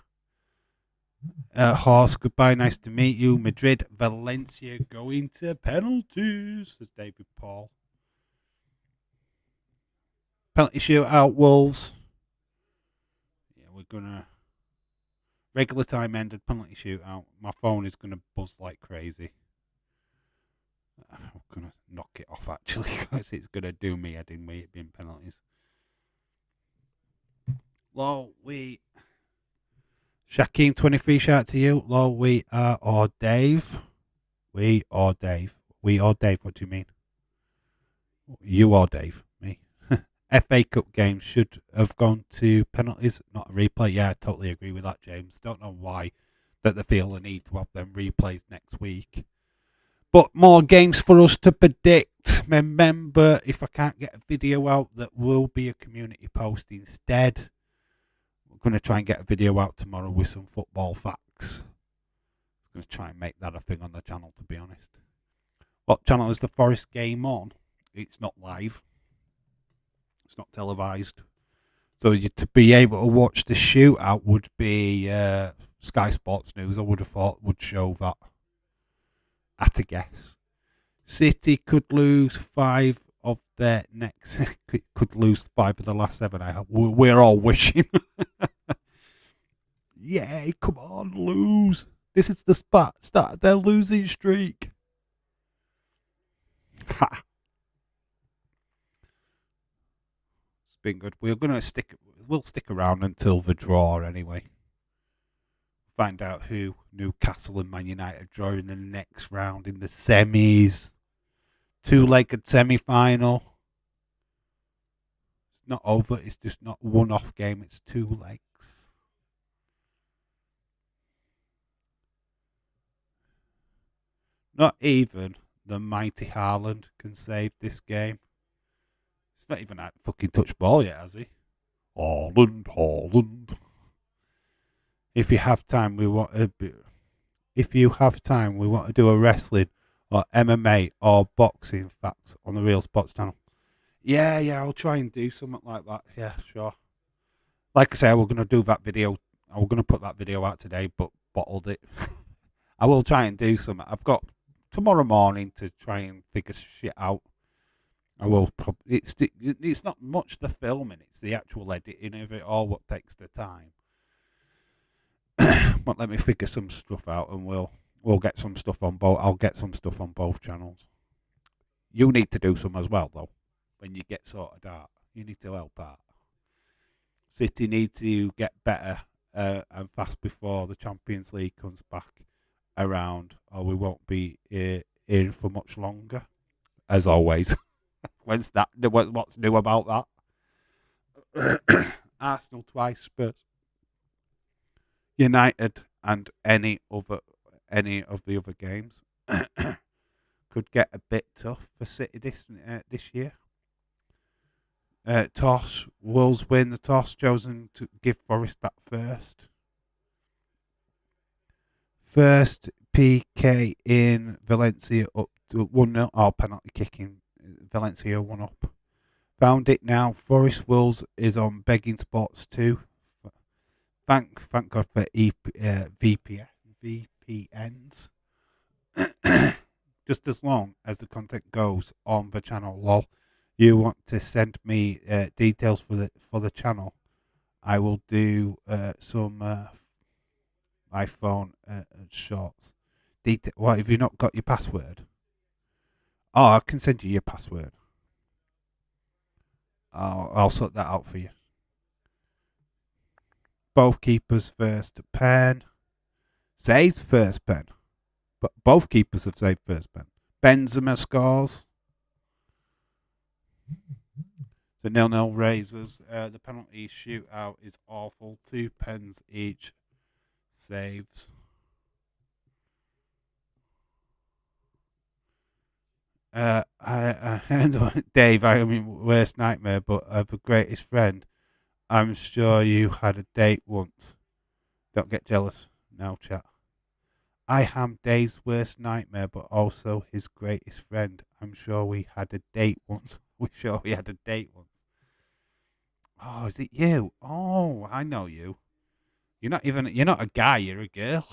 [SPEAKER 1] Horse, goodbye, nice to meet you. Madrid, Valencia going to penalties, says David Paul. Penalty shootout, Wolves. Yeah, we're gonna. Regular time ended, penalty shootout. My phone is gonna buzz like crazy. I'm gonna knock it off actually, because it's gonna do me head in it being penalties. Lol, Shaquem 23 shout out to you. Lol, we are or Dave. We or Dave. We or Dave, what do you mean? You or Dave, me. FA Cup games should have gone to penalties, not a replay. Yeah, I totally agree with that, James. Don't know why that they feel the need to have them replays next week. But more games for us to predict. Remember, if I can't get a video out, that will be a community post instead. We're going to try and get a video out tomorrow with some football facts. I'm going to try and make that a thing on the channel, to be honest. What channel is the Forest game on? It's not live. It's not televised. So to be able to watch the shootout would be Sky Sports News, I would have thought, would show that. At a guess. City could lose 5 of their next. Could lose 5 of the last 7. I hope. We're all wishing. Yay! Come on, lose. This is the start of their losing streak. Ha! It's been good. We'll stick around until the draw anyway. Find out who Newcastle and Man United draw in the next round in the semis. 2-legged semi-final. It's not over. It's just not a one-off game. It's 2 legs. Not even the mighty Haaland can save this game. It's not even had fucking touch ball yet, has he? Haaland. If you have time, we want to do a wrestling or MMA or boxing facts on the Real Sports channel. Yeah, I'll try and do something like that. Yeah, sure. Like I say, we're going to do that video. I was going to put that video out today, but bottled it. I will try and do something. I've got tomorrow morning to try and figure shit out. I will. It's not much the filming; it's the actual editing of it all what takes the time. But let me figure some stuff out, and we'll get some stuff on both. I'll get some stuff on both channels. You need to do some as well, though. When you get sorted out, you need to help out. City need to get better and fast before the Champions League comes back around, or we won't be in for much longer. As always. What's new about that? Arsenal twice, Spurs, United, and any of the other games could get a bit tough for City this year. Toss, Wolves win the toss, chosen to give Forest that first. First PK in Valencia up to 1-0. Oh, penalty kicking. Valencia 1 up. Found it now. Forest Wolves is on begging spots too. Thank God for VPNs. Just as long as the content goes on the channel, lol. You want to send me details for the channel, I will do some iPhone shorts. What have you not got your password? Oh, I can send you your password. I'll sort that out for you. Both keepers first pen. Saves first pen. But both keepers have saved first pen. Benzema scores. The 0-0 Razors. The penalty shootout is awful. 2 pens each. Saves. Dave, I mean, worst nightmare, but the greatest friend. I'm sure you had a date once. Don't get jealous now, chat. I am Dave's worst nightmare, but also his greatest friend. I'm sure we had a date once. We had a date once. Oh, is it you? Oh, I know you. You're not a guy, you're a girl.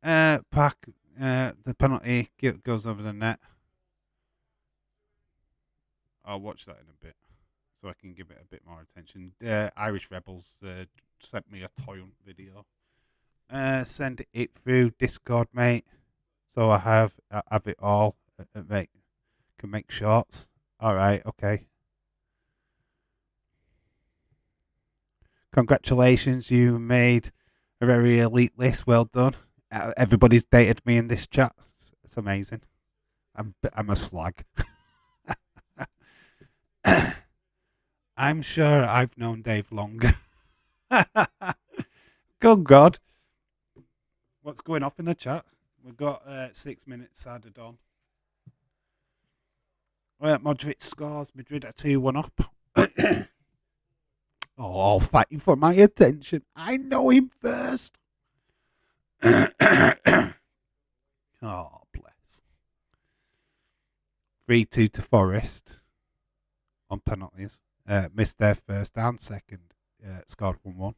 [SPEAKER 1] Pack, the penalty goes over the net. I'll watch that in a bit so I can give it a bit more attention. Irish Rebels sent me a toy video. Send it through Discord, mate. So I have it all. Mate, can make shorts. All right, okay. Congratulations, you made a very elite list. Well done. Everybody's dated me in this chat. It's amazing. I'm a slag. I'm sure I've known Dave longer. Good God. What's going off in the chat? We've got 6 minutes added on. Modric scores. Madrid are 2-1 up. Oh, fighting for my attention. I know him first. Oh, bless. 3-2 to Forest on penalties. Missed their first and second. Scored 1-1.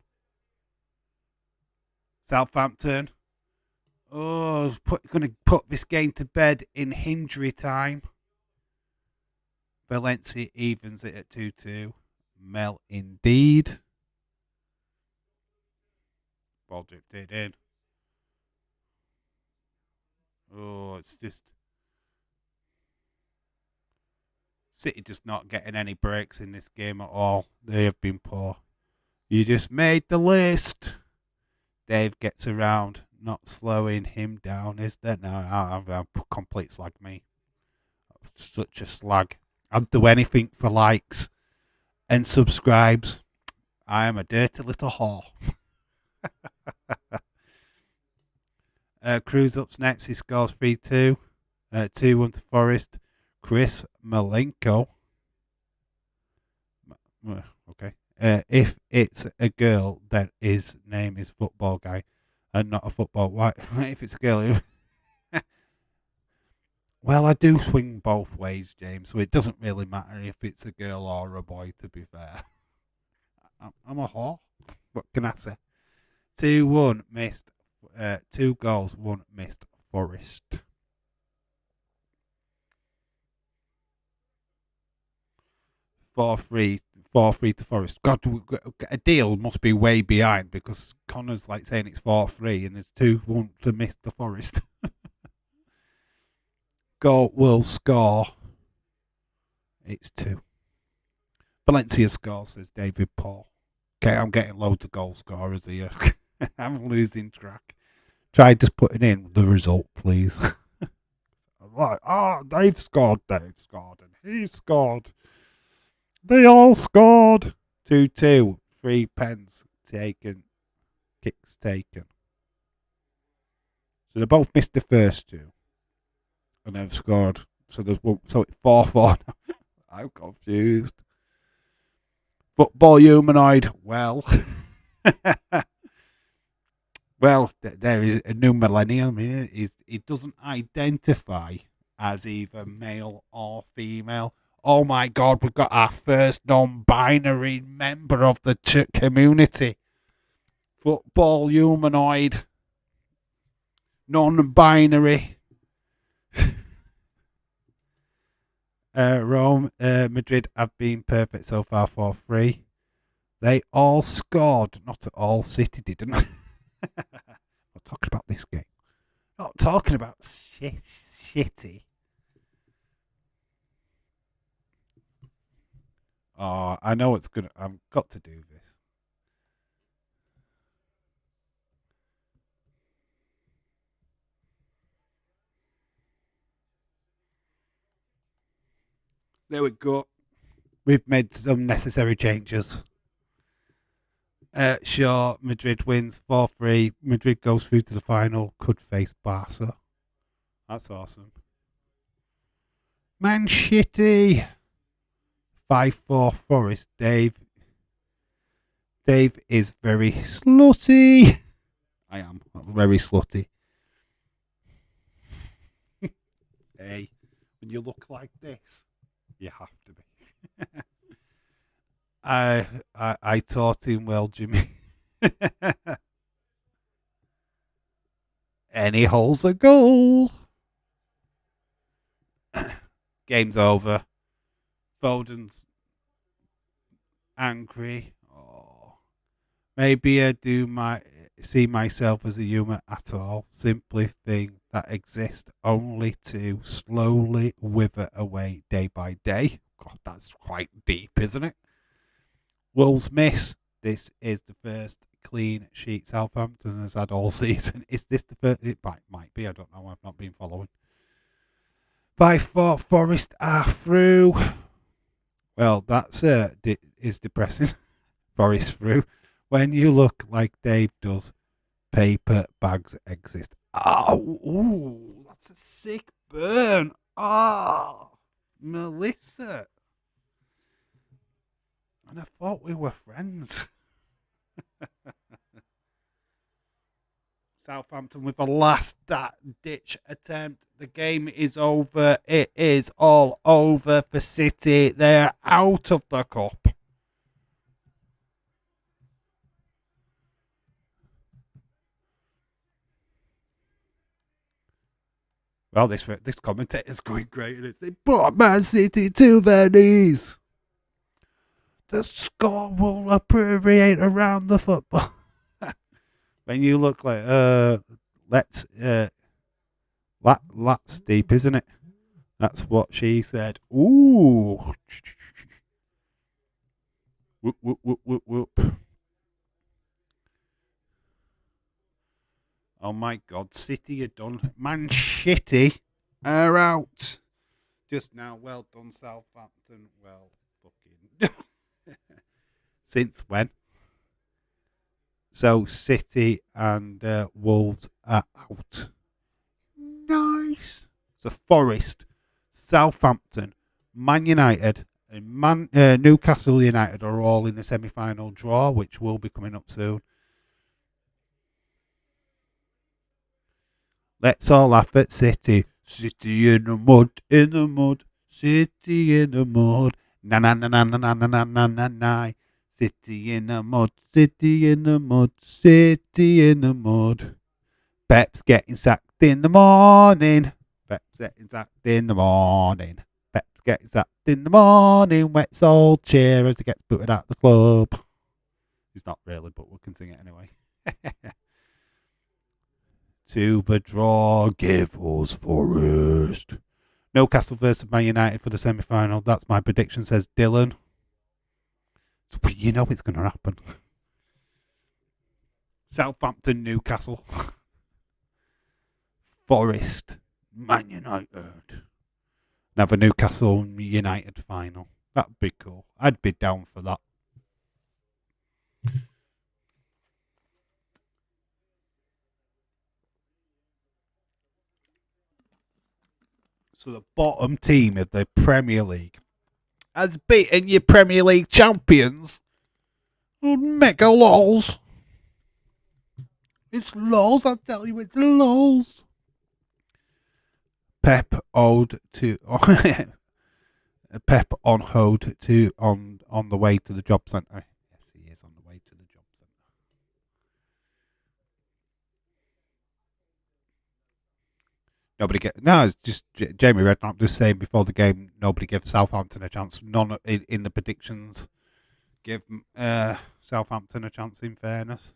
[SPEAKER 1] Southampton. Oh, going to put this game to bed in injury time. Valencia evens it at 2-2. Mel indeed. Ball drifted in. Oh, it's just City just not getting any breaks in this game at all. They have been poor. You just made the list. Dave gets around, not slowing him down, is there? No, I'm a complete slag, me. Such a slag. I'd do anything for likes and subscribes. I am a dirty little whore. Cruz up's next. He scores 3-2. 2-1 to Forest. Chris Malenko. Okay. If it's a girl, then his name is Football Guy, and not a football. Why? If it's a girl, well, I do swing both ways, James. So it doesn't really matter if it's a girl or a boy. To be fair, I'm a whore. What can I say? 2-1 missed. 2 goals, 1 missed. Forest. 4-3. 4-3 to Forest. God, a deal must be way behind because Connor's like saying it's 4-3 and there's 2-1 to miss the Forest. Goal will score. It's 2. Valencia scores, says David Paul. Okay, I'm getting loads of goal scorers here. I'm losing track. Try just putting in the result, please. Right. They've scored, and he scored. They all scored. 2-2. 3 pens taken. Kicks taken. So they both missed the first 2. And they've scored. So there's one. So it's 4-4. I'm confused. Football humanoid. Well. Well, there is a new millennium here. He doesn't identify as either male or female. Oh my God, we've got our first non-binary member of the community. Football humanoid. Non-binary. Madrid have been perfect so far, 4-3. They all scored. Not at all. City didn't. Not talking about this game. Not talking about shitty. Oh, I know it's gonna. I've got to do this. There we go. We've made some necessary changes. Sure, Madrid wins 4-3. Madrid goes through to the final. Could face Barca. That's awesome. Man City. 5-4 Forest. Dave is very slutty. I am. Very slutty. Hey, when you look like this, you have to be. I taught him well, Jimmy. And he holds a goal. Game's over. Foden's angry. Oh. Maybe I do see myself as a human at all. Simply thing that exists only to slowly wither away day by day. God, that's quite deep, isn't it? Wolves miss. This is the first clean sheet Southampton has had all season. Is this the first? It might be. I don't know. I've not been following. 5-4 Forest are through. Well, that's is depressing. Forest through. When you look like Dave does, paper bags exist. Oh, ooh, that's a sick burn. Oh, Melissa. And I thought we were friends. Southampton with a last ditch attempt. The game is over. It is all over for City. They're out of the cup. Well, this commentator's going great. And it's brought Man City to their knees. The score will appropriate around the football. When you look like that's deep, isn't it? That's what she said. Ooh. Whoop, whoop, whoop, whoop, whoop. Oh my God, City are done. Man Shitty are out. Just now, well done, Southampton. Well, fucking. Since when? So City and Wolves are out. Nice. So Forest, Southampton, Man United, And Newcastle United are all in the semi-final draw, which will be coming up soon. Let's all laugh at City. City in the mud, in the mud. City in the mud. Na na na na na na na na na na na. City in the mud, City in the mud, City in the mud. Pep's getting sacked in the morning. Pep's getting sacked in the morning. Pep's getting sacked in the morning. Let's all cheer as he gets booted out of the club. He's not really, but we can sing it anyway. To the draw, give us Forest. Newcastle versus Man United for the semi-final. That's my prediction, says Dylan. But you know it's going to happen. Southampton, Newcastle. Forest, Man United. Have a Newcastle United final. That'd be cool. I'd be down for that. So the bottom team of the Premier League has beaten your Premier League champions. Mega lols. It's lols, I tell you, it's lols. Pep ode to Pep on hold to on the way to the job centre. Yes, he is on the way to the job centre. It's just Jamie Redknapp just saying before the game. Nobody gave Southampton a chance. None in the predictions give Southampton a chance. In fairness,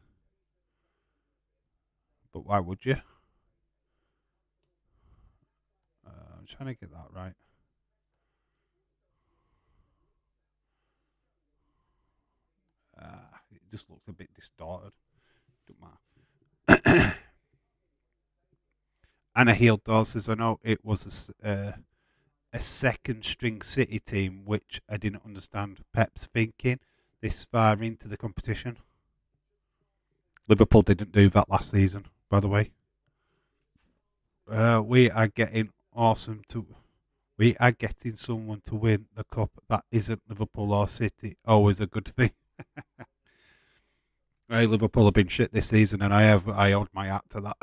[SPEAKER 1] but why would you? I'm trying to get that right. It just looks a bit distorted. Don't matter. Anna Healdor says, I know it was a second string City team, which I didn't understand Pep's thinking this far into the competition. Liverpool didn't do that last season, by the way. We are getting someone to win the cup that isn't Liverpool or City. Always a good thing. Hey, Liverpool have been shit this season, and I hold my hat to that.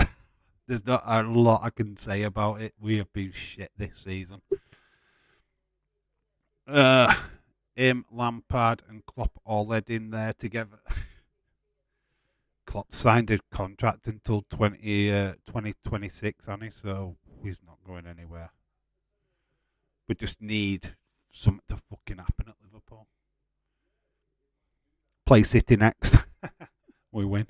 [SPEAKER 1] There's not a lot I can say about it. We have been shit this season. Lampard and Klopp all led in there together. Klopp signed a contract until 2026, honey, so he's not going anywhere. We just need something to fucking happen at Liverpool. Play City next. We win.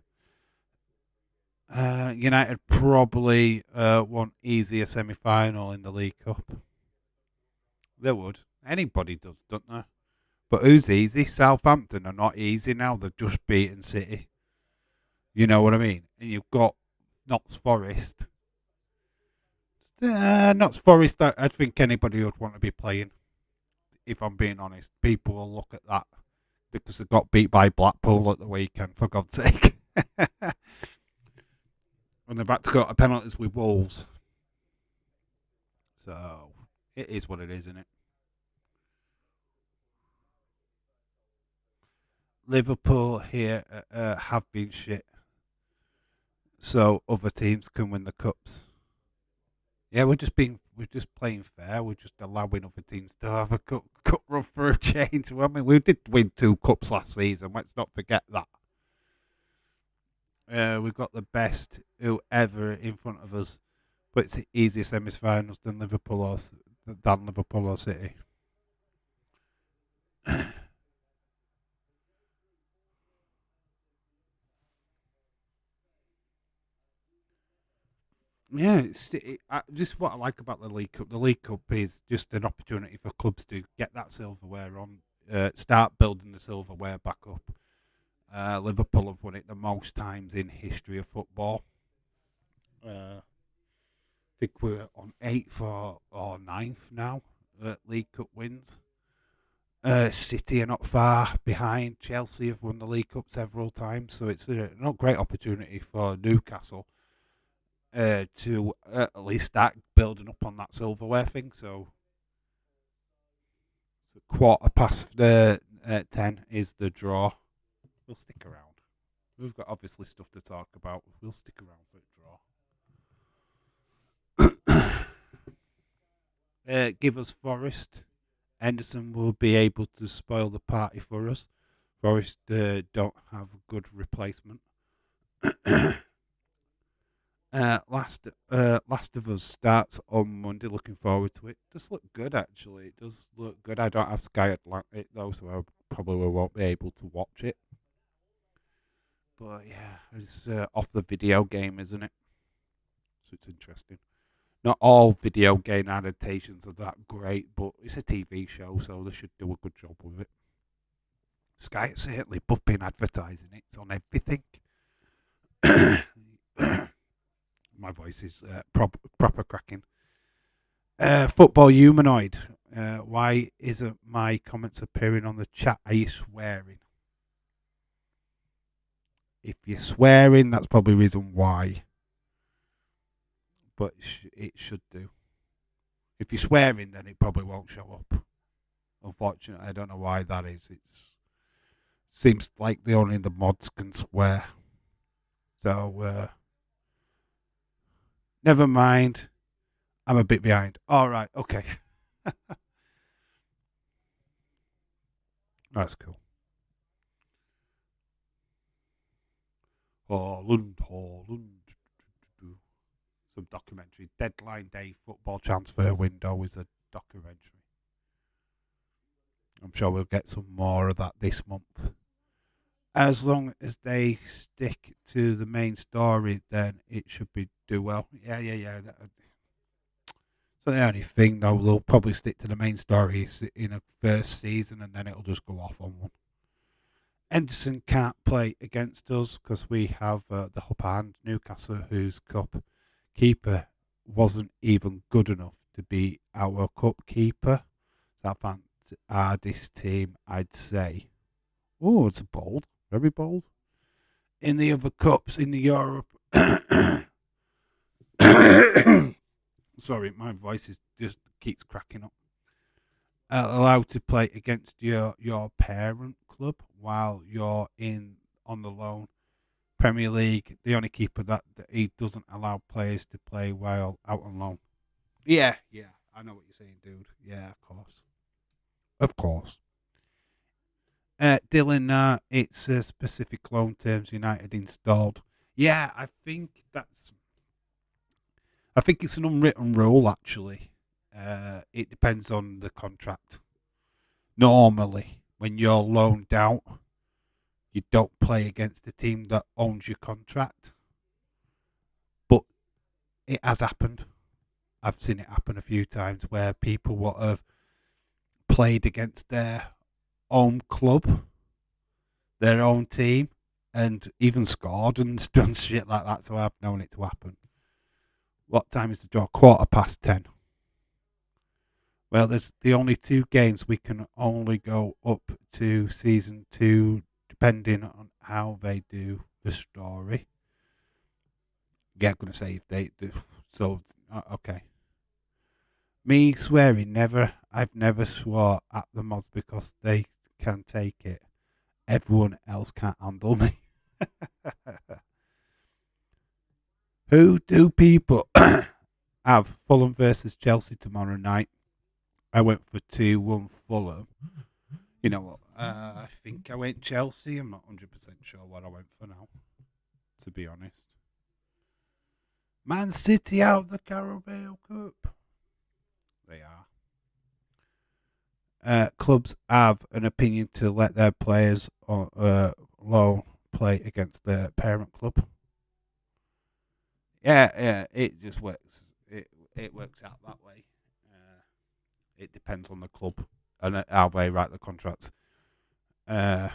[SPEAKER 1] United probably want easier semi-final in the League Cup. They would. Anybody does, don't they? But who's easy? Southampton are not easy now. They've just beaten City. You know what I mean? And you've got Notts Forest. Notts Forest, I think anybody would want to be playing. If I'm being honest. People will look at that because they got beat by Blackpool at the weekend, for God's sake. And they've had to go to penalties with Wolves. So, it is what it is, isn't it? Liverpool here have been shit. So, other teams can win the cups. Yeah, we're just playing fair. We're just allowing other teams to have a cup run for a change. Well, I mean, we did win 2 cups last season. Let's not forget that. We've got the best whoever in front of us, but it's the easier semi-finals than Liverpool or City. Yeah, just what I like about the League Cup. The League Cup is just an opportunity for clubs to get that silverware on, start building the silverware back up. Liverpool have won it the most times in history of football. I think we're on 8th or 9th now. League Cup wins. City are not far behind. Chelsea have won the League Cup several times, so it's a not great opportunity for Newcastle to at least start building up on that silverware thing. So So 10 is the draw. We'll stick around. We've got obviously stuff to talk about. We'll stick around for the draw. Give us Forest. Henderson will be able to spoil the party for us. Forest don't have a good replacement. Last of Us starts on Monday. Looking forward to it. Does look good actually. It does look good. I don't have Sky Atlantic though, so I probably won't be able to watch it. But yeah, it's off the video game, isn't it? So it's interesting. Not all video game adaptations are that great, but it's a TV show, so they should do a good job with it. Sky is certainly bumping advertising. It's on everything. My voice is proper cracking. Football humanoid. Why isn't my comments appearing on the chat? Are you swearing? If you're swearing, that's probably the reason why. But it should do. If you're swearing, then it probably won't show up. Unfortunately, I don't know why that is. It seems like only the mods can swear. So, never mind. I'm a bit behind. All right, okay. That's cool. Holland. Some documentary. Deadline day football transfer window is a documentary. I'm sure we'll get some more of that this month. As long as they stick to the main story, then it should do well. Yeah. So the only thing, though, they'll probably stick to the main story in a first season, and then it'll just go off on one. Henderson can't play against us because we have the upper hand. Newcastle, whose cup keeper wasn't even good enough to be our cup keeper. Southampton are this team, I'd say. Oh, it's bold. Very bold. In the other cups in Europe. Sorry, my voice just keeps cracking up. Allowed to play against your parent club while you're on the loan. Premier League, the only keeper that he doesn't allow players to play while out on loan. Yeah, I know what you're saying, dude. Yeah, of course. Dylan, it's specific loan terms United installed. Yeah, I think it's an unwritten rule actually. It depends on the contract. Normally, when you're loaned out, you don't play against the team that owns your contract. But it has happened. I've seen it happen a few times where people would have played against their own club, their own team, and even scored and done shit like that. So I've known it to happen. What time is the draw? 10:15. Well, there's the only 2 games we can only go up to season 2, depending on how they do the story. Yeah, I'm gonna say if they do. So okay. Me swearing, never. I've never swore at the mods because they can take it. Everyone else can't handle me. Who do people have? Fulham versus Chelsea tomorrow night. I went for 2-1 Fulham. You know what? I think I went Chelsea. I'm not 100% sure what I went for now, to be honest. Man City out of the Carabao Cup. They are. Clubs have an opinion to let their players on loan play against their parent club. Yeah, it just works. It works out that way. It depends on the club and how they write the contracts. It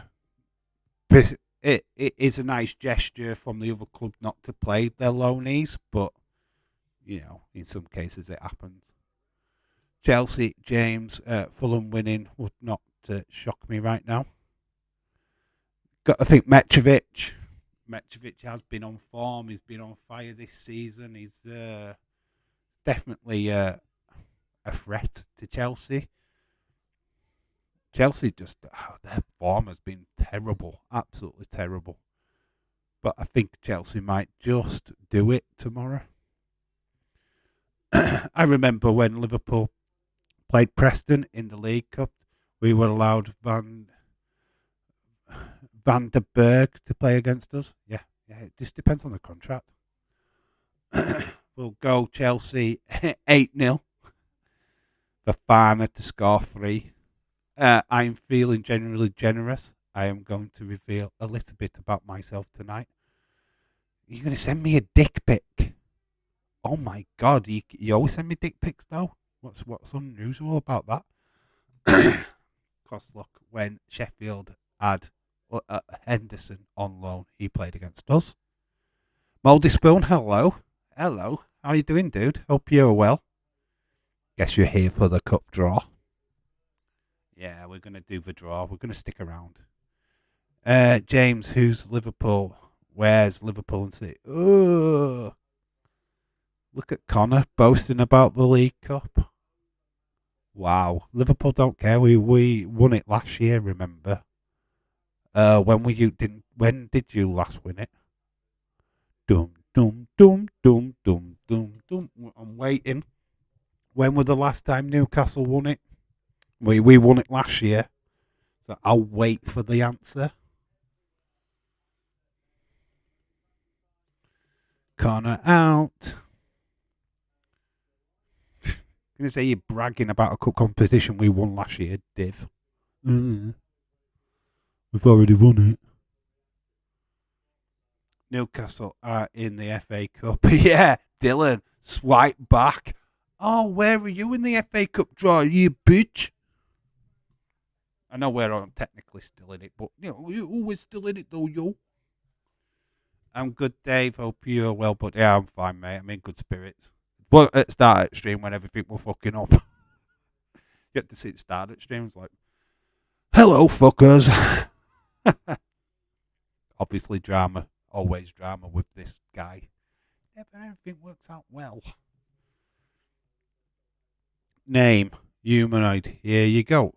[SPEAKER 1] is a nice gesture from the other club not to play their loanees, but in some cases it happens. Chelsea, James, Fulham winning would not shock me right now. Got to think Mitrovic. Mitrovic has been on form. He's been on fire this season. He's definitely a threat to Chelsea. Chelsea just their form has been terrible, absolutely terrible. But I think Chelsea might just do it tomorrow. I remember when Liverpool played Preston in the League Cup, we were allowed Van der Berg to play against us. Yeah, yeah, it just depends on the contract. We'll go Chelsea 8-0 for Farner to score 3. I'm feeling generally generous. I am going to reveal a little bit about myself tonight. You're going to send me a dick pic. Oh my God, you always send me dick pics though? What's unusual about that? Because look, when Sheffield had Henderson on loan, he played against us. Mouldy Spoon, hello. Hello. How you doing, dude? Hope you're well. Guess you're here for the cup draw. Yeah, we're going to do the draw. We're going to stick around. James, who's Liverpool? Where's Liverpool and City? Oh, look at Connor boasting about the League Cup. Wow, Liverpool don't care. We won it last year. Remember? When did you last win it? Dum dum dum dum dum dum dum. I'm waiting. When was the last time Newcastle won it? We won it last year. So I'll wait for the answer. Connor out. Gonna say you're bragging about a cup competition we won last year, Div. We've already won it. Newcastle are in the FA Cup. Yeah, Dylan, swipe back. Oh, where are you in the FA Cup draw, you bitch? I know we're technically still in it, but we're still in it though, yo. I'm good, Dave. Hope you're well, but yeah, I'm fine, mate. I'm in good spirits. Well, at start at stream when everything was fucking up. You get to see it start at streams like, hello, fuckers. Obviously, drama. Always drama with this guy. Never everything works out well. Name, humanoid. Here you go.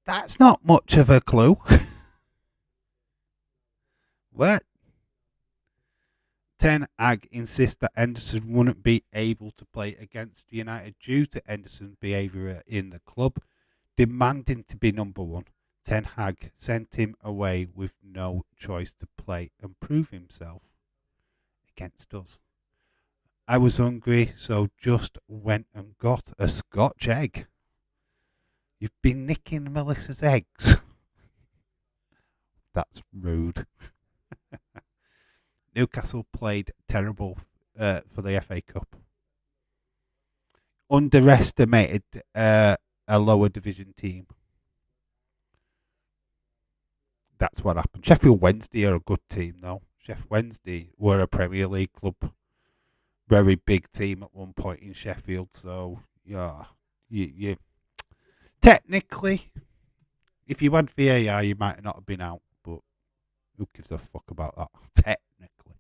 [SPEAKER 1] That's not much of a clue. What? Ten Hag insists that Henderson wouldn't be able to play against United due to Henderson's behaviour in the club, demanding to be number one. Ten Hag sent him away with no choice to play and prove himself against us. I was hungry, so just went and got a Scotch egg. You've been nicking Melissa's eggs. That's rude. Newcastle played terrible for the FA Cup. Underestimated a lower division team. That's what happened. Sheffield Wednesday are a good team, though. Sheffield Wednesday were a Premier League club. Very big team at one point in Sheffield. So, yeah, you technically, if you had VAR, you might not have been out. But who gives a fuck about that? Technically.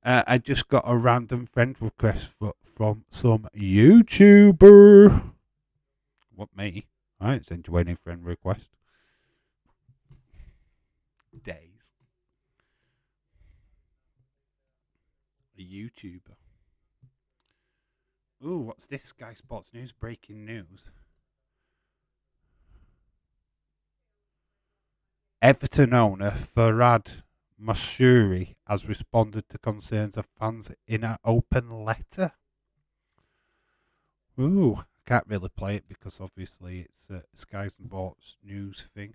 [SPEAKER 1] I just got a random friend request from some YouTuber. What, me? I ain't sent you any friend request. Days. A YouTuber. Ooh, what's this? Sky Sports News breaking news. Everton owner Farhad Masuri has responded to concerns of fans in an open letter. Ooh, I can't really play it because obviously it's a Sky Sports News thing.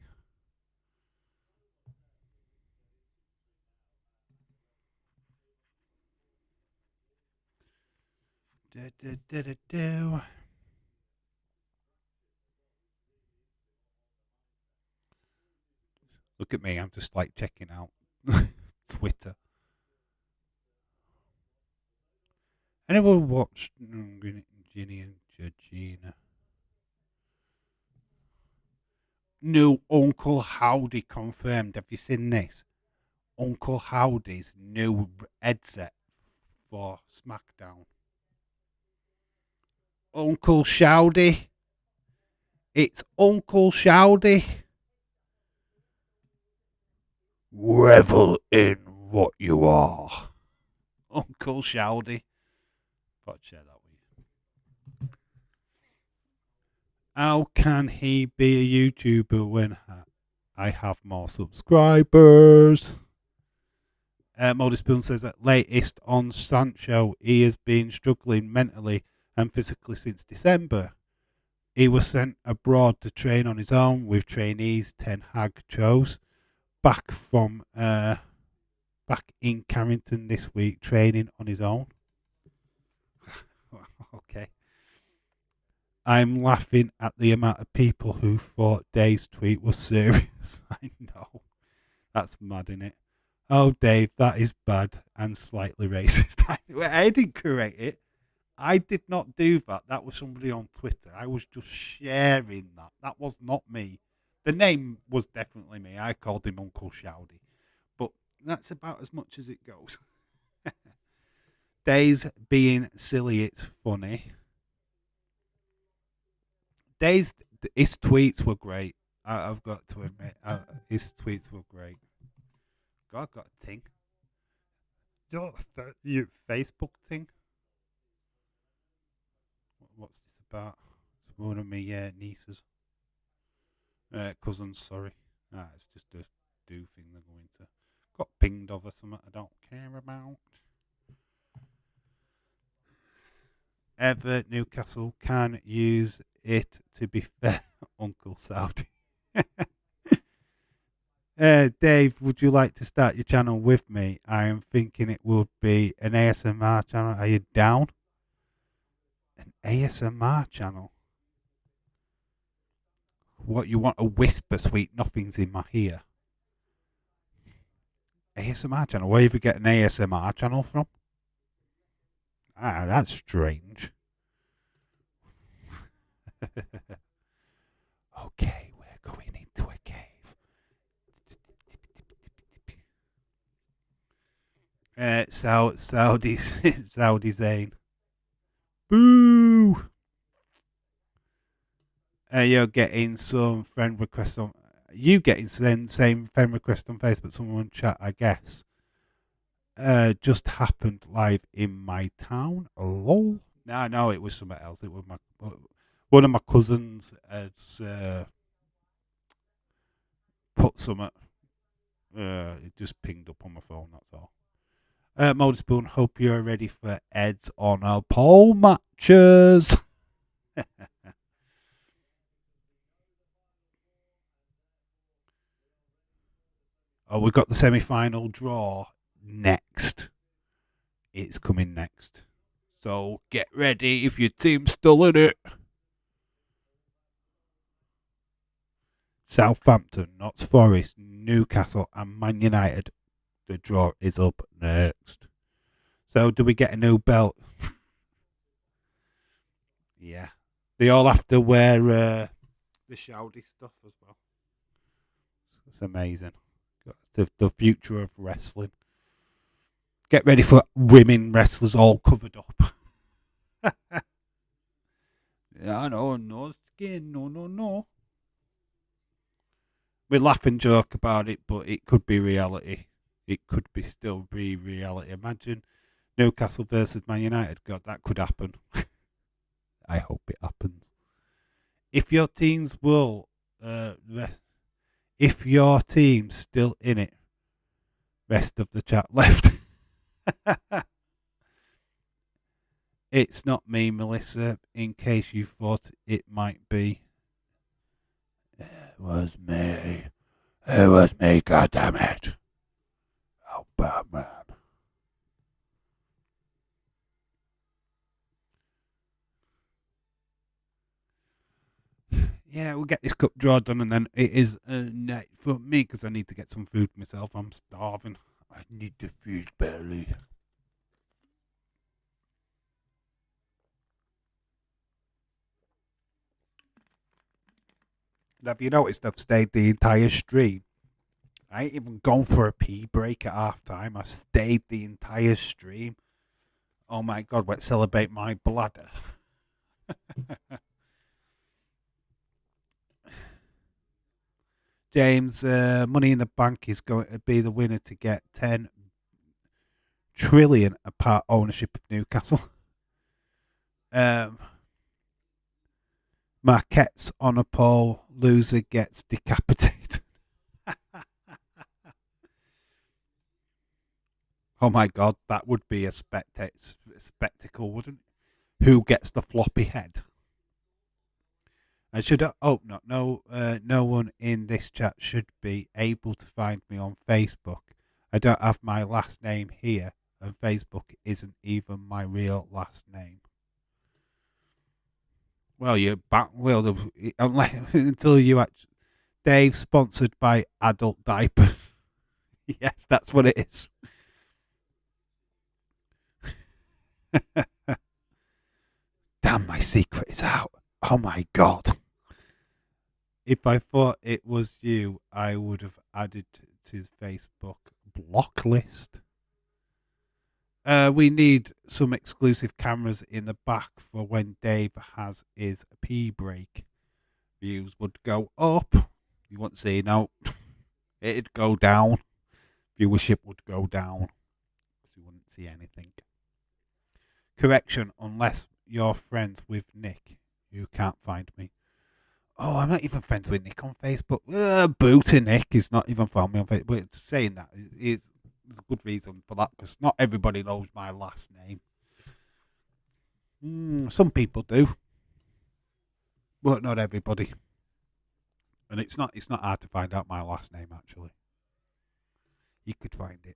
[SPEAKER 1] Look at me, I'm just like checking out Twitter. Anyone watched Ginny and Georgina? New Uncle Howdy confirmed. Have you seen this? Uncle Howdy's new headset for SmackDown. Uncle Showdy It's Uncle Shouty. Revel in what you are. Uncle Shouty. Thought I'd share that with you. How can he be a YouTuber when I have more subscribers? Moldy Spoon says that latest on Sancho, he has been struggling mentally and physically since December. He was sent abroad to train on his own with trainees Ten Hag chose. Back in Carrington this week, training on his own. Okay. I'm laughing at the amount of people who thought Dave's tweet was serious. I know. That's mad, innit? Oh, Dave, that is bad and slightly racist. I didn't create it. I did not do that. That was somebody on Twitter. I was just sharing that. That was not me. The name was definitely me. I called him Uncle Shouty. But that's about as much as it goes. Dave's being silly, it's funny. His tweets were great. I've got to admit, his tweets were great. God, I've got a thing. Your Facebook thing? What's this about? It's one of my nieces. Cousins, sorry. It's just a do thing they're going to. Got pinged over something I don't care about. Ever Newcastle can use it, to be fair, Uncle Saudi. Dave, would you like to start your channel with me? I am thinking it would be an ASMR channel. Are you down? An ASMR channel? What, you want a whisper, sweet nothings in my ear? ASMR channel? Where have you get an ASMR channel from? That's strange. Okay, we're going into a cave. Saudi Zane. Boo! You're getting some friend requests on. You getting same friend request on Facebook? Someone in chat, I guess. Just happened live in my town. Lol. No, it was something else. It was one of my cousins has put something. It just pinged up on my phone. That's all. Moldy Spoon, hope you're ready for Ed's on our pole matches. Oh, we've got the semi-final draw next. It's coming next. So get ready if your team's still in it. Southampton, Notts Forest, Newcastle and Man United. The draw is up next. So do we get a new belt? Yeah. They all have to wear the shouty stuff as well. It's amazing. The future of wrestling. Get ready for women wrestlers all covered up. Yeah, no skin, no. We laugh and joke about it, but it could be reality. It could still be reality. Imagine Newcastle versus Man United. God, that could happen. I hope it happens. If your team's still in it, rest of the chat left. It's not me, Melissa, in case you thought it might be. It was me, God damn it. Oh, Batman. Yeah, we'll get this cup draw done, and then it is a night for me because I need to get some food myself. I'm starving. I need to feed belly. Have you noticed I've stayed the entire stream? I ain't even gone for a pee break at half time. I stayed the entire stream. Oh my god, let's celebrate my bladder. James, Money in the Bank is going to be the winner to get 10 trillion apart ownership of Newcastle. Marquette's on a pole, loser gets decapitated. Oh my God, that would be a spectacle, wouldn't it? Who gets the floppy head? I should hope not. No one in this chat should be able to find me on Facebook. I don't have my last name here, and Facebook isn't even my real last name. Well, you're back. Well, until you actually. Dave, sponsored by Adult Diapers. Yes, that's what it is. Damn, my secret is out. Oh my God. If I thought it was you, I would have added to his Facebook block list. We need some exclusive cameras in the back for when Dave has his pee break. Views would go up. You won't see, no. It'd go down. Viewership would go down. You wouldn't see anything. Correction, unless you're friends with Nick, you can't find me. Oh, I'm not even friends with Nick on Facebook. Booty Nick is not even found me on Facebook. But saying that is there's a good reason for that, because not everybody knows my last name. Some people do, but not everybody. And it's not hard to find out my last name, actually. You could find it.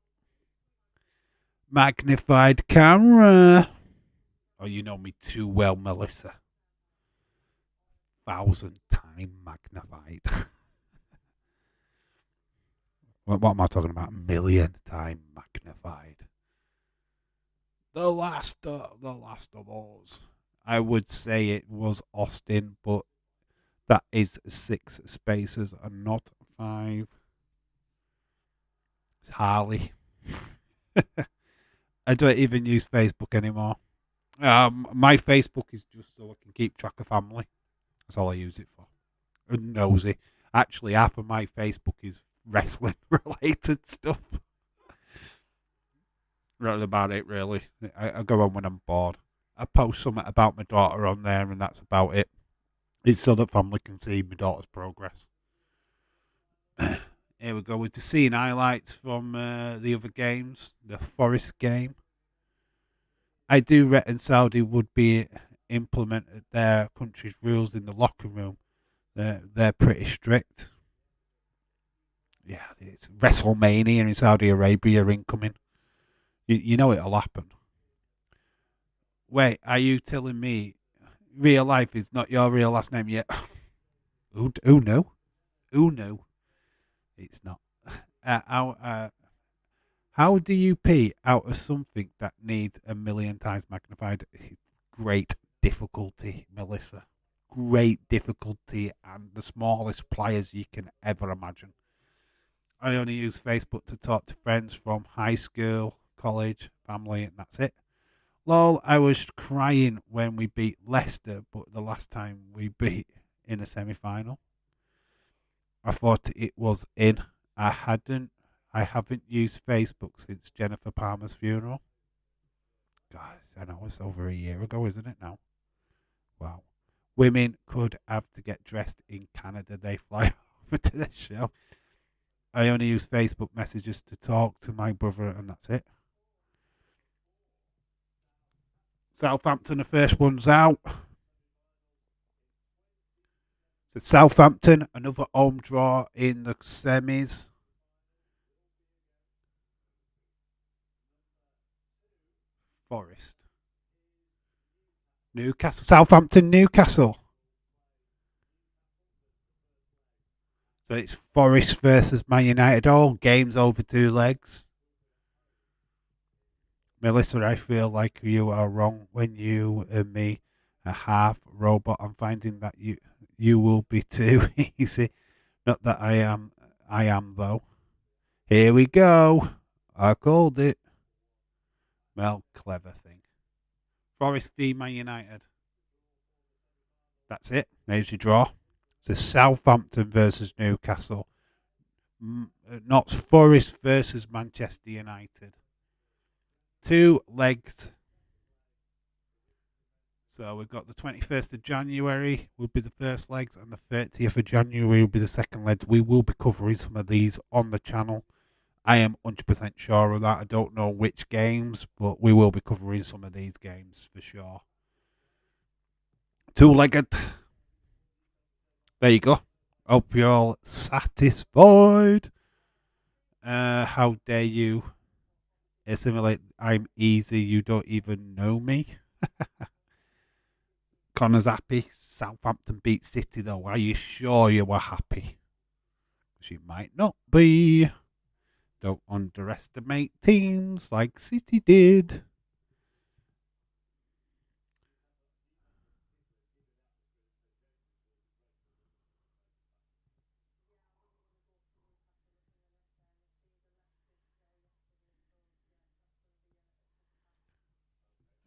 [SPEAKER 1] Magnified camera. Oh, you know me too well, Melissa. 1,000-time magnified. What am I talking about? 1,000,000-time magnified. The last of Us. I would say it was Austin, but that is 6 spaces and not 5. It's Harley. I don't even use Facebook anymore. My Facebook is just so I can keep track of family. That's all I use it for. And nosy. Actually, half of my Facebook is wrestling related stuff. Right about it, really. I go on when I'm bored. I post something about my daughter on there, and that's about it. It's so that family can see my daughter's progress. Here we go with the scene highlights from the other games. The Forest game. I do reckon Saudi would be implemented their country's rules in the locker room. They're pretty strict. Yeah, it's WrestleMania in Saudi Arabia incoming. You know it'll happen. Wait, are you telling me real life is not your real last name yet? Who knew? Who knew? It's not. How do you pee out of something that needs 1,000,000 times magnified? Great difficulty, Melissa. Great difficulty, and the smallest pliers you can ever imagine. I only use Facebook to talk to friends from high school, college, family, and that's it. Lol, I was crying when we beat Leicester, but the last time we beat in a semi-final, I thought it was in. I haven't used Facebook since Jennifer Palmer's funeral. God, I know it's over a year ago, isn't it now? Wow. Women could have to get dressed in Canada. They fly over to the show. I only use Facebook messages to talk to my brother, and that's it. Southampton, the first one's out. So Southampton, another home draw in the semis. Forest. Newcastle. Southampton, Newcastle. So it's Forest versus Man United. All games over 2 legs. Melissa, I feel like you are wrong when you and me are half robot. I'm finding that you will be too easy. Not that I am though. Here we go. I called it. Well, clever thing. Forest v Man United. That's it. There's your draw. So Southampton versus Newcastle. Notts Forest versus Manchester United. 2 legs. So we've got the 21st of January will be the first legs, and the 30th of January will be the second legs. We will be covering some of these on the channel. I am 100% sure of that. I don't know which games, but we will be covering some of these games for sure. 2-legged. There you go. Hope you're all satisfied. How dare you assimilate? I'm easy. You don't even know me. Connor's happy. Southampton beat City, though. Are you sure you were happy? Because you might not be. Don't underestimate teams like City did.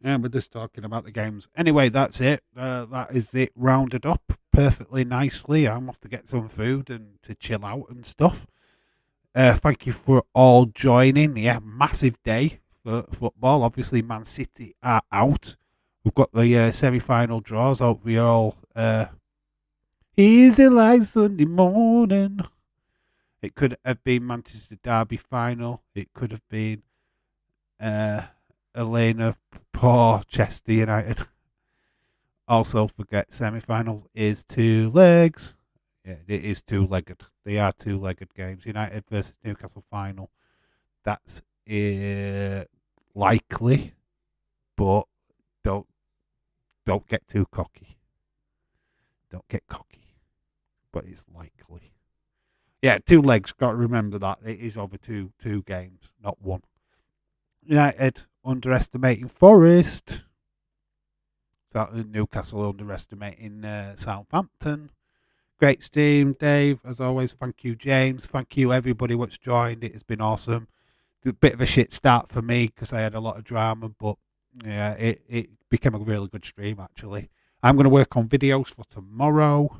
[SPEAKER 1] Yeah, we're just talking about the games. Anyway, that's it. That is it rounded up perfectly nicely. I'm off to get some food and to chill out and stuff. Thank you for all joining. Yeah, massive day for football. Obviously, Man City are out. We've got the semi-final draws. Hope we all easy like Sunday morning. It could have been Manchester Derby final. It could have been Elena poor Chester United. Also, forget semi-finals is 2 legs. Yeah, it is 2-legged. They are 2-legged games. United versus Newcastle final. That's likely, but don't get too cocky. Don't get cocky. But it's likely. Yeah, 2 legs. Got to remember that it is over two games, not one. United underestimating Forest. Newcastle underestimating Southampton. Great stream, Dave. As always, thank you, James. Thank you, everybody what's joined. It has been awesome. A bit of a shit start for me because I had a lot of drama, but yeah, it became a really good stream, actually. I'm going to work on videos for tomorrow.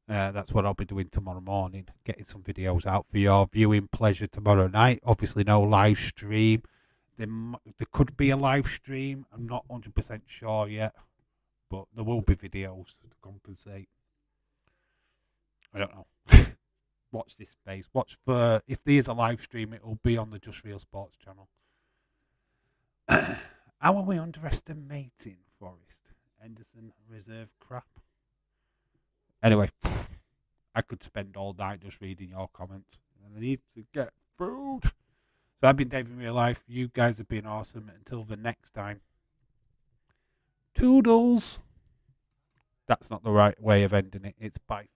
[SPEAKER 1] That's what I'll be doing tomorrow morning, getting some videos out for your viewing pleasure tomorrow night. Obviously, no live stream. There could be a live stream. I'm not 100% sure yet, but there will be videos to compensate. I don't know. Watch this space. Watch for, if there is a live stream, it will be on the Just Real Sports channel. How are we underestimating Forest? Henderson reserve crap. Anyway, I could spend all night just reading your comments. And I need to get food. So I've been Dave in real life. You guys have been awesome. Until the next time. Toodles. That's not the right way of ending it. It's bye.